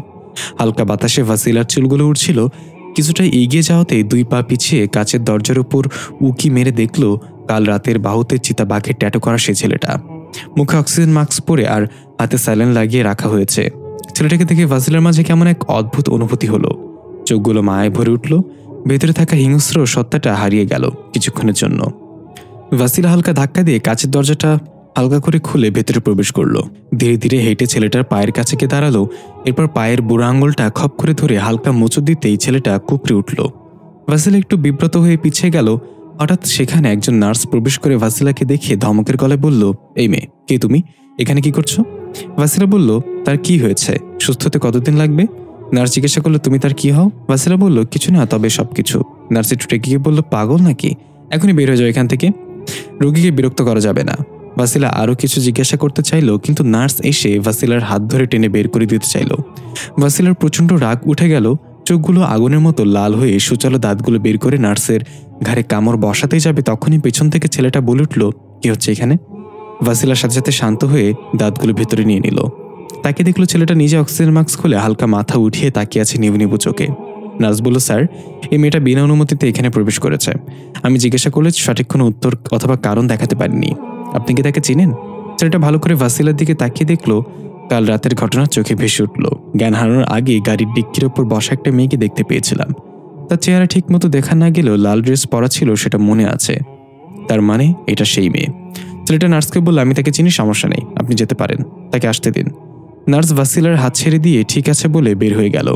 হালকা বাতাসে ভাসিলার চুলগুলো উঠছিল। কিছুটা এগিয়ে যাওয়াতে 2 পা পিছিয়ে কাচের দরজার উপর উকি মেরে দেখল কাল রাতের বাহুতে চিতা বাঘের ট্যাটু করা সে ছেলেটা। মুখে অক্সিজেন মাস্ক পরে আর হাতে স্যালাইন লাগিয়ে রাখা হয়েছে। ছেলেটাকে দেখে ভাসিলার মাঝে কেমন এক অদ্ভুত অনুভূতি হলো। চোখগুলো মায়ায় ভরে উঠল, ভেতরে থাকা হিংস্র সত্তাটা হারিয়ে গেল কিছুক্ষণের জন্য। ভাসিলা হালকা ধাক্কা দিয়ে কাচের দরজাটা হালকা করে খুলে ভেতরে প্রবেশ করলো। ধীরে ধীরে হেঁটে ছেলেটার পায়ের কাছে গিয়ে দাঁড়ালো। এরপর পায়ের বুড়ো আঙুলটা খপ করে ধরে হালকা মোচড় দিতেই ছেলেটা কুঁকড়ে উঠল। ভাসিলা একটু বিব্রত হয়ে পিছিয়ে গেল। হঠাৎ সেখানে একজন নার্স প্রবেশ করে ভাসিলাকে দেখে ধমকের গলায় বলল, এই মেয়ে, কে তুমি? এখানে কি করছো? ভাসিলা বলল, তার কি হয়েছে? সুস্থ হতে কতদিন লাগবে? নার্স জিজ্ঞাসা করলো, তুমি তার কি হও? ভাসিলা বলল, কিছু না, তবে সবকিছু। নার্স একটু টেকে গিয়ে বলল, পাগল নাকি? এখনই বের হয়ে যাও এখান থেকে, রোগীকে বিরক্ত করা যাবে না। ভাসিলা আরও কিছু জিজ্ঞাসা করতে চাইল, কিন্তু নার্স এসে ভাসিলার হাত ধরে টেনে বের করে দিতে চাইল। ভাসিলার প্রচণ্ড রাগ উঠে গেল। চোখগুলো আগুনের মতো লাল হয়ে সুচালো দাঁতগুলো বের করে নার্সের ঘাড়ে কামড় বসাতেই যাবে, তখনই পেছন থেকে ছেলেটা বলে উঠল, কি হচ্ছে এখানে? ভাসিলার সাথে সাথে শান্ত হয়ে দাঁতগুলো ভেতরে নিয়ে নিল। তাকে দেখলো ছেলেটা নিজে অক্সিজেন মাস্ক খুলে হালকা মাথা উঠিয়ে তাকিয়ে আছে নিবু নিবু চোখে। নার্স বলল, স্যার, এই মেয়েটা বিনা অনুমতিতে এখানে প্রবেশ করেছে। আমি জিজ্ঞাসা করলে সঠিক কোনো উত্তর অথবা কারণ দেখাতে পারিনি। আপনি কি তাকে চিনেন? ছেলেটা ভালো করে ভাসিলার দিকে তাকিয়ে দেখলো কাল রাতের ঘটনা চোখে ভেসে উঠল। জ্ঞান হারানোর আগে গাড়ির ডিক্কির ওপর বসা একটা মেয়েকে দেখতে পেয়েছিলাম। তার চেহারা ঠিক মতো দেখা না গেলেও লাল ড্রেস পরা ছিল, সেটা মনে আছে। তার মানে এটা সেই মেয়ে। ছেলেটা নার্সকে বলল, আমি তাকে চিনি, সমস্যা নেই, আপনি যেতে পারেন, তাকে আসতে দিন। নার্স ভাসিলার হাত ছেড়ে দিয়ে ঠিক আছে বলে বের হয়ে গেল।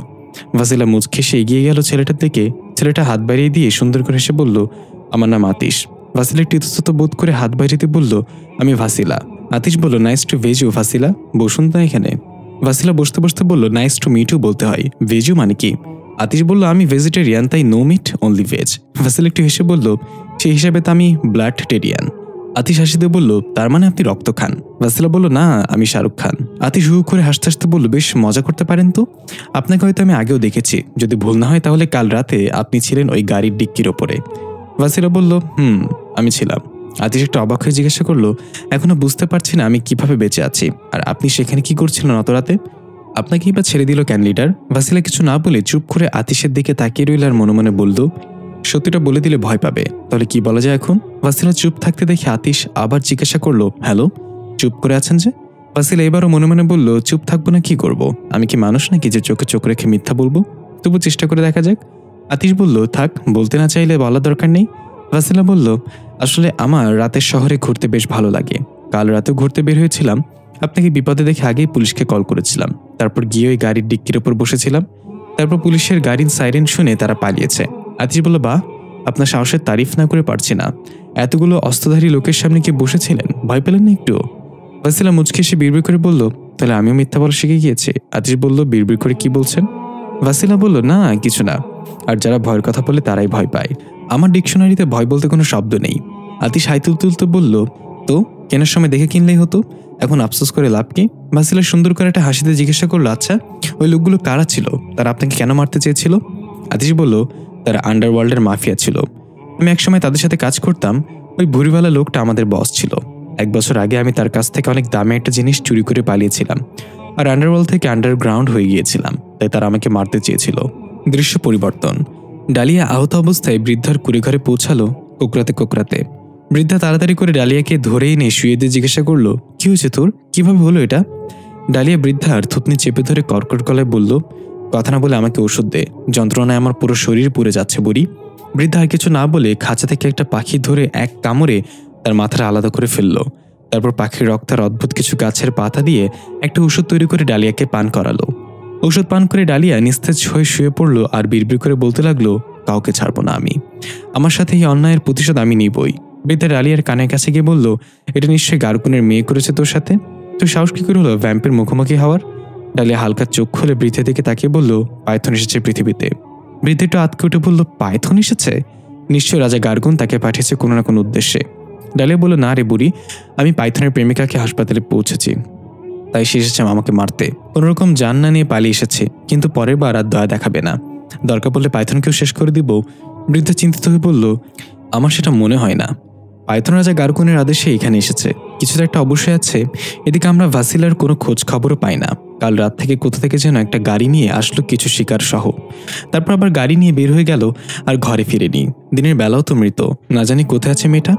ভাসিলা মুচকে সে এগিয়ে গেল ছেলেটার দিকে। ছেলেটা হাত বাড়িয়ে দিয়ে সুন্দর করে হেসে বলল, আমার নাম আতিশ। ভাসিলা একটু ইতস্তত বোধ করে হাত বাড়িয়ে দিয়ে বলল, আমি ভাসিলা। আতিশ বলল, নাইস টু ভেজ ইউ ভাসিলা, বসুন না এখানে। ভাসিলা বসতে বসতে বলল, নাইস টু মিট ইউ বলতে হয়, ভেজ ইউ মানে কি? আতিশ বলল, আমি ভেজিটেরিয়ান, তাই নো মিট অনলি ভেজ। ভাসিলা একটু হেসে বলল, সেই হিসাবে তো আমি ব্লাড টেরিয়ান। আতিশ হাসিতে বলল, তার মানে আপনি রক্ত খান? ভাসিলা বলল, না, আমি শাহরুখ খান। আতিশ হু করে হাসতে হাসতে বলল, বেশ মজা করতে পারেন তো। আপনাকে হয়তো আমি আগেও দেখেছি, যদি ভুল না হয় তাহলে কাল রাতে আপনি ছিলেন ওই গাড়ির ডিক্কির ওপরে। ভাসিলা বলল, আমি ছিলাম। আতিশ একটু অবাক হয়ে জিজ্ঞাসা করলো, এখনো বুঝতে পারছি না আমি কিভাবে বেঁচে আছি, আর আপনি সেখানে কি করছিলেন অত রাতে? আপনাকেই বা ছেড়ে দিল ক্যান লিডার? ভাসিলা কিছু না বলে চুপ করে আতিশের দিকে তাকিয়ে রইল আর মনে মনে বলল, সত্যিটা বলে দিলে ভয় পাবে, তাহলে কি বলা যায় এখন? ভাসিলা চুপ থাকতে দেখে আতিশ আবার জিজ্ঞাসা করলো, হ্যালো, চুপ করে আছেন যে? ভাসিলা এবারও মনে মনে বলল, চুপ থাকবো না কি করব? আমি কি মানুষ নাকি যে চোখে চোখ রেখে মিথ্যা বলবো? তবু চেষ্টা করে দেখা যাক। আতিশ বলল, থাক, বলতে না চাইলে বলার দরকার নেই। ভাসিলা বলল, আসলে আমার রাতের শহরে ঘুরতে বেশ ভালো লাগে। কাল রাতেও ঘুরতে বের হয়েছিলাম, আপনাকে বিপদে দেখে আগেই পুলিশকে কল করেছিলাম। তারপর গিয়ে ওই গাড়ির ডিক্কির ওপর বসেছিলাম। তারপর পুলিশের গাড়ির সাইরেন শুনে তারা পালিয়েছে। আতিশ বলল, বাহ, আপনার সাহসের তারিফ না করে পারছি না। এতগুলো অস্ত্রধারী লোকের সামনে কি বসেছিলেন, ভয় পেলেন না একটু? ভাসিলা মুচকে এসে বিড়বিড় করে বলল, তাহলে আমিও মিথ্যা বলা শিখে গিয়েছি? আতিশ বলল, বিড়বিড় করে কি বলছেন? ভাসিলা বলল, না কিছু না, আর যারা ভয়ের কথা বলে তারাই ভয় পায়। আমার ডিকশনারিতে ভয় বলতে কোনো শব্দ নেই। আতিশ হাই তুলতে তুলতে বলল, তো কেনার সময় দেখে কিনলেই হতো, এখন আফসোস করে লাভ কি? ভাসিলা সুন্দর করে একটা হাসিতে জিজ্ঞাসা করলো, আচ্ছা ওই লোকগুলো কারা ছিল? তারা আপনাকে কেন মারতে চেয়েছিল? আতিশ বলল, তারা আন্ডারওয়ার্ল্ডের মাফিয়া ছিল। আমি একসময় তাদের সাথে কাজ করতাম। ওই ভুরিওয়ালা লোকটা আমাদের বস ছিল। 1 বছর আগে আমি তার কাছ থেকে অনেক দামে একটা জিনিস চুরি করে পালিয়েছিলাম, আর আন্ডারওয়ার্ল্ড থেকে আন্ডারগ্রাউন্ড হয়ে গিয়েছিলাম, তাই তারা আমাকে মারতে চেয়েছিল। দৃশ্য পরিবর্তন। ডালিয়া আহত অবস্থায় বৃদ্ধার কুড়েঘরে পৌঁছালো কোকড়াতে কোকড়াতে। বৃদ্ধা তাড়াতাড়ি করে ডালিয়াকে ধরে এনে শুয়ে দিয়ে জিজ্ঞাসা করলো, কি হয়েছে তোর? কিভাবে হলো এটা? ডালিয়া বৃদ্ধার থুতনি চেপে ধরে কর্কট গলায় বলল, কথা না বলে আমাকে ওষুধ দে, যন্ত্রণায় আমার পুরো শরীর পুড়ে যাচ্ছে বুড়ি। বৃদ্ধা আর কিছু না বলে খাঁচা থেকে একটা পাখি ধরে এক কামড়ে তার মাথাটা আলাদা করে ফেললো। তারপর পাখির রক্তের অদ্ভুত কিছু গাছের পাতা দিয়ে একটা ওষুধ তৈরি করে ডালিয়াকে পান করালো। ওষুধ পান করে ডালিয়া নিস্তেজ হয়ে শুয়ে পড়লো আর বিড়বিড় করে বলতে লাগলো, কাউকে ছাড়বো না আমি, আমার সাথে এই অন্যায়ের প্রতিশোধ আমি নিবই। বৃদ্ধা ডালিয়ার কানের কাছে গিয়ে বলল, এটা নিশ্চয়ই গারকুনের মেয়ে করেছে তোর সাথে, তুই সাহস কি করে হলো ভ্যাম্পের মুখোমুখি হওয়ার? ডালিয়া হালকা চোখ খুলে বৃদ্ধের দিকে তাকিয়ে বলল, পাইথন এসেছে পৃথিবীতে। বৃদ্ধ একটু আতকে উঠে বলল, পাইথন এসেছে? নিশ্চয় রাজা গারগুন তাকে পাঠিয়েছে কোনো না কোনো উদ্দেশ্যে। ডালিয়া বলল, না রে বুড়ি, আমি পাইথনের প্রেমিকাকে হাসপাতালে পৌঁছেছি, তাই সে এসেছে আমাকে মারতে। কোনোরকম জান না নিয়ে পালিয়ে এসেছে, কিন্তু পরের বার আর দয়া দেখাবে না, দরকার পড়লে পাইথনকেও শেষ করে দিব। বৃদ্ধ চিন্তিত হয়ে বলল, আমার সেটা মনে হয় না। পাইথন রাজা গারকুনের আদেশে এখানে এসেছে, কিছু তো একটা অবশ্যই আছে। এদিকে আমরা ভাসিলার কোনো খোঁজ খবরও পাই না। কাল রাত থেকে কোথা থেকে যেন একটা গাড়ি নিয়ে আসলো কিছু শিকার সহ, তারপর আবার গাড়ি নিয়ে বের হয়ে গেল আর ঘরে ফিরেনি। দিনের বেলাও তো মৃত, না জানি কোথায় আছে মেয়েটা।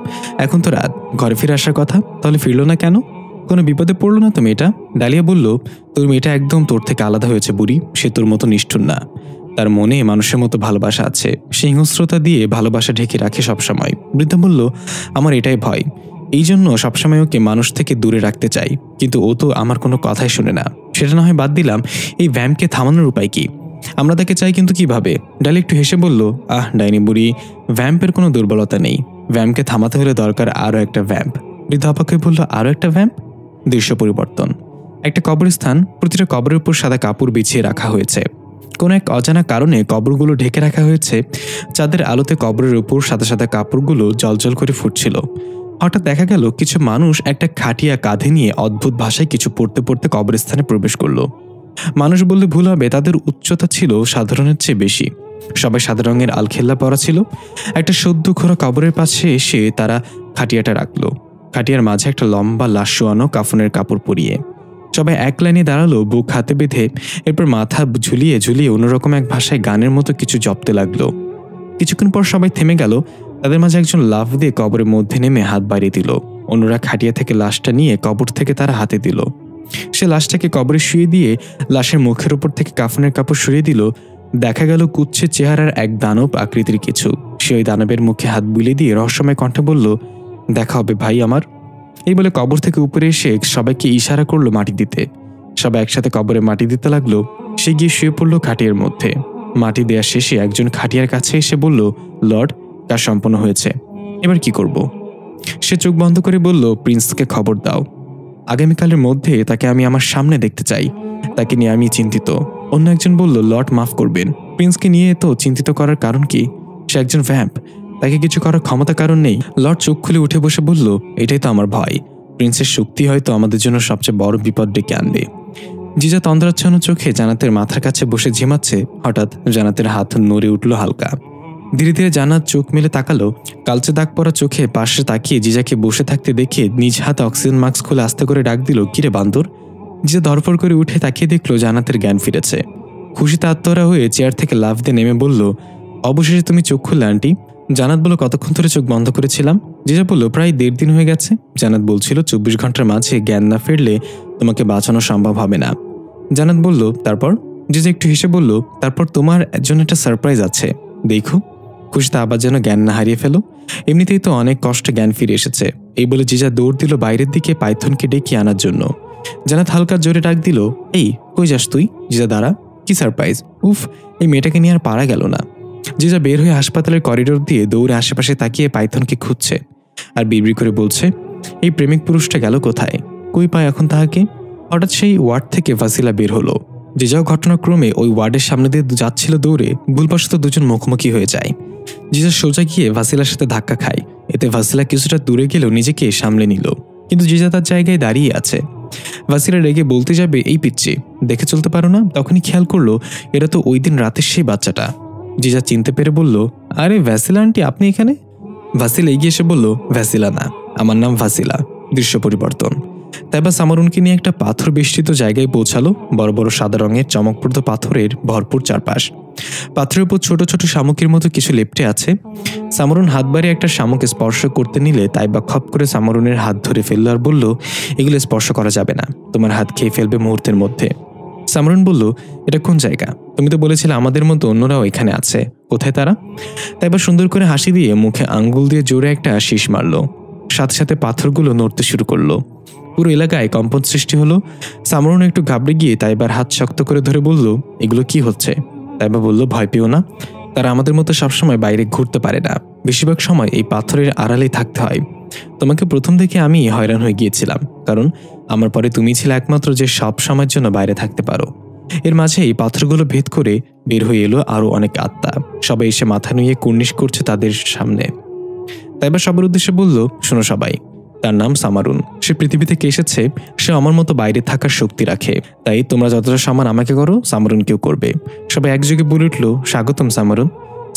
এখন তো রাত, ঘরে ফিরে আসার কথা, তাহলে ফিরল না কেন? কোনো বিপদে পড়লো না তো মেয়েটা? ডালিয়া বলল, তোর মেয়েটা একদম তোর থেকে আলাদা হয়েছে বুড়ি। সে তোর মতো নিষ্ঠুর না। তার মনে মানুষের মতো ভালোবাসা আছে। সে হিংস্রতা দিয়ে ভালোবাসা ঢেকে রাখে সবসময়। বৃদ্ধা বলল, আমার এটাই ভয়। এই জন্য সবসময় ওকে মানুষ থেকে দূরে রাখতে চাই, কিন্তু ও তো আমার কোনো কথাই শুনে না। সেটা না হয় বাদ দিলাম, এই ভ্যাম্পকে থামানোর উপায় কি? আমরা তাকে চাই, কিন্তু কিভাবে? ডালি একটু হেসে বলল, ডাইনি বুড়ি, ভ্যাম্পের কোনো দুর্বলতা নেই। ভ্যাম্পকে থামাতে হলে দরকার আরও একটা ভ্যাম্প। বৃদ্ধা অবাক বলল, আরও একটা ভ্যাম্প? দৃশ্য পরিবর্তন। একটা কবরস্থান, প্রতিটা কবরের উপর সাদা কাপড় বিছিয়ে রাখা হয়েছে। কোনো এক অজানা কারণে কবরগুলো ঢেকে রাখা হয়েছে। চাঁদের আলোতে কবরের উপর সাদা সাদা কাপড়গুলো জ্বলজ্বল করে ফুটছিল। হঠাৎ দেখা গেল কিছু মানুষ একটা খাটিয়া কাঁধে নিয়ে অদ্ভুত ভাষায় কিছু পড়তে পড়তে কবরস্থানে প্রবেশ করলো। মানুষ বললে ভুল হবে, তাদের উচ্চতা ছিল সাধারণের চেয়ে বেশি। সবাই সাদা রঙের আলখেল্লা পরা ছিল। একটা সদ্য খোঁড়া কবরের পাশে এসে তারা খাটিয়াটা রাখলো। খাটিয়ার মাঝে একটা লম্বা লাশ শোয়ানো কাফনের কাপড় পরিয়ে সবাই এক লাইনে দাঁড়ালো, বুক হাতে বেঁধে। এরপর মাথা ঝুলিয়ে ঝুলিয়ে অন্যরকম এক ভাষায় গানের মতো কিছু জপতে লাগলো। কিছুক্ষণ পর সবাই থেমে গেল। তাদের মাঝে একজন লাফ দিয়ে কবরের মধ্যে নেমে হাত বাড়িয়ে দিল। অন্যরা খাটিয়া থেকে লাশটা নিয়ে কবর থেকে তারা হাতে দিল। সে লাশটাকে কবরে শুয়ে দিয়ে লাশের মুখের উপর থেকে কাফনের কাপড় সরিয়ে দিল। দেখা গেল কুচ্ছের চেহারার এক দানব আকৃতির কিছু। সে ওই দানবের মুখে হাত বুলিয়ে দিয়ে রহস্যময় কণ্ঠে বলল, দেখা হবে ভাই আমার। এই বলে কবর থেকে উপরে এসে সবাইকে ইশারা করলো মাটি দিতে। সবাই একসাথে কবরে মাটি দিতে লাগলো। সে গিয়ে শুয়ে পড়লো খাটিয়ার মধ্যে। মাটি দেওয়া শেষে একজন খাটিয়ার কাছে এসে বলল, লর্ড, কাজ সম্পন্ন হয়েছে, এবার কি করব? সে চোখ বন্ধ করে বলল, প্রিন্সকে খবর দাও। আগামীকালের মধ্যে তাকে আমি আমার সামনে দেখতে চাই। তাকে নিয়ে আমি চিন্তিত। অন্য একজন বলল, লর্ড মাফ করবেন, প্রিন্সকে নিয়ে তো চিন্তিত করার কারণ কি? সে একজন ভ্যাম্প, তাকে কিছু করার ক্ষমতা কারণ নেই। লর্ড চোখ খুলে উঠে বসে বলল, এটাই তো আমার ভয়। প্রিন্সের শক্তি হয়তো আমাদের জন্য সবচেয়ে বড় বিপদ ডেকে আনবে। জিজা তন্দ্রাচ্ছন্ন চোখে জান্নাতের মাথার কাছে বসে ঝিমাচ্ছে। হঠাৎ জান্নাতের হাত নড়ে উঠল হালকা। ধীরে ধীরে জান্নাত চোখ মেলে তাকালো। কালচে দাগ পরা চোখে পাশে তাকিয়ে জিজাকে বসে থাকতে দেখে নিজ হাতে অক্সিজেন মাস্ক খুলে আস্তে করে ডাক দিল, কিরে বান্দর? জিজা ধরফর করে উঠে তাকিয়ে দেখলো জান্নাতের জ্ঞান ফিরেছে। খুশিতে আত্মহারা হয়ে চেয়ার থেকে লাফ দিয়ে নেমে বলল, অবশেষে তুমি চোখ খুললে আন্টি। জান্নাত বলল, কতক্ষণ ধরে চোখ বন্ধ করেছিলাম? জিজা বলল, প্রায় 1.5 দিন হয়ে গেছে। জান্নাত বলছিল 24 ঘন্টার মাঝে জ্ঞান না ফিরলে তোমাকে বাঁচানো সম্ভব হবে না। জান্নাত বলল, তারপর? জিজা একটু হেসে বলল, তারপর তোমার জন্য একটা সারপ্রাইজ আছে, দেখো। খুশিতে আবার যেন জ্ঞান না হারিয়ে ফেলো। এমনিতেই তো অনেক কষ্টে জ্ঞান ফিরে এসেছে। এই বলে জিজা দৌড় দিল বাইরের দিকে পাইথনকে ডেকে আনার জন্য। জান্নাত হালকা জোরে ডাক দিল, এই কই যাস তুই? জিজা দাঁড়া, কি সারপ্রাইজ? উফ, এই মেয়েটাকে নিয়ে আর পারা গেল না। জিজা বের হয়ে হাসপাতালের করিডোর দিয়ে দৌড়ে আশেপাশে তাকিয়ে পাইথনকে খুঁজছে আর বিড়বিড় করে বলছে, এই প্রেমিক পুরুষটা গেল কোথায়? কই পায় এখন তাহাকে? হঠাৎ সেই ওয়ার্ড থেকে ভাসিলা বের হলো। জিজাও ঘটনাক্রমে ওই ওয়ার্ডের সামনে দিয়ে যাচ্ছিল দৌড়ে। ভুলবশত দুজন মুখোমুখি হয়ে যায়। জিজা সোজা গিয়ে ভাসিলার সাথে ধাক্কা খায়। এতে ভাসিলা কিছুটা দূরে গেলেও নিজেকে সামলে নিল, কিন্তু জিজা তার জায়গায় দাঁড়িয়ে আছে। ভাসিলা রেগে বলতে যাবে, এই পিচ্ছি, দেখে চলতে পারো না? তখনই খেয়াল করলো এটা তো ওই দিন রাতের সেই বাচ্চাটা। জিজা চিনতে পেরে বলল, আরে ভাসিলা আন্টি, আপনি এখানে? ভাসিলা এগিয়ে এসে বলল, ভাসিলা না, আমার নাম ভাসিলা। দৃশ্য পরিবর্তন। তাইবা সামারুনকে নিয়ে একটা পাথর বেষ্টিত জায়গায় পৌঁছালো। বড় বড় সাদা রঙের চমকপ্রদ পাথরের ভরপুর চারপাশ। পাথরের উপর ছোট ছোট শামুকের মতো কিছু লেপ্টে আছে। সামারুন হাত বাড়িয়ে একটা শামুক স্পর্শ করতে নিলে তাইবা খপ করে সামারুনের হাত ধরে ফেলল আর বলল, এগুলো স্পর্শ করা যাবে না, তোমার হাত খেয়ে ফেলবে মুহূর্তের মধ্যে। সামারুন বলল, এটা কোন জায়গা? তুমি তো বলেছিলে আমাদের মতো অন্যরাও এখানে আছে, কোথায় তারা? তাইবা সুন্দর করে হাসি দিয়ে মুখে আঙ্গুল দিয়ে জোরে একটা শীষ মারল। সাথে সাথে পাথরগুলো নড়তে শুরু করলো। পুরো এলাকায় কম্পন সৃষ্টি হলো। সামারুন একটু ঘাবড়ে গিয়ে তাইবার হাত শক্ত করে ধরে বলল, এগুলো কি হচ্ছে? তাইবা বলল, ভয় পেও না, তারা আমাদের মতো সবসময় বাইরে ঘুরতে পারে না। বেশিরভাগ সময় এই পাথরের আড়ালেই থাকতে হয়। তোমাকে প্রথম থেকে আমি হয়রান হয়ে গিয়েছিলাম, কারণ আমার পরে তুমি ছিলে একমাত্র যে সব সময়ের জন্য বাইরে থাকতে পারো। এর মাঝে এই পাথরগুলো ভেদ করে বের হয়ে এলো আরো অনেক আত্মা। সবাই এসে মাথা নুয়ে কুর্নিশ করছে তাদের সামনে। তাইবা সবার উদ্দেশ্যে বলল, শোনো সবাই, তার নাম সামারুন। সে পৃথিবী থেকে এসেছে। সে আমার মতো বাইরে থাকার শক্তি রাখে। তাই তোমরা যতটা সম্মান আমাকে করো, সামারুনকেও করবে। সবাই একযোগে বলে উঠল, স্বাগতম সামারুন।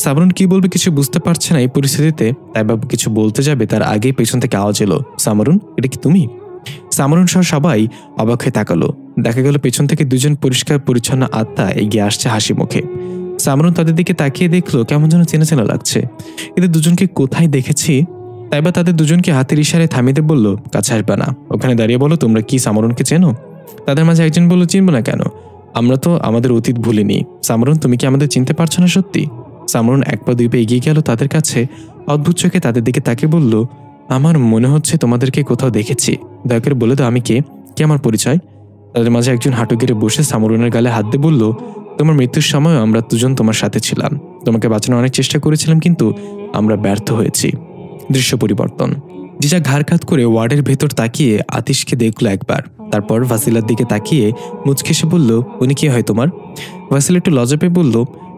সামারুন কি বলবে কিছু বুঝতে পারছে না এই পরিস্থিতিতে। তাইবা কিছু বলতে যাবে, তার আগেই পেছন থেকে আওয়াজ এলো, সামারুন, এটা কি তুমি? সামারুন সহ সবাই অবাক হয়ে তাকালো। দেখা গেল পেছন থেকে দুজন পরিষ্কার পরিচ্ছন্ন আত্মা এগিয়ে আসছে হাসি মুখে। সামারুন তাদের দিকে তাকিয়ে দেখলো কেমন যেন চেনা চেনা লাগছে। এদের দুজনকে কোথায় দেখেছি। তাইবা তাদের দুজনকে হাতের ইশারায় থামিয়ে বলল, কাছে আসবে না, ওখানে দাঁড়িয়ে বলো তোমরা কি সামরনকে চেনো? তাদের মাঝে একজন বলল, চিনব না কেন, আমরা তো আমাদের অতীত ভুলিনি। সামরন, তুমি কি আমাদের চিনতে পারছো না সত্যি? সামরন এক পা দুই পা এগিয়ে গেল তাদের কাছে, অদ্ভুত চোখে তাদের দিকে তাকে বলল, আমার মনে হচ্ছে তোমাদেরকে কোথাও দেখেছি, দয়া করে বলে দাও আমি কে, কি আমার পরিচয়? তাদের মাঝে একজন হাঁটু গেড়ে বসে সামরনের গালে হাত দিয়ে বলল, তোমার মৃত্যুর সময় আমরা দুজন তোমার সাথে ছিলাম, তোমাকে বাঁচানোর অনেক চেষ্টা করেছিলাম কিন্তু আমরা ব্যর্থ হয়েছি। দৃশ্য পরিবর্তন। জিজা ঘাড় কাত করে ওয়ার্ডের ভেতর তাকিয়ে আতিশকে দেখলো একবার, তারপর ভাসিলার দিকে তাকিয়ে মুচকে এসে বলল, উনি কি হয় তোমার? ভাসিলা একটু লজ্জা পেয়ে বলল,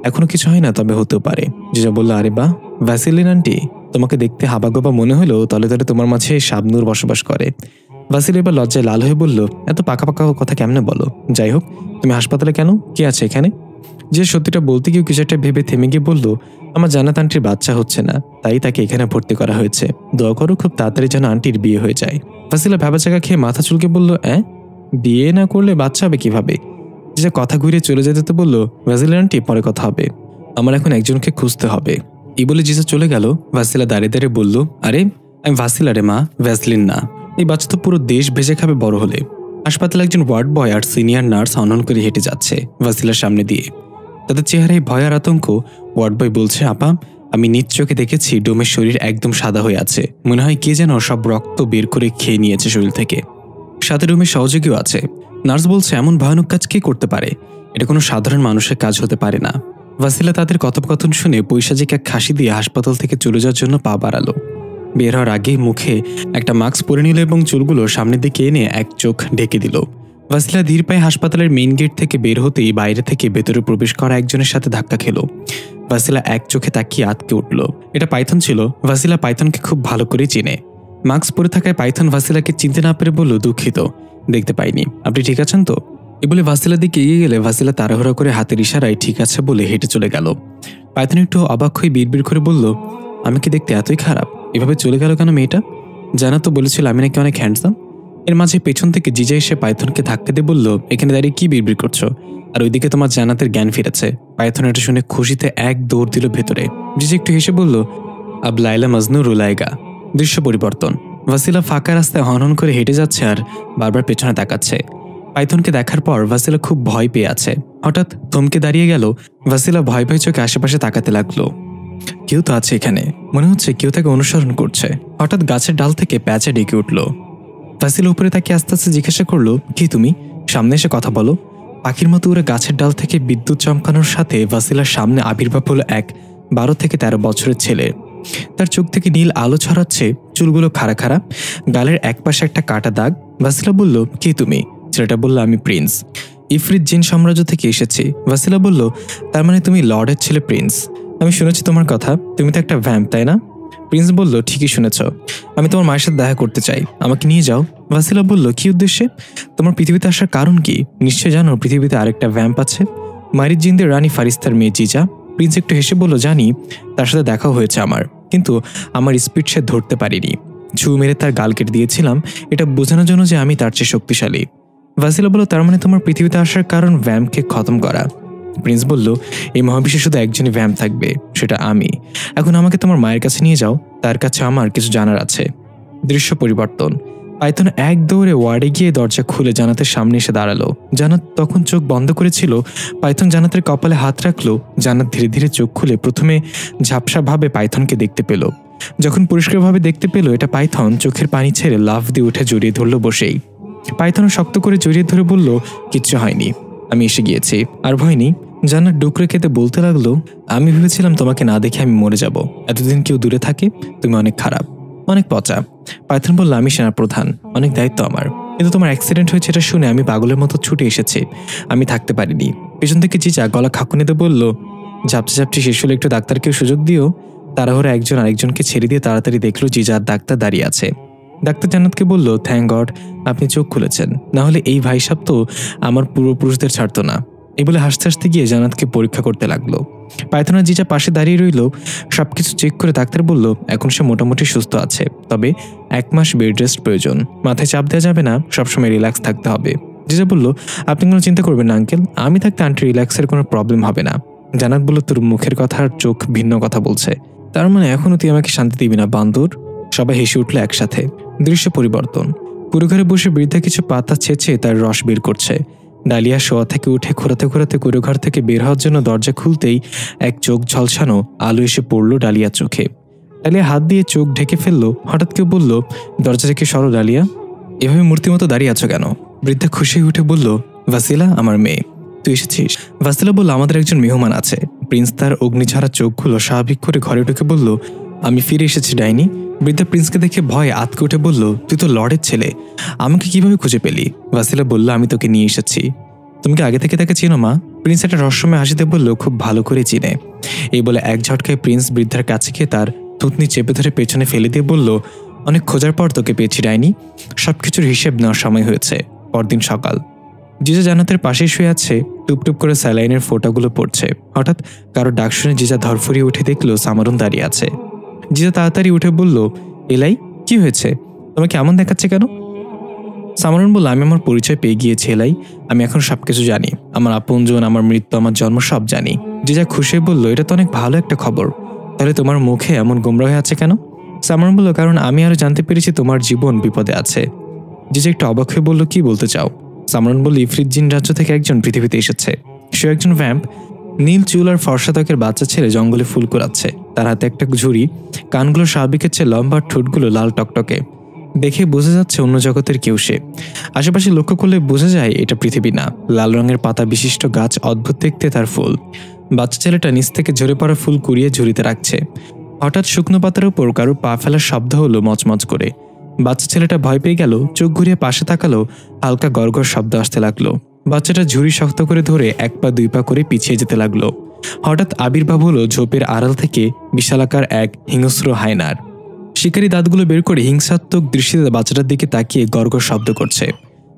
এখনো কিছু হয় না, তবে হতেও পারে। জিজা বলল, আরে বাহ, ভ্যাসিলিন আন্টি, তোমাকে দেখতে হাবাগোবা মনে হলো, তলে তলে তোমার মাঝে শাবনূর বসবাস করে। ভাসিল এবার লজ্জায় লাল হয়ে বলল, এত পাকা পাকা কথা কেমনে বলো? যাই হোক, তুমি হাসপাতালে কেন, কি আছে এখানে? যে সত্যিটা বলতে গিয়ে কিছু একটা ভেবে থেমে গিয়ে বলল, আমার জান্নাত আন্টির বাচ্চা হচ্ছে না, তাই তাকে এখানে ভর্তি করা হয়েছে, দোয়া করো খুব তাড়াতাড়ি যেন আন্টির বিয়ে হয়ে যায়। ফাসিলা ভ্যাবাচাকা খেয়ে মাথা চুলকে বলল, বিয়ে না করলে বাচ্চা হবে কিভাবে? যে কথা ঘুরে চলে যেতে তো বলল, ভাসিলা আন্টি পরে কথা হবে, আমার এখন একজনকে খুঁজতে হবে। এই বলে জিজা চলে গেল। ভাসিলা দাঁড়িয়ে দাঁড়িয়ে বলল, আরে আমি ভাসিলা রে মা, ভ্যাসলিন না। এই বাচ্চা তো পুরো দেশ ভেজে খাবে বড় হলে। হাসপাতালে একজন ওয়ার্ড বয় আর সিনিয়র নার্স অনন করে হেঁটে যাচ্ছে ভাসিলার সামনে দিয়ে। তাদের চেহারায় ভয় আর আতঙ্ক। ওয়ার্ড বয় বলছে, আপা আমি নিজ চোখে দেখেছি ডোমের শরীর একদম সাদা হয়ে আছে, মনে হয় কে যেন সব রক্ত বের করে খেয়ে নিয়েছে শরীর থেকে। সাথে ডোমের সহযোগীও আছে। নার্স বলছে, এমন ভয়ানক কাজ কে করতে পারে? এটা কোনো সাধারণ মানুষের কাজ হতে পারে না। ভাসিলা তাদের কথোপকথন শুনে পৈশাচিক এক হাসি দিয়ে হাসপাতাল থেকে চলে যাওয়ার জন্য পা বাড়ালো। বের হওয়ার আগেই মুখে একটা মাস্ক পরে নিল এবং চুলগুলো সামনের দিকে এনে এক চোখ ঢেকে দিল। ভাসিলা ধীর পায়ে হাসপাতালের মেইন গেট থেকে বের হতেই বাইরে থেকে ভেতরে প্রবেশ করা একজনের সাথে ধাক্কা খেল। ভাসিলা এক চোখে তাকিয়ে আটকে উঠল। এটা পাইথন ছিল। ভাসিলা পাইথনকে খুব ভালো করে চেনে। মাস্ক পরে থাকায় পাইথন ভাসিলাকে চিনতে না পেরে বলল, দুঃখিত, দেখতে পাইনি, আপনি ঠিক আছেন তো? এ বলে ভাসিলার দিকে এগিয়ে গেলে ভাসিলা তাড়াহুড়া করে হাতের ইশারায় ঠিক আছে বলে হেঁটে চলে গেল। পাইথন একটু অবাক হয়ে বিড়বিড় করে বলল, আমি কি দেখতে এতই খারাপ? এভাবে চলে গেল কেন মেয়েটা? জানা তো বলেছিল আমি নাকি অনেক হ্যান্ডসাম। এর মাঝে পেছন থেকে জিজা এসে পাইথনকে ধাক্কা দিয়ে বলল, এখানে দাঁড়িয়ে কি বিড়বিড় করছো? আর ওইদিকে তোমার জান্নাতের জ্ঞান ফিরেছে। পাইথন এটা শুনে খুশিতে এক দৌড় দিল ভেতরে। জিজা একটু হেসে বলল, আব লাইলা মজনু রুলাইগা। দৃশ্য পরিবর্তন। ভাসিলা ফাঁকা রাস্তায় হনহন করে হেঁটে যাচ্ছে আর বারবার পেছনে তাকাচ্ছে। পাইথনকে দেখার পর ভাসিলা খুব ভয় পেয়ে আছে। হঠাৎ থমকে দাঁড়িয়ে গেল। ভাসিলা ভয় ভয় চোখে আশেপাশে তাকাতে লাগলো। কেউ তো আছে এখানে, মনে হচ্ছে কেউ তাকে অনুসরণ করছে। হঠাৎ গাছের ডাল থেকে প্যাঁচা ডেকে উঠল। ভাসিলা উপরে তাকে আস্তে আস্তে জিজ্ঞাসা করলো, কি তুমি? সামনে এসে কথা বলো। পাখির মতো উড়ে গাছের ডাল থেকে বিদ্যুৎ চমকানোর সাথে ভাসিলার সামনে আবির্ভাব হলো এক 12 থেকে 13 বছরের ছেলে। তার চোখ থেকে নীল আলো ছড়াচ্ছে, চুলগুলো খাড়া খাড়া, গালের একপাশে একটা কাটা দাগ। ভাসিলা বলল, কে তুমি? ছেলেটা বলল, আমি প্রিন্স, ইফরিত জিন সাম্রাজ্য থেকে এসেছি। ভাসিলা বলল, তার মানে তুমি লর্ডের ছেলে প্রিন্স? আমি শুনেছি তোমার কথা, তুমি তো একটা ভ্যাম্প, তাই না? প্রিন্স বলল, ঠিকই শুনেছ, আমি তোমার মায়ের সাথে দেখা করতে চাই, আমাকে নিয়ে যাও। ভাসিলা বলল, কি উদ্দেশ্যে? তোমার পৃথিবীতে আসার কারণ কি? নিশ্চয় জানো পৃথিবীতে আরেকটা ভ্যাম্প আছে, মারিদ জিনদের রানী ফারিস্তার মেয়ে জিজা। প্রিন্স একটু হেসে বলল, জানি, তার সাথে দেখাও হয়েছে আমার, কিন্তু আমার স্পিড সে ধরতে পারিনি। ছু মেরে তার গাল কেটে দিয়েছিলাম, এটা বোঝানোর জন্য যে আমি তার চেয়ে শক্তিশালী। ভাসিলা বলল, তার মানে তোমার পৃথিবীতে আসার কারণ ভ্যাম্পকে খতম করা। প্রিন্স বলল, এই মহাবিশ্বে শুধু একজনই ভ্যাম্প থাকবে, সেটা আমি। এখন আমাকে তোমার মায়ের কাছে নিয়ে যাও, তার কাছে আমার কিছু জানার আছে। দৃশ্য পরিবর্তন। পাইথন এক দৌড়ে ওয়ার্ডে গিয়ে দরজা খুলে জান্নাতের সামনে এসে দাঁড়ালো। জান্নাত তখন চোখ বন্ধ করেছিল। পাইথন জান্নাতের কপালে হাত রাখলো। জান্নাত ধীরে ধীরে চোখ খুলে প্রথমে ঝাপসাভাবে পাইথনকে দেখতে পেল। যখন পরিষ্কারভাবে দেখতে পেল এটা পাইথন, চোখের পানি ছেড়ে লাফ দিয়ে উঠে জড়িয়ে ধরল বসেই। পাইথন শক্ত করে জড়িয়ে ধরে বলল, কিচ্ছু হয়নি, আমি এসে গিয়েছি, আর ভয় নেই। জান্নাত ডুকরে খেতে বলতে লাগলো, আমি ভেবেছিলাম তোমাকে না দেখে আমি মরে যাব। এতদিন কেউ দূরে থাকে, তুমি অনেক খারাপ, অনেক পচা। পাইথন বলল, আমি সেনাপ্রধান, অনেক দায়িত্ব আমার, কিন্তু তোমার অ্যাক্সিডেন্ট হয়েছে এটা শুনে আমি পাগলের মতো ছুটে এসেছি, আমি থাকতে পারিনি। পেছন থেকে জিজা গলা খাকুনিতে বলল, ঝাপটি ঝাপটি শেষ হলে একটু ডাক্তারকেও সুযোগ দিও। তাড়াহুড়া একজন আরেকজনকে ছেড়ে দিয়ে তাড়াতাড়ি দেখলো জিজা আর ডাক্তার দাঁড়িয়ে আছে। ডাক্তার জান্নাতকে বলল, থ্যাংক গড আপনি চোখ খুলেছেন, না হলে এই ভাইসাব তো আমার পূর্বপুরুষদের ছাড়তো না। এই বলে হাসতে হাসতে গিয়ে জান্নাতকে পরীক্ষা করতে লাগলো। পাইথনের জিজা পাশে দাঁড়িয়ে রইল। সবকিছু চেক করে ডাক্তার বলল, এখন সে মোটামুটি সুস্থ আছে, তবে 1 মাস বেড রেস্ট প্রয়োজন, মাথায় চাপ দেওয়া যাবে না, সবসময় রিল্যাক্স থাকতে হবে। জিজা বলল, আপনি কোনো চিন্তা করবেন না আঙ্কেল, আমি থাকতে আন্টি রিল্যাক্সের কোনো প্রবলেম হবে না। জান্নাত বলল, তোর মুখের কথা আর চোখ ভিন্ন কথা বলছে, তার মানে এখনো তুই আমাকে শান্তি দিবি না বান্দর? সবাই হেসে উঠল একসাথে। দৃশ্য পরিবর্তন। পুরো ঘরে বসে বৃদ্ধা কিছু পাতা ছেঁচে তার রস বের করছে। ডালিয়া শোয়া থেকে উঠে খোঁড়াতে খোঁড়াতে কুড়োঘর থেকে বের হওয়ার জন্য দরজা খুলতেই এক চোখ ঝলসানো আলো এসে পড়ল ডালিয়ার চোখে। ডালিয়া হাত দিয়ে চোখ ঢেকে ফেলল। হঠাৎ কেউ বলল, দরজা থেকে সরো ডালিয়া, এভাবে মূর্তির মতো দাঁড়িয়ে আছো কেন? বৃদ্ধা খুশি উঠে বলল, ভাসিলা আমার মেয়ে, তুই এসেছিস। ভাসিলা বলল, আমাদের একজন মেহমান আছে। প্রিন্স তার অগ্নিঝরা চোখগুলো স্বাভাবিক করে ঘরে ঢুকে বলল, আমি ফিরে এসেছি ডাইনি। বৃদ্ধা প্রিন্সকে দেখে ভয়ে আতকে উঠে বলল, তুই তো লর্ডের ছেলে, আমাকে কিভাবে খুঁজে পেলি? ভাসিলা বলল, আমি তোকে নিয়ে এসেছি। তুমি কি আগে থেকে তাকে চিনো মা? প্রিন্স একটা রহস্যময় হাসিতে বলল, খুব ভালো করে চিনে। এই বলে এক ঝটকায় প্রিন্স বৃদ্ধার কাছে গিয়ে তার থুতনি চেপে ধরে পেছনে ফেলে দিয়ে বলল, অনেক খোঁজার পর তোকে পেয়েছি ডাইনি, সবকিছুর হিসেব নেওয়ার সময় হয়েছে। পরদিন সকাল। জিজা জান্নাতের পাশেই শুয়ে আছে, টুপটুপ করে স্যালাইনের ফোঁটাগুলো পড়ছে। হঠাৎ কারো ডাক শুনে জিজা ধরফরিয়ে উঠে দেখলো সামারুন দাঁড়িয়ে আছে। জিজা তাড়াতাড়ি উঠে বলল, এলাই কি হয়েছে, তোমাকে এমন দেখাচ্ছে কেন? সামারুন বলল, আমি আমার পরিচয় পেয়ে গিয়েছি এলাই, আমি এখন সবকিছু জানি, আমার আপনজন, আমার মৃত্যু, আমার জন্ম সব জানি। জিজা খুশি বলল, এটা তো অনেক ভালো একটা খবর, তাহলে তোমার মুখে এমন গোমরা হয়ে আছে কেন? সামারুন বলল, কারণ আমি আরো জানতে পেরেছি তোমার জীবন বিপদে আছে। জিজা একটু অবাক হয়ে বলল, কি বলতে চাও? সামারুন বলল, ইফরিত জিন রাজ্য থেকে একজন পৃথিবীতে এসেছে। সে একজন ভ্যাম্প, নীল চুল আর ফর্সা ত্বকের বাচ্চা ছেলে জঙ্গলে ফুল কুড়াচ্ছে। তার হাতে একটা ঝুড়ি, কানগুলো স্বাভাবিকের চেয়ে লম্বা, ঠোঁটগুলো লাল টকটকে। দেখে বোঝা যাচ্ছে অন্য জগতের কেউ সে। আশেপাশে লক্ষ্য করলে বোঝা যায় এটা পৃথিবী না। লাল রঙের পাতা বিশিষ্ট গাছ, অদ্ভুত দেখতে তার ফুল। বাচ্চা ছেলেটা নিচ থেকে ঝরে পড়া ফুল কুড়িয়ে ঝুড়িতে রাখছে। হঠাৎ শুকনো পাতার উপর কারো পা ফেলার শব্দ হলো মচমচ করে। বাচ্চা ছেলেটা ভয় পেয়ে গেল, চোখ ঘুরিয়ে পাশে তাকালো, হালকা গড়গড় শব্দ আসতে লাগলো। বাচ্চাটা ঝুড়ি শক্ত করে ধরে এক পা দুই পা করে পিছিয়ে যেতে লাগলো। হঠাৎ আবির্ভাব হলো ঝোপের আড়াল থেকে বিশালাকার এক হিংস্র হায়নার। শিকারি দাঁতগুলো বের করে হিংসাত্মক দৃষ্টিতে বাচ্চাটার দিকে তাকিয়ে গড়গড় শব্দ করছে।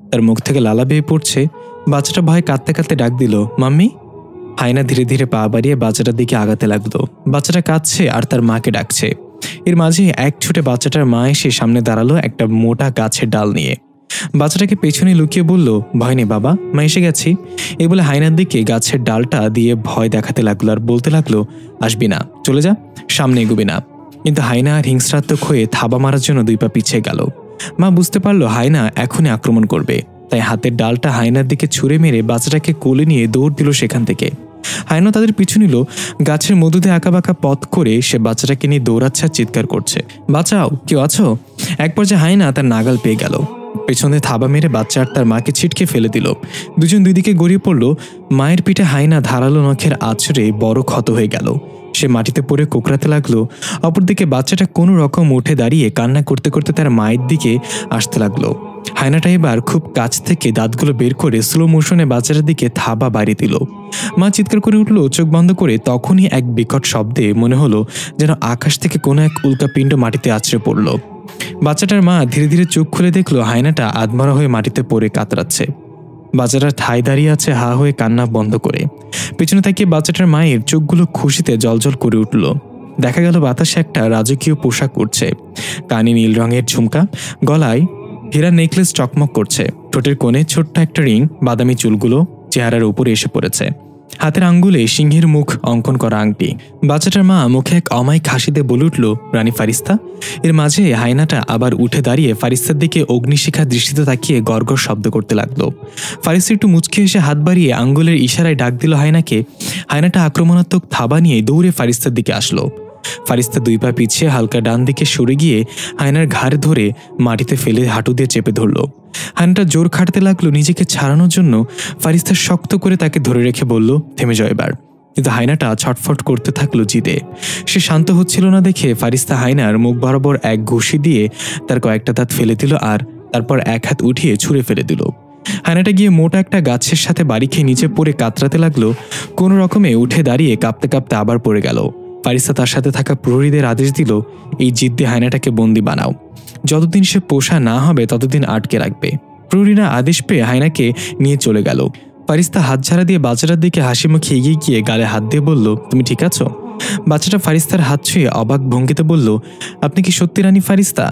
তার মুখ থেকে লালা বেয়ে পড়ছে। বাচ্চাটা ভয়ে কাঁদতে কাঁদতে ডাক দিল, মাম্মি। হায়না ধীরে ধীরে পা বাড়িয়ে বাচ্চাটার দিকে আগাতে লাগলো। বাচ্চাটা কাঁদছে আর তার মাকে ডাকছে। এর মাঝে এক ছুটে বাচ্চাটার মা এসে সামনে দাঁড়ালো একটা মোটা গাছের ডাল নিয়ে। বাচ্চাটাকে পেছনে লুকিয়ে বলল, ভয় নেই বাবা, মা এসে গেছি। এই বলে হায়নার দিকে গাছের ডালটা দিয়ে ভয় দেখাতে লাগলো আর বলতে লাগলো, আসবি না, চলে যা, সামনে এগোবি না। কিন্তু হায়না আর হিংস্রাত্মক হয়ে থাবা মারার জন্য দুই পা পিছিয়ে গেল। মা বুঝতে পারলো হায়না এখনই আক্রমণ করবে, তাই হাতের ডালটা হায়নার দিকে ছুঁড়ে মেরে বাচ্চাটাকে কোলে নিয়ে দৌড় দিল সেখান থেকে। হায়না তাদের পিছু নিল। গাছের মধুতে আঁকাবাঁকা পথ করে সে বাচ্চাটাকে নিয়ে দৌড়াচ্ছে আর চিৎকার করছে, বাঁচাও, কেউ আছো? এক পর্যায়ে হায়না তার নাগাল পেয়ে গেল। পেছনে থাবা মেরে বাচ্চা আর তার মাকে ছিটকে ফেলে দিল। দুজন দুই দিকে গড়িয়ে পড়ল। মায়ের পিঠে হায়না ধারালো নখের আছড়ে বড় ক্ষত হয়ে গেল। সে মাটিতে পড়ে কোঁকড়াতে লাগলো। অপরদিকে বাচ্চাটা কোনো রকম উঠে দাঁড়িয়ে কান্না করতে করতে তার মায়ের দিকে আসতে লাগলো। হায়নাটা এবার খুব কাছ থেকে দাঁতগুলো বের করে স্লো মোশনে বাচ্চাটার দিকে থাবা বাড়িয়ে দিল। মা চিৎকার করে উঠল চোখ বন্ধ করে। তখনই এক বিকট শব্দে মনে হলো যেন আকাশ থেকে কোনো এক উল্কাপিণ্ড মাটিতে আছড়ে পড়ল। বাচ্চাটার মা ধীরে ধীরে চোখ খুলে দেখলো হায়নাটা আধমরা হয়ে মাটিতে পড়ে কাতরাচ্ছে। বাচ্চাটা ঠায় দাঁড়িয়ে আছে হা হয়ে কান্না বন্ধ করে। পেছনে তাকিয়ে বাচ্চাটার মায়ের চোখগুলো খুশিতে জলজল করে উঠল। দেখা গেল বাতাসে একটা রাজকীয় পোশাক উঠছে। কানে নীল রঙের ঝুমকা, গলায় হীরা নেকলেস চকমক করছে। ঠোঁটের কোণে ছোট্ট একটা রিং, বাদামি চুলগুলো চেহারার উপরে এসে পড়েছে। হাতের আঙ্গুলে সিংহের মুখ অঙ্কন করা আংটি। বাচ্চাটার মা মুখে এক অমায়িক হাসিতে বলে উঠল, রানী ফারিস্তা। এর মাঝে হায়নাটা আবার উঠে দাঁড়িয়ে ফারিস্তার দিকে অগ্নিশিখা দৃষ্টিতে তাকিয়ে গড়গড় শব্দ করতে লাগলো। ফারিস্তা একটু মুচকে এসে হাত বাড়িয়ে আঙ্গুলের ইশারায় ডাক দিল হায়নাকে। হায়নাটা আক্রমণাত্মক থাবা নিয়ে দৌড়ে ফারিস্তার দিকে আসলো। ফারিস্তা দুই পা পিছিয়ে হালকা ডান দিকে সরে গিয়ে হায়নার ঘাড় ধরে মাটিতে ফেলে হাঁটু দিয়ে চেপে ধরল। হায়নাটা জোর খাটতে লাগলো নিজেকে ছাড়ানোর জন্য। ফারিস্তা শক্ত করে তাকে ধরে রেখে বলল, থেমে যাও এবার। কিন্তু হায়নাটা ছটফট করতে থাকলো জিদে। সে শান্ত হচ্ছিল না দেখে ফারিস্তা হায়নার মুখ বরাবর এক ঘুষি দিয়ে তার কয়েকটা দাঁত ফেলে দিল আর তারপর এক হাত উঠিয়ে ছুঁড়ে ফেলে দিল। হায়নাটা গিয়ে মোটা একটা গাছের সাথে বাড়ি খেয়ে নিচে পড়ে কাতরাতে লাগলো। কোনো রকমে উঠে দাঁড়িয়ে কাঁপতে কাঁপতে আবার পড়ে গেল। ফারিস্তা তার সাথে থাকা প্রহরীদের আদেশ দিল, এই জিদ্দে হায়নাটাকে বন্দি বানাও, যতদিন সে পোষা না হবে ততদিন আটকে রাখবে। প্রহরীরা আদেশ পেয়ে হায়নাকে নিয়ে চলে গেল। ফারিস্তা হাত ঝাড়া দিয়ে বাচ্চাটার দিকে হাসি মুখে এগিয়ে গিয়ে গালে হাত দিয়ে বলল, তুমি ঠিক আছো? বাচ্চাটা ফারিস্তার হাত ছুঁয়ে অবাক ভঙ্গিতে বলল, আপনি কি সত্যি রানী ফারিস্তা?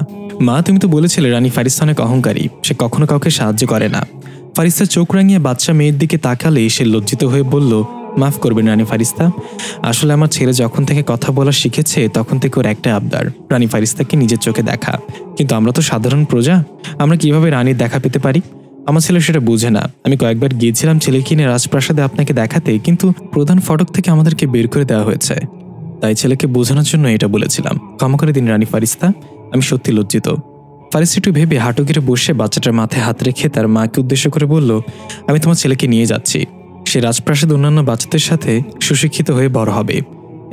মা, তুমি তো বলেছিলে রানী ফারিস্তা অনেক অহংকারী, সে কখনো কাউকে সাহায্য করে না। ফারিস্তা চোখ রাঙিয়ে বাচ্চা মেয়ের দিকে তাকালে সে লজ্জিত হয়ে বলল, মাফ করবেন রানী ফারিস্তা, আসলে আমার ছেলে যখন থেকে কথা বলা শিখেছে তখন থেকে ওর একটা আবদার রানী ফারিস্তাকে নিজের চোখে দেখা। কিন্তু আমরা তো সাধারণ প্রজা, আমরা কিভাবে রানীর দেখা পেতে পারি? আমার ছেলে সেটা বুঝে না। আমি কয়েকবার গিয়েছিলাম ছেলেকে নিয়ে রাজপ্রাসাদে আপনাকে দেখাতে, কিন্তু প্রধান ফটক থেকে আমাদেরকে বের করে দেওয়া হয়েছে। তাই ছেলেকে বোঝানোর জন্য এটা বলেছিলাম। ক্ষমা করে দিন রানী ফারিস্তা, আমি সত্যি লজ্জিত। ফারিস্তা একটু ভেবে হাঁটু গেড়ে বসে বাচ্চাটার মাথায় হাত রেখে তার মাকে উদ্দেশ্য করে বলল, আমি তোমার ছেলেকে নিয়ে যাচ্ছি। সে রাজপ্রাসাদে অন্যান্য বাচ্চাদের সাথে সুশিক্ষিত হয়ে বড় হবে।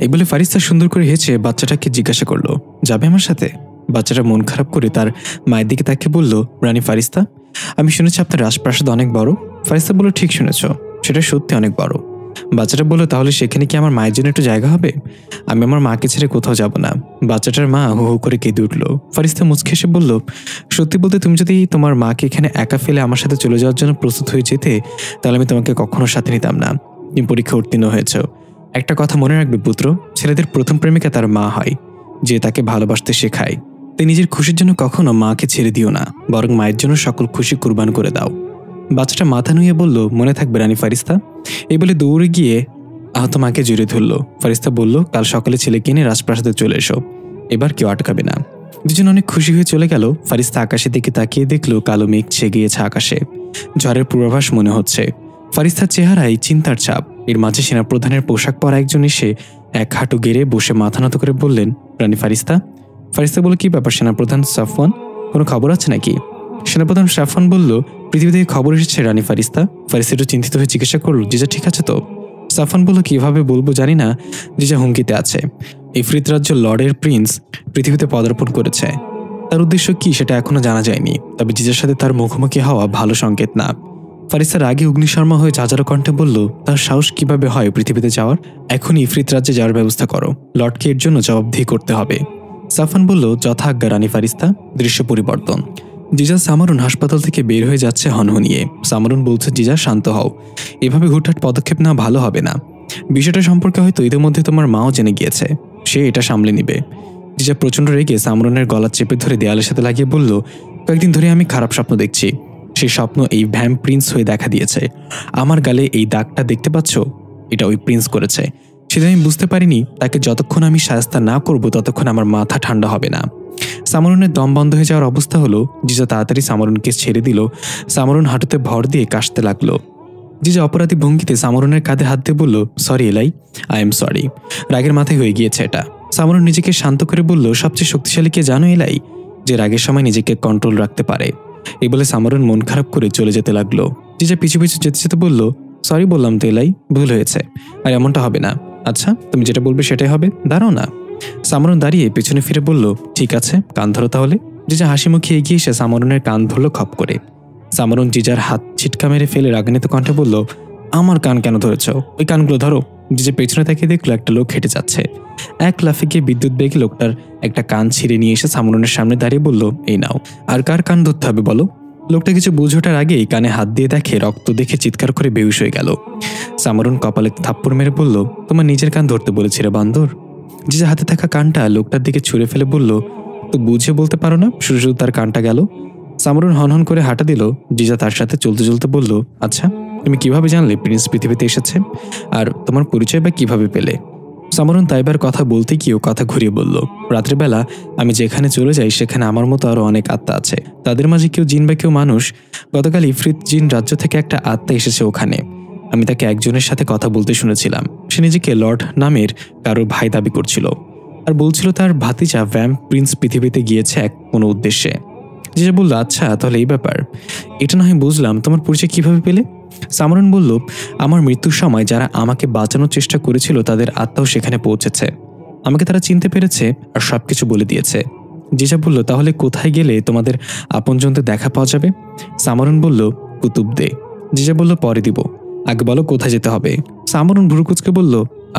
এই বলে ফারিস্তা সুন্দর করে হেসে বাচ্চাটাকে জিজ্ঞাসা করলো, যাবে আমার সাথে? বাচ্চাটা মন খারাপ করে তার মায়ের দিকে তাকিয়ে বলল, রানী ফারিস্তা, আমি শুনেছি আপনার রাজপ্রাসাদ অনেক বড়। ফারিস্তা বলল, ঠিক শুনেছ, সেটা সত্যি অনেক বড়। বাচ্চাটা বলল, তাহলে সেখানে কি আমার মায়ের জন্য একটু জায়গা হবে? আমি আমার মাকে ছেড়ে কোথাও যাব না। বাচ্চাটার মা হু হু করে কেঁদে উঠল। ফারিস্তা মুচকে এসে বলল, সত্যি বলতে তুমি যদি তোমার মাকে এখানে একা ফেলে আমার সাথে চলে যাওয়ার জন্য প্রস্তুত হয়ে যেতে, তাহলে আমি তোমাকে কখনো সাথে নিতাম না। তুমি পরীক্ষা উত্তীর্ণ হয়েছ। একটা কথা মনে রাখবে পুত্র, ছেলেদের প্রথম প্রেমিকা তার মা হয়, যে তাকে ভালোবাসতে শেখায়। তাই নিজের খুশির জন্য কখনো মাকে ছেড়ে দিও না, বরং মায়ের জন্য সকল খুশি কুরবান করে দাও। বাচ্চাটা মাথা নুয়ে বলল, মনে থাকবে রানী ফারিস্তা। এই বলে দৌড়ে গিয়ে আহত মাকে জড়িয়ে ধরল। ফারিস্তা বলল, কাল সকালে ছেলেকে নিয়ে রাজপ্রাসাদে চলে এসো, এবার কেউ আটকাবে না। দুজন অনেক খুশি হয়ে চলে গেল। ফারিস্তা আকাশের দিকে তাকিয়ে দেখল কালো মেঘ ছেয়ে গিয়েছে আকাশে, ঝড়ের পূর্বাভাস মনে হচ্ছে। ফারিস্তার চেহারায় চিন্তার ছাপ। এর মাঝে সেনাপ্রধানের পোশাক পরা একজন এসে এক হাঁটু গেড়ে বসে মাথা নত করে বললেন, রানী ফারিস্তা। ফারিস্তা বলল, কি ব্যাপার সেনাপ্রধান সাফওয়ান, কোনো খবর আছে নাকি? সেনাপ্রধান সাফওয়ান বলল, পৃথিবী থেকে খবর এসেছে রানী ফারিস্তা। ফারিস্তা একটু চিন্তিত হয়ে জিজ্ঞাসা করল, জিজা ঠিক আছে তো? সাফওয়ান বলল, কিভাবে বলবো জানি না, জিজা হুমকিতে আছে। ইফরিত রাজ্য লর্ডের প্রিন্স পৃথিবীতে পদার্পণ করেছে। তার উদ্দেশ্য কি সেটা এখনো জানা যায়নি, তবে জিজার সাথে তার মুখোমুখি হওয়া ভালো সংকেত না। ফারিস্তার আগে অগ্নিশর্মা হয়ে ঝাঁঝালো কণ্ঠে বলল, তার সাহস কিভাবে হয় পৃথিবীতে যাওয়ার? এখন ইফরিত রাজ্যে যাওয়ার ব্যবস্থা করো, লর্ডকে এর জন্য জবাবদিহি করতে হবে। সাফওয়ান বলল, যথা আজ্ঞা রানী ফারিস্তা। দৃশ্য পরিবর্তন। জিজা সামারুন হাসপাতাল থেকে বের হয়ে যাচ্ছে হনহনিয়ে। সামারুন বলছে, জিজা শান্ত হও, এভাবে হুটহাট পদক্ষেপ নেওয়া ভালো হবে না। বিষয়টা সম্পর্কে হয়তো ইতিমধ্যে তোমার মাও জেনে গিয়েছে, সে এটা সামলে নিবে। জিজা প্রচণ্ড রেগে সামারুনের গলা চেপে ধরে দেয়ালের সাথে লাগিয়ে বলল, কয়েকদিন ধরে আমি খারাপ স্বপ্ন দেখছি। সেই স্বপ্ন এই ভ্যাম্প প্রিন্স হয়ে দেখা দিয়েছে। আমার গালে এই দাগটা দেখতে পাচ্ছ, এটা ওই প্রিন্স করেছে। সেটা আমি বুঝতে পারিনি, তাকে যতক্ষণ আমি শায়েস্তা না করব ততক্ষণ আমার মাথা ঠান্ডা হবে না। সামারুনের দম বন্ধ হয়ে যাওয়ার অবস্থা হলো। জিজা তাড়াতাড়ি সামারুনকে ছেড়ে দিল। সামারুন হাঁটুতে ভর দিয়ে কাশতে লাগলো। জিজা অপরাধী ভঙ্গিতে সামারুনের কাঁধে হাত দিয়ে বলল, সরি এলাই, আই এম সরি। রাগের মাথায় হয়ে গিয়েছে এটা। সামারুন নিজেকে শান্ত করে বলল, সবচেয়ে শক্তিশালী কে জানো এলাই? যে রাগের সময় নিজেকে কন্ট্রোল রাখতে পারে। এই বলে সামারুন মন খারাপ করে চলে যেতে লাগলো। জিজা পিছু পিছু যেতে যেতে বলল, সরি বললাম তো এলাই, ভুল হয়েছে, আর এমনটা হবে না। আচ্ছা তুমি যেটা বলবে সেটাই হবে, দাঁড়াও না। সামারুন দাঁড়িয়ে পেছনে ফিরে বলল, ঠিক আছে, কান ধরো তাহলে। জিজা হাসি মুখে এগিয়ে এসে সামারুনের কান ধরল খপ করে। সামারুন জিজার হাত ছিটকা মেরে ফেলে রাগান্বিত কণ্ঠে বলল, আমার কান কেন ধরেছ? ওই কানগুলো ধরো। জিজা পেছনে তাকিয়ে দেখলো একটা লোক হেঁটে যাচ্ছে। এক লাফে গিয়ে বিদ্যুৎ বেগে লোকটার একটা কান ছিঁড়ে নিয়ে এসে সামারুনের সামনে দাঁড়িয়ে বলল, এই নাও। আর কার কান ধরতে হবে বলো? লোকটা কিছু বুঝে ওঠার আগেই কানে হাত দিয়ে দেখে রক্ত দেখে চিৎকার করে বেহুশ হয়ে গেল। সামারুন কপালে থাপ্পড় মেরে বলল, তোমার নিজের কান ধরতে বলেছি রে বান্দর। জিজা হাতে থাকা কানটা লোকটার দিকে ছুঁড়ে ফেলে বলল, তো বুঝে বলতে পারো না, শুধু শুধু তার কানটা গেল। সামারুন হনহন করে হাঁটা দিল। জিজা তার সাথে চলতে চলতে বলল, আচ্ছা তুমি কিভাবে জানলে প্রিন্স পৃথিবীতে এসেছে, আর তোমার পরিচয় বা কিভাবে পেলে? সামারুন তাইবার কথা বলতে গিয়েও কথা ঘুরিয়ে বলল, রাত্রিবেলা আমি যেখানে চলে যাই সেখানে আমার মতো আরো অনেক আত্মা আছে। তাদের মাঝে কেউ জিন বা কেউ মানুষ। গতকাল ইফরিত জিন রাজ্য থেকে একটা আত্মা এসেছে ওখানে। আমি তাকে একজনের সাথে কথা বলতে শুনেছিলাম। সে নিজেকে লর্ড নামের কারোর ভাই দাবি করছিল, আর বলছিল তার ভাতিজা ভ্যাম্প প্রিন্স পৃথিবীতে গিয়েছে এক কোনো উদ্দেশ্যে। জিজা বলল, আচ্ছা তাহলে এই ব্যাপার, এটা না হয় বুঝলাম, তোমার পরিচয় কিভাবে পেলে? সামারুন বলল, আমার মৃত্যুর সময় যারা আমাকে বাঁচানোর চেষ্টা করেছিল তাদের আত্মাও সেখানে পৌঁছেছে। আমাকে তারা চিনতে পেরেছে আর সবকিছু বলে দিয়েছে। জিজা বলল, তাহলে কোথায় গেলে তোমাদের আপনজনদের দেখা পাওয়া যাবে? সামারুন বলল, কুতুব দে। জিজা বলল, পরে দিব, আগে বলো কোথায় যেতে হবে। সামারুন ভুরুকুচকে বলল,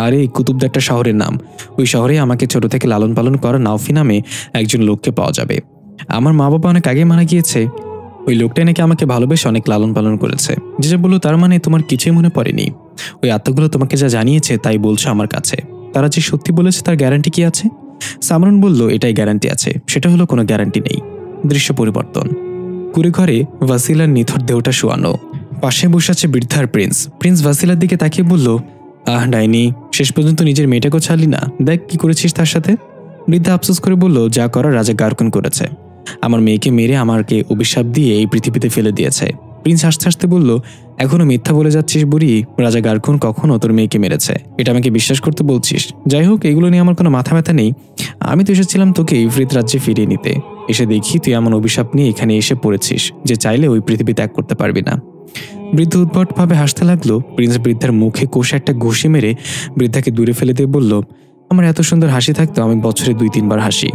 আরে কুতুবদা একটা শহরের নাম, ওই শহরে আমাকে ছোট থেকে লালন পালন করা নাওফি নামে একজন লোককে পাওয়া যাবে। আমার মা বাবা অনেক আগে মারা গিয়েছে, ওই লোকটাই নাকি আমাকে ভালোবেসে অনেক লালন পালন করেছে। জিজা বলল, তার মানে তোমার কিছুই মনে পড়েনি? ওই আত্মাগুলো তোমাকে যা জানিয়েছে তাই বলছো আমার কাছে, তারা যে সত্যি বলেছে তার গ্যারান্টি কি আছে? সামরুন বলল, এটাই গ্যারান্টি আছে, সেটা হলো কোনো গ্যারান্টি নেই। দৃশ্য পরিবর্তন। কুড়ে ঘরে ভাসিলার নিথর দেহটা শোয়ানো, পাশে বসে আছে বৃদ্ধার প্রিন্স। প্রিন্স ভাসিলার দিকে তাকিয়ে বলল, আহ ডাইনি, শেষ পর্যন্ত নিজের মেয়েটাকেও ছাড়লি না, দেখ কি করেছিস তার সাথে। বৃদ্ধা আফসোস করে বলল, যা করার রাজা গারকুন করেছে। আমার মেয়েকে মেরে আমাকে অভিশাপ দিয়ে এই পৃথিবীতে ফেলে দিয়েছে। প্রিন্স হাসতে হাসতে বলল, এখনো মিথ্যা বলে যাচ্ছিস বুড়ি, রাজা গারকুন কখনো তোর মেয়েকে মেরেছে এটা আমাকে বিশ্বাস করতে বলছিস? যাই হোক, এগুলো নিয়ে আমার কোনো মাথা ব্যথা নেই। আমি তো এসেছিলাম তোকে ইফরিত রাজ্যে ফিরিয়ে নিতে, এসে দেখি তুই এমন অভিশাপ নিয়ে এখানে এসে পড়েছিস যে চাইলে ওই পৃথিবী ত্যাগ করতে পারবি না। বৃদ্ধ উদ্ভটভাবে হাসতে লাগলো। প্রিন্স বৃদ্ধার মুখে কষে একটা ঘুষি মেরে বৃদ্ধাকে দূরে ফেলে দিয়ে বলল, আমার এত সুন্দর হাসি থাকতো আমি বছরে 2-3 বার হাসি,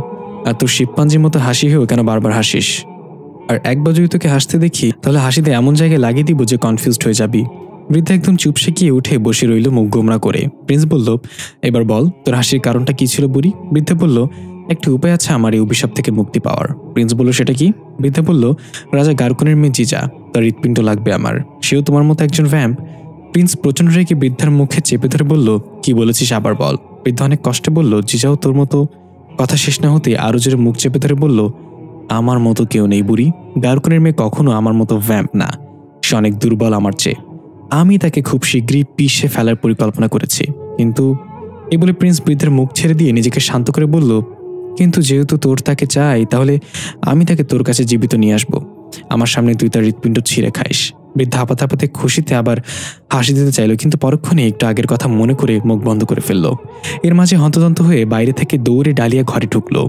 আর তোর শিবপাঞ্জির মতো হাসি হয়েও কেন বারবার হাসিস? আর একবার যদি তোকে হাসতে দেখি তাহলে হাসিতে এমন জায়গায় লাগিয়ে দিব যে কনফিউজড হয়ে যাবি। বৃদ্ধা একদম চুপসে গিয়ে উঠে বসে রইল মুখ গোমরা করে। প্রিন্স বলল, এবার বল তোর হাসির কারণটা কি ছিল বুড়ি? বৃদ্ধা বলল, একটা উপায় আছে আমার এই অভিশাপ থেকে মুক্তি পাওয়ার। প্রিন্স বলল, সেটা কি? বৃদ্ধা বলল, রাজা গারকুনের মেয়ে জিজা, তার হৃৎপিণ্ড লাগবে আমার, সেও তোমার মতো একজন ভ্যাম্প। প্রিন্স প্রচন্ড রেগে বৃদ্ধার মুখে চেপে ধরে বলল, কি বলেছিস আবার বল। বৃদ্ধা অনেক কষ্টে বলল, জিজাও তোর মতো। কথা শেষ না হতে আরো জোরে মুখ চেপে ধরে বলল, আমার মতো কেউ নেই বুড়ি, গারকুনের মেয়ে কখনো আমার মতো ভ্যাম্প না, সে অনেক দুর্বল আমার চেয়ে। আমি তাকে খুব শীঘ্রই পিষে ফেলার পরিকল্পনা করেছি। কিন্তু এই বলে প্রিন্স বৃদ্ধের মুখ ছেড়ে দিয়ে নিজেকে শান্ত করে বলল, কিন্তু যেহেতু তোর তাকে চাই তাহলে আমি তাকে তোর কাছে জীবিত নিয়ে আসবো, আমার সামনে তুই তার হৃৎপিণ্ড ছিঁড়ে খাইস। বৃদ্ধা হাঁপাতে হাঁপাতে খুশিতে আবার হাসি দিতে চাইল, কিন্তু পরক্ষণে একটু আগের কথা মনে করে মুখ বন্ধ করে ফেলল। এর মাঝে হন্তদন্ত হয়ে বাইরে থেকে দৌড়ে ডালিয়া ঘরে ঢুকলো।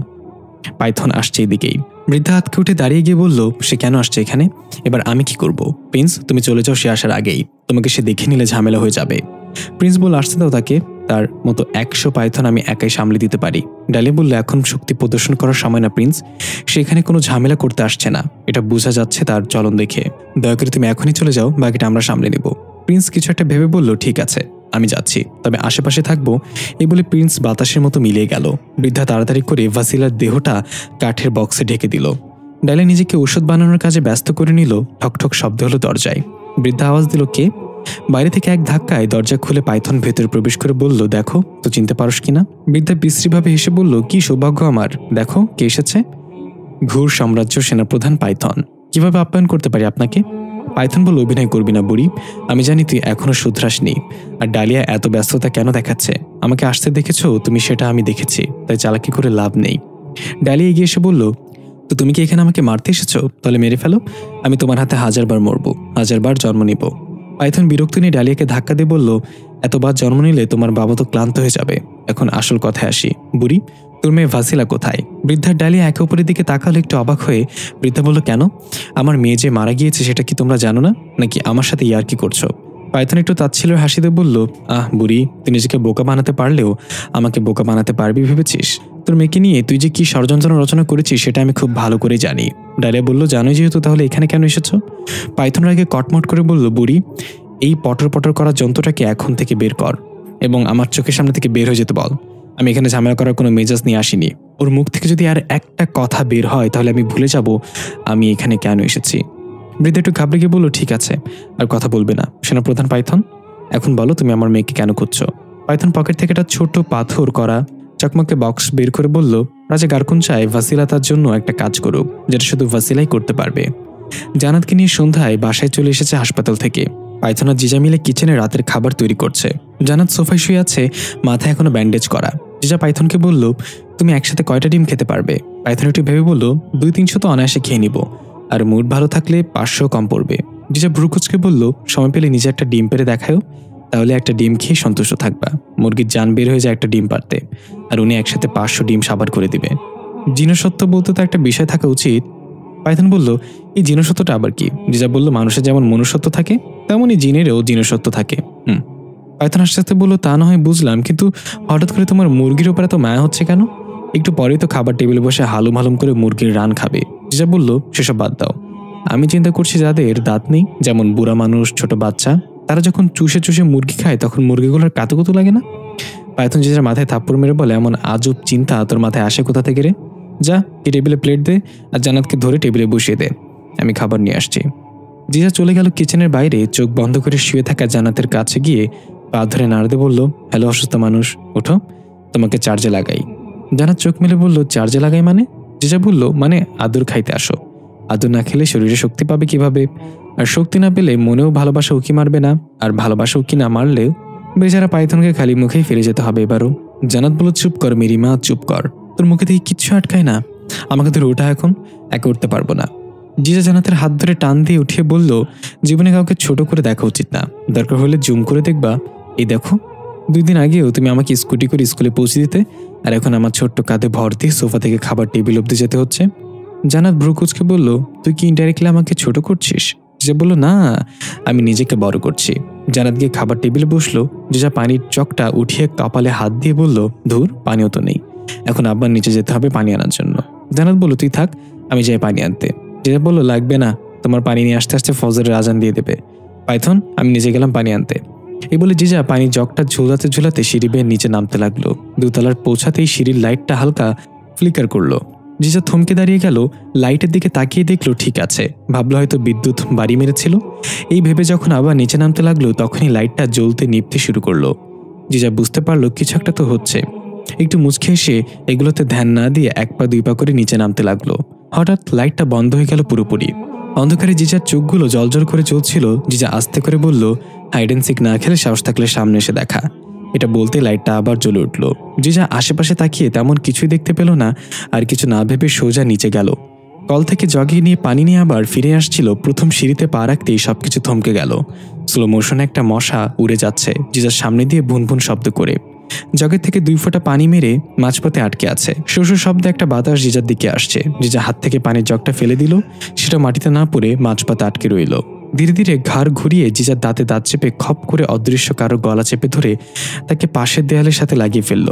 পাইথন আসছে এদিকেই। বৃদ্ধা হাতকে উঠে দাঁড়িয়ে গিয়ে বলল, সে কেন আসছে এখানে? এবার আমি কি করব? প্রিন্স তুমি চলে যাও সে আসার আগেই, তোমাকে সে দেখে নিলে ঝামেলা হয়ে যাবে। প্রিন্স বলল, আসতে দাও তাকে, তার মতো 100 পাইথন আমি একাই সামলে দিতে পারি। ডালিয়া বলল, এখন শক্তি প্রদর্শন করার সময় না প্রিন্স, সে এখানে কোনো ঝামেলা করতে আসছে না, এটা বোঝা যাচ্ছে তার চলন দেখে। দয়া করে তুমি এখনই চলে যাও, বাকিটা আমরা সামলে নেব। প্রিন্স কিছু একটা ভেবে বলল, ঠিক আছে আমি যাচ্ছি, তবে আশেপাশে থাকবো। এই বলে প্রিন্স বাতাসের মতো মিলিয়ে গেল। বৃদ্ধা তাড়াতাড়ি করে ভাসিলার দেহটা কাঠের বক্সে ঢেকে দিল। ডালিয়া নিজেকে ওষুধ বানানোর কাজে ব্যস্ত করে নিল। ঠকঠক শব্দ হলো দরজায়। বৃদ্ধা আওয়াজ দিল, কে? বাইরে থেকে এক ধাক্কায় দরজা খুলে পাইথন ভেতরে প্রবেশ করে বলল, দেখো তো চিনতে পারোস কিনা। বৃদ্ধা বিশ্রীভাবে হেসে বলল, কি সৌভাগ্য আমার, দেখো কে এসেছে। ঘুর সাম্রাজ্য সেনাপ্রধান পাইথন, কিভাবে আপ্যায়ন করতে পারি আপনাকে? পাইথন বলল, অভিনয় করবি না বুড়ি, আমি জানি তুই এখনো শুধরাসনি। আর ডালিয়া এত ব্যস্ততা কেন দেখাচ্ছে? আমাকে আসতে দেখেছো তুমি, সেটা আমি দেখেছি, তাই চালাকি করে লাভ নেই। ডালিয়া এগিয়ে এসে বলল, তো তুমি কি এখানে আমাকে মারতে এসেছো? তাহলে মেরে ফেলো, আমি তোমার হাতে 1000 বার মরবো, 1000 বার জন্ম নিব। পাইথন বিরক্ত নিয়ে ডালিয়াকে ধাক্কা দিয়ে বলল, এতবার জন্ম নিলে তোমার বাবা তো ক্লান্ত হয়ে যাবে। এখন আসল কথায় আসি, বুড়ি তোর মেয়ে ভাসিলা কোথায়? বৃদ্ধার ডালিয়া একে অপরের দিকে তাকালো একটু অবাক হয়ে। বৃদ্ধা বলল, কেন? আমার মেয়ে যে মারা গিয়েছে সেটা কি তোমরা জানো না, নাকি আমার সাথে ইয়ার্কি করছো? পাইথন একটু তাচ্ছিল্যের হাসি দিয়ে বলল, আহ বুড়ি, তুই নিজেকে বোকা বানাতে পারলেও আমাকে বোকা বানাতে পারবি ভেবেছিস? তোর মেয়েকে নিয়ে তুই যে কি ষড়যন্ত্র রচনা করেছিস সেটা আমি খুব ভালো করে জানি। ডালিয়া বলল, জানোই যেহেতু তাহলে এখানে কেন এসেছো? পাইথন আগে কটমট করে বলল, বুড়ি এই পটর পটর করার যন্ত্রটাকে এখন থেকে বের কর এবং আমার চোখের সামনে থেকে বের হয়ে যেতে বল। আমি এখানে ঝামেলা করার কোনো মেজাজ নিয়ে আসিনি। ওর মুখ থেকে যদি আর একটা কথা বের হয় তাহলে আমি ভুলে যাব আমি এখানে কেন এসেছি। বৃদ্ধা একটু ঘাবড়ে গিয়ে বলল, ঠিক আছে আর কথা বলবে না সেনাপ্রধান পাইথন, এখন বলো তুমি আমার মেয়েকে কেন খুঁজছো? পাইথন পকেট থেকে একটা ছোট পাথর করা চকমকে বক্স বের করে বলল, রাজা গারকুন চায় ভাসিলা তার জন্য একটা কাজ করুক যেটা শুধু ভাসিলাই করতে পারবে। জানাতকে নিয়ে সন্ধ্যায় বাসায় চলে এসেছে হাসপাতাল থেকে। পাইথন আর জিজা মিলে কিচেনে রাতের খাবার তৈরি করছে। জানাত সোফায় শুয়ে আছে, মাথায় এখনো ব্যান্ডেজ করা। জিজা পাইথনকে বলল, তুমি একসাথে কয়টা ডিম খেতে পারবে? পাইথন একটু ভেবে বলল, 200-300 তো অনায়াসে খেয়ে নিব, আর মুড ভালো থাকলে 500 কম পড়বে। জিজা ভ্রুকুচকে বলল, সময় পেলে নিজে একটা ডিম পেড়ে দেখাও, তাহলে একটা ডিম খেয়ে সন্তুষ্ট থাকবা। মুরগির জান বের হয়ে যায় একটা ডিম পারতে, আর উনি একসাথে 500 ডিম সাবার করে দিবে। জিনসত্ব বলতে তো একটা বিষয় থাকা উচিত। পাইথন বলল, এই জিনসত্বটা আবার কি? জিজা বলল, মানুষের যেমন মনুষ্যত্ব থাকে তেমনই জিনেরও জিনসত্ব থাকে। পাইথন আস্তে আস্তে বলল, তা না হয় বুঝলাম, কিন্তু হঠাৎ করে তোমার মুরগির ওপরে তো মায়া হচ্ছে কেন? একটু পরেই তো খাবার টেবিলে বসে হালুম হালুম করে মুরগির রান খাবে। জিজা বলল, সেসব বাদ দাও, আমি চিন্তা করছি যাদের দাঁত নেই, যেমন বুড়া মানুষ, ছোট বাচ্চা, তারা যখন চুষে চুষে মুরগি খায় তখন মুরগিগুলোর কাতুকুতু লাগে না? পাইথন জিজার মাথায় থাপ্পড় মেরে বলে, এমন আজব চিন্তা তোর মাথায় আসে কোথা থেকে রে? যা কি টেবিলে প্লেট দে আর জান্নাতকে ধরে টেবিলে বসিয়ে দে, আমি খাবার নিয়ে আসছি। জিজা চলে গেল কিচেনের বাইরে। চোখ বন্ধ করে শুয়ে থাকা জান্নাতের কাছে গিয়ে পা ধরে নাড়তে বলল, হ্যালো অসুস্থ মানুষ, ওঠো, তোমাকে চার্জে লাগাই। জান্নাত চোখ মেলে বলল, চার্জে লাগাই মানে? জিজা বলল, মানে আদর খাইতে আসো। আদর না খেলে শরীরে শক্তি পাবে কিভাবে? আর শক্তি না পেলে মনেও ভালোবাসা উকি মারবে না, আর ভালোবাসা উকি না মারলেও বেচারা পাইথনকে খালি মুখেই ফিরে যেতে হবে এবারও। জান্নাত বলল, চুপ কর মেরি মা, চুপ কর, তোর মুখে থেকে কিচ্ছু আটকায় না, আমাকে তোর ওটা এখন একা উঠতে পারবো না। জিজা জান্নাতের হাত ধরে টান দিয়ে উঠিয়ে বলল, জীবনে কাউকে ছোট করে দেখা উচিত না, দরকার হলে জুম করে দেখবা। এই দেখো, 2 দিন আগেও তুমি আমাকে স্কুটি করে স্কুলে পৌঁছে দিতে, আর এখন আমার ছোট্ট কাঁধে ভর দিয়ে সোফা থেকে খাবার টেবিল অব্দি যেতে হচ্ছে। জান্নাত ভ্রু কুঁচকে বলল, তুই কি ইনডাইরেক্টলি আমাকে ছোট করছিস? জিজা বলল, না, আমি নিজেকে বড় করছি। জান্নাত গিয়ে খাবার টেবিলে বসলো। জিজা পানির চকটা উঠিয়ে কপালে হাত দিয়ে বলল, ধুর, পানিও তো নেই, এখন আব্বার নিচে যেতে হবে পানি আনার জন্য। জান্নাত বলল, তুই থাক, আমি যাই পানি আনতে। জিজা বলল, লাগবে না, তোমার পানি নিয়ে আসতে আসতে ফজরের আজান দিয়ে দেবে। পাইথন, আমি নিজে গেলাম পানি আনতে। এই বলে জিজা পানির জগটা ঝুলাতে ঝুলাতে সিঁড়ি বেয়ে নিচে নামতে লাগলো। 2 তলার পৌঁছাতেই সিঁড়ির লাইটটা হালকা ফ্লিকার করলো। জিজা থমকে দাঁড়িয়ে গেল, লাইটের দিকে তাকিয়ে দেখলো ঠিক আছে, ভাবলো হয়তো বিদ্যুৎ বাড়ি মেরেছিল। এই ভেবে যখন আবার নিচে নামতে লাগলো তখনই লাইটটা জ্বলতে নিভতে শুরু করলো। জিজা বুঝতে পারলো কিছু একটা তো হচ্ছে। একটু মুচকে এসে এগুলোতে ধ্যান না দিয়ে 1 পা 2 পা করে নিচে নামতে লাগলো। হঠাৎ লাইটটা বন্ধ হয়ে গেল পুরোপুরি। অন্ধকারে জিজার চোখগুলো জলজল করে চলছিল। জিজা আস্তে করে বলল, হাইড অ্যান্ড সিক না খেলে সাহস থাকলে সামনে এসে দেখা। এটা বলতে লাইটটা আবার জ্বলে উঠল। জিজা আশেপাশে তাকিয়ে তেমন কিছুই দেখতে পেল না, আর কিছু না ভেবে সোজা নিচে গেল। কল থেকে জগে নিয়ে পানি নিয়ে আবার ফিরে আসছিল। প্রথম সিঁড়িতে পা রাখতেই সবকিছু থমকে গেল। স্লো মোশনে একটা মশা উড়ে যাচ্ছে জিজার সামনে দিয়ে ভুনভুন শব্দ করে। জগের থেকে 2 ফোঁটা পানি মেরে মাঝপথে আটকে আছে। শোষো শব্দে একটা বাতাস জিজার দিকে আসছে। জিজা হাত থেকে পানির জগটা ফেলে দিল, সেটা মাটিতে না পড়ে মাঝপথে আটকে রইল। ধীরে ধীরে ঘাড় ঘুরিয়ে জিজার দাঁতে দাঁত চেপে খপ করে অদৃশ্য কারো গলা চেপে ধরে তাকে পাশের দেয়ালের সাথে লাগিয়ে ফেলল।